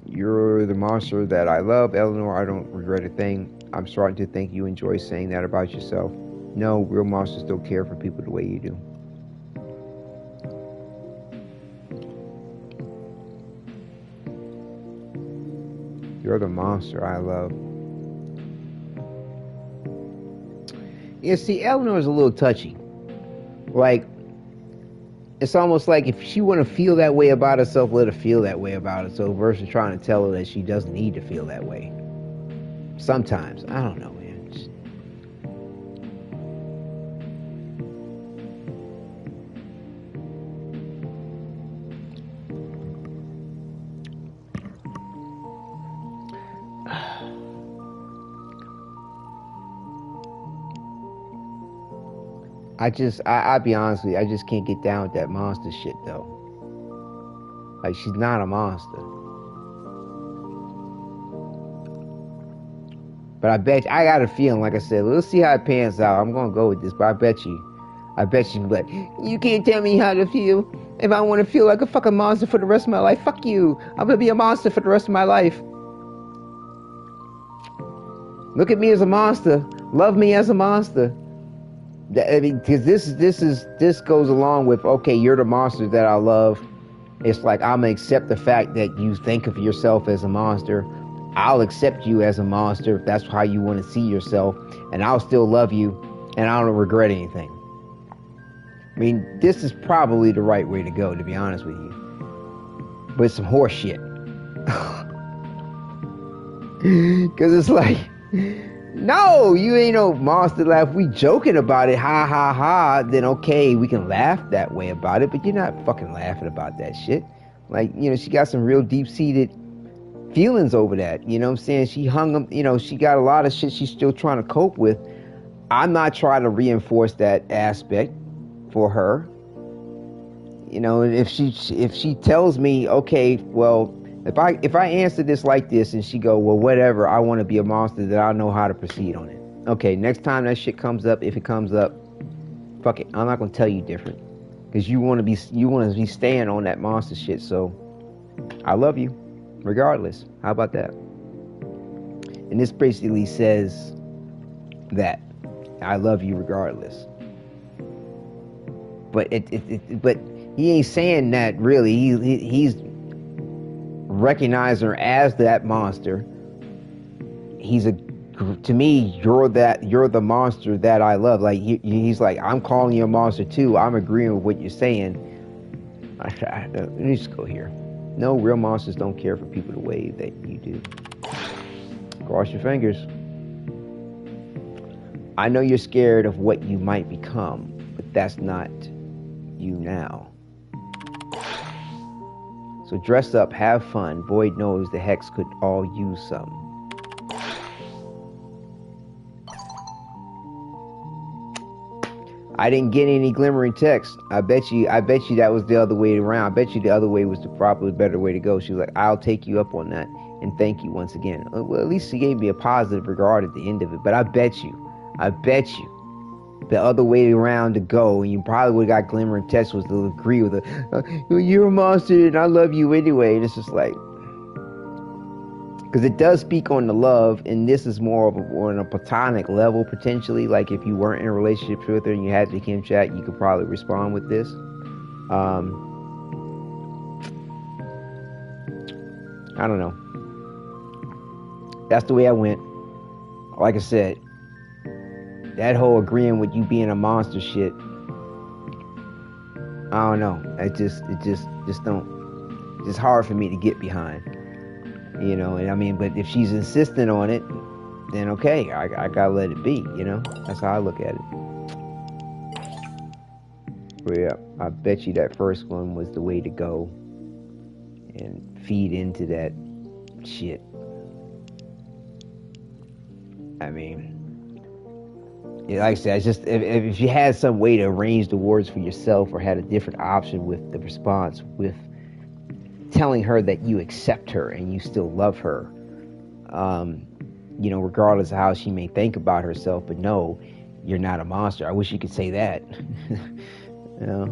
You're the monster that I love, Eleanor. I don't regret a thing. I'm starting to think you enjoy saying that about yourself. No, real monsters don't care for people the way you do. You're the monster I love. Yeah, see, Eleanor's a little touchy. Like, it's almost like if she want to feel that way about herself, let her feel that way about herself, versus trying to tell her that she doesn't need to feel that way. Sometimes. I don't know, man. I'll be honest with you, I just can't get down with that monster shit, though. Like, she's not a monster. But I got a feeling, like I said, let's see how it pans out. I'm gonna go with this, but I bet you, like, you can't tell me how to feel. If I want to feel like a fucking monster for the rest of my life, fuck you. I'm gonna be a monster for the rest of my life. Look at me as a monster. Love me as a monster. I mean, because this goes along with, okay, you're the monster that I love. It's like, I'm gonna accept the fact that you think of yourself as a monster. I'll accept you as a monster if that's how you want to see yourself, and I'll still love you, and I don't regret anything. I mean, this is probably the right way to go, to be honest with you. But it's some horse shit. Because it's like, no, you ain't no monster laugh. We joking about it, ha ha ha, then okay, we can laugh that way about it, but you're not fucking laughing about that shit. Like, you know, she got some real deep-seated feelings over that, you know what I'm saying? She hung them, you know, she got a lot of shit she's still trying to cope with. I'm not trying to reinforce that aspect for her. You know, if she tells me, okay, well, if I answer this like this and she go, well, whatever, I want to be a monster, that I know how to proceed on it. Okay, next time that shit comes up, if it comes up, fuck it, I'm not gonna tell you different, because you want to be staying on that monster shit. So I love you regardless. How about that? And this basically says that I love you regardless. But but he ain't saying that really. He's recognizing her as that monster. To me, you're the monster that I love. Like he's like, I'm calling you a monster too. I'm agreeing with what you're saying. Let me just go here. No, real monsters don't care for people the way that you do. Cross your fingers. I know you're scared of what you might become, but that's not you now. So dress up, have fun. Void knows the Hex could all use some. I didn't get any glimmering text. I bet you that was the other way around. I bet you the other way was the probably better way to go. She was like, I'll take you up on that and thank you once again. Well, at least she gave me a positive regard at the end of it. But I bet you the other way around to go, and you probably would have got glimmering text, was to agree with her. You're a monster and I love you anyway. And it's just like, because it does speak on the love, and this is more of on a platonic level potentially. Like if you weren't in a relationship with her and you had the Kim chat, you could probably respond with this. I don't know. That's the way I went. Like I said, that whole agreeing with you being a monster shit, I don't know. It just don't. It's hard for me to get behind. You know, and I mean, but if she's insistent on it, then okay, I gotta let it be. You know, that's how I look at it. But yeah, I bet you that first one was the way to go, and feed into that shit. I mean, yeah, like I said, it's just if you had some way to arrange the words for yourself, or had a different option with the response, with telling her that you accept her and you still love her, you know, regardless of how she may think about herself, but no, you're not a monster. I wish you could say that. You know,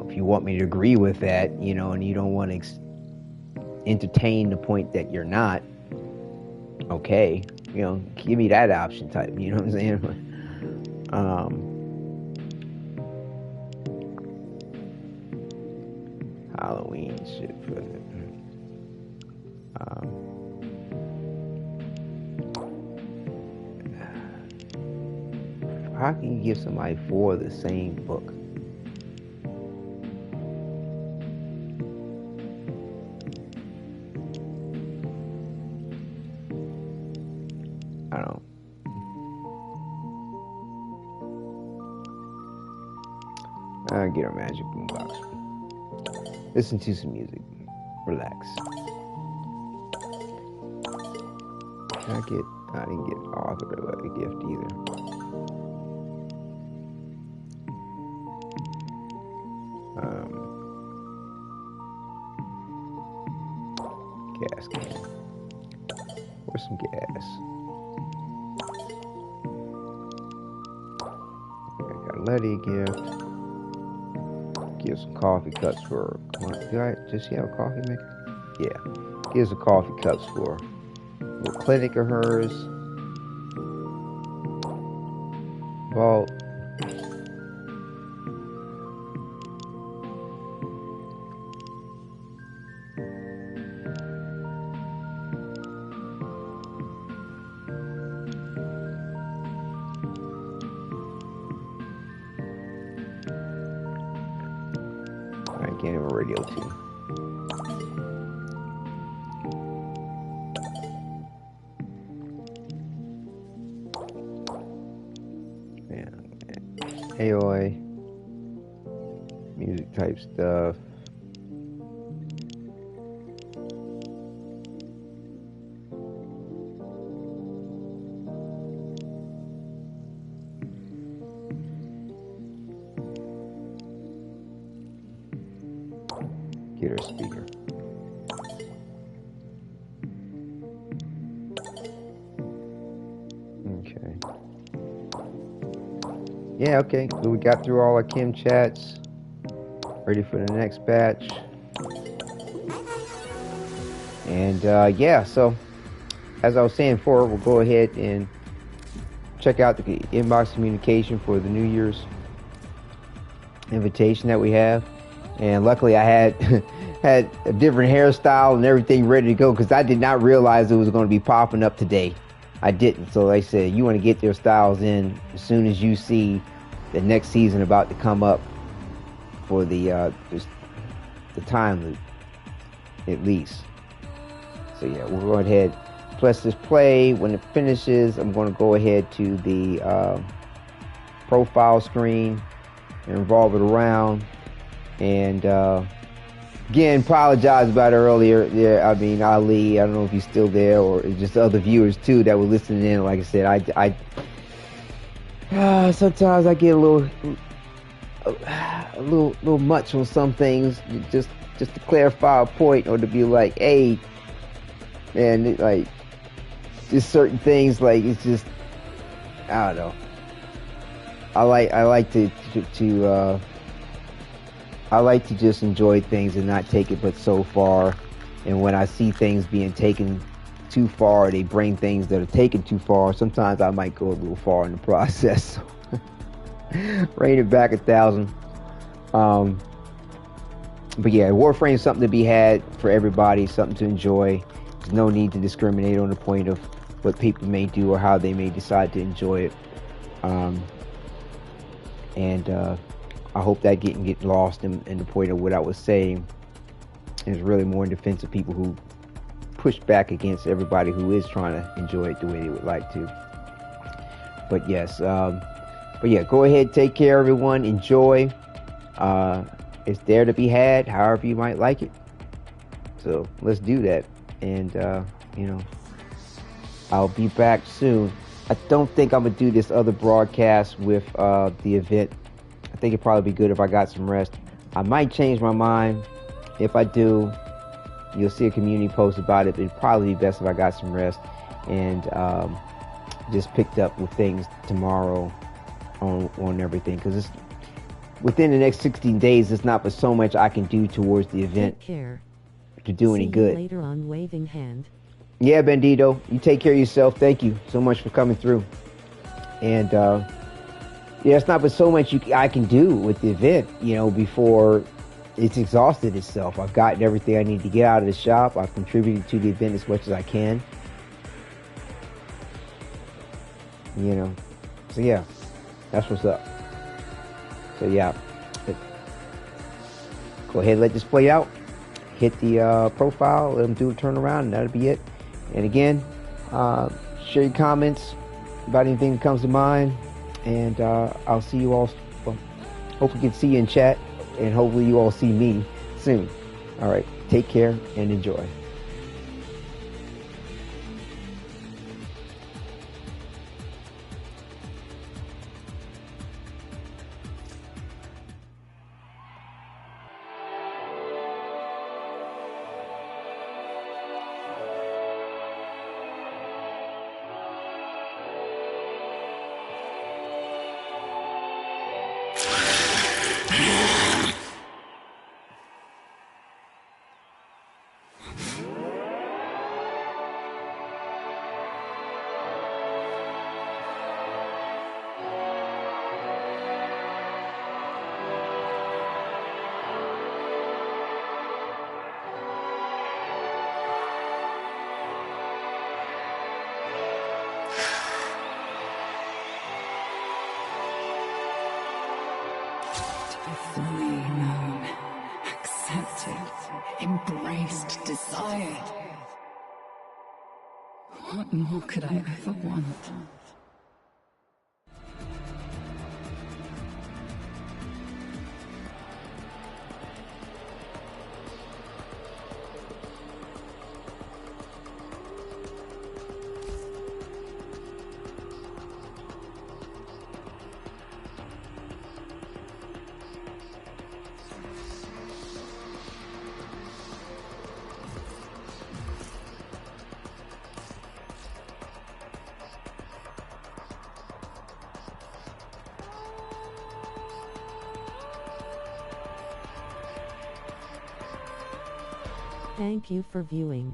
if you want me to agree with that, you know, and you don't want to entertain the point that you're not, okay, you know, give me that option type, you know what I'm saying? Halloween shit for it. How can you give somebody 4 of the same book? I don't. I'll get a magic boombox. Listen to some music. Relax. I didn't get Arthur a gift either. Gas can. Where's some gas? Okay, got a Letty gift. Give some coffee cups for. Does she have a coffee maker? Yeah. Give some coffee cups for a little clinic of hers. Vault. Can't even radio too. Yeah. AOI. Music type stuff. Get her a speaker. Okay. Yeah, okay. So we got through all our Kim chats. Ready for the next batch. And yeah, so as I was saying before, we'll go ahead and check out the inbox communication for the New Year's invitation that we have. And luckily I had had a different hairstyle and everything ready to go, because I did not realize it was going to be popping up today. I didn't. So like I said, you want to get your styles in as soon as you see the next season about to come up for the time loop, at least. So yeah, we'll go ahead, press this play. When it finishes, I'm going to go ahead to the profile screen and revolve it around. And again, apologize about it earlier. Yeah, I mean, Ali, I don't know if he's still there, or just other viewers too that were listening in. Like I said, I sometimes I get a little much on some things, just to clarify a point, or to be like, hey, man, like just certain things, like it's just, I don't know. I like to just enjoy things and not take it but so far. And when I see things being taken too far, they bring things that are taken too far, sometimes I might go a little far in the process. Rein it back 1,000. But yeah, Warframe is something to be had for everybody, something to enjoy. There's no need to discriminate on the point of what people may do or how they may decide to enjoy it. and I hope that getting lost in the point of what I was saying is really more in defense of people who push back against everybody who is trying to enjoy it the way they would like to. But yes, but yeah, go ahead, take care, everyone. Enjoy. It's there to be had, however you might like it. So let's do that. And you know, I'll be back soon. I don't think I'm gonna do this other broadcast with the event. I think it'd probably be good if I got some rest. I might change my mind. If I do, you'll see a community post about it. It'd probably be best if I got some rest and just picked up with things tomorrow on everything, because it's within the next 16 days. It's not but so much I can do towards the event to do any good. See you later on, waving hand. Yeah, Bandito, you take care of yourself. Thank you so much for coming through. And yeah, it's not but so much I can do with the event, you know, before it's exhausted itself. I've gotten everything I need to get out of the shop. I've contributed to the event as much as I can. You know, so yeah, that's what's up. So yeah, go ahead and let this play out. Hit the profile, let them do a turnaround, and that'll be it. And again, share your comments about anything that comes to mind, and I'll see you all. Well, hopefully, we can see you in chat, and hopefully, you all see me soon. All right, take care and enjoy. Fully known, accepted, embraced, desired. What more could I ever want? Thank you for viewing.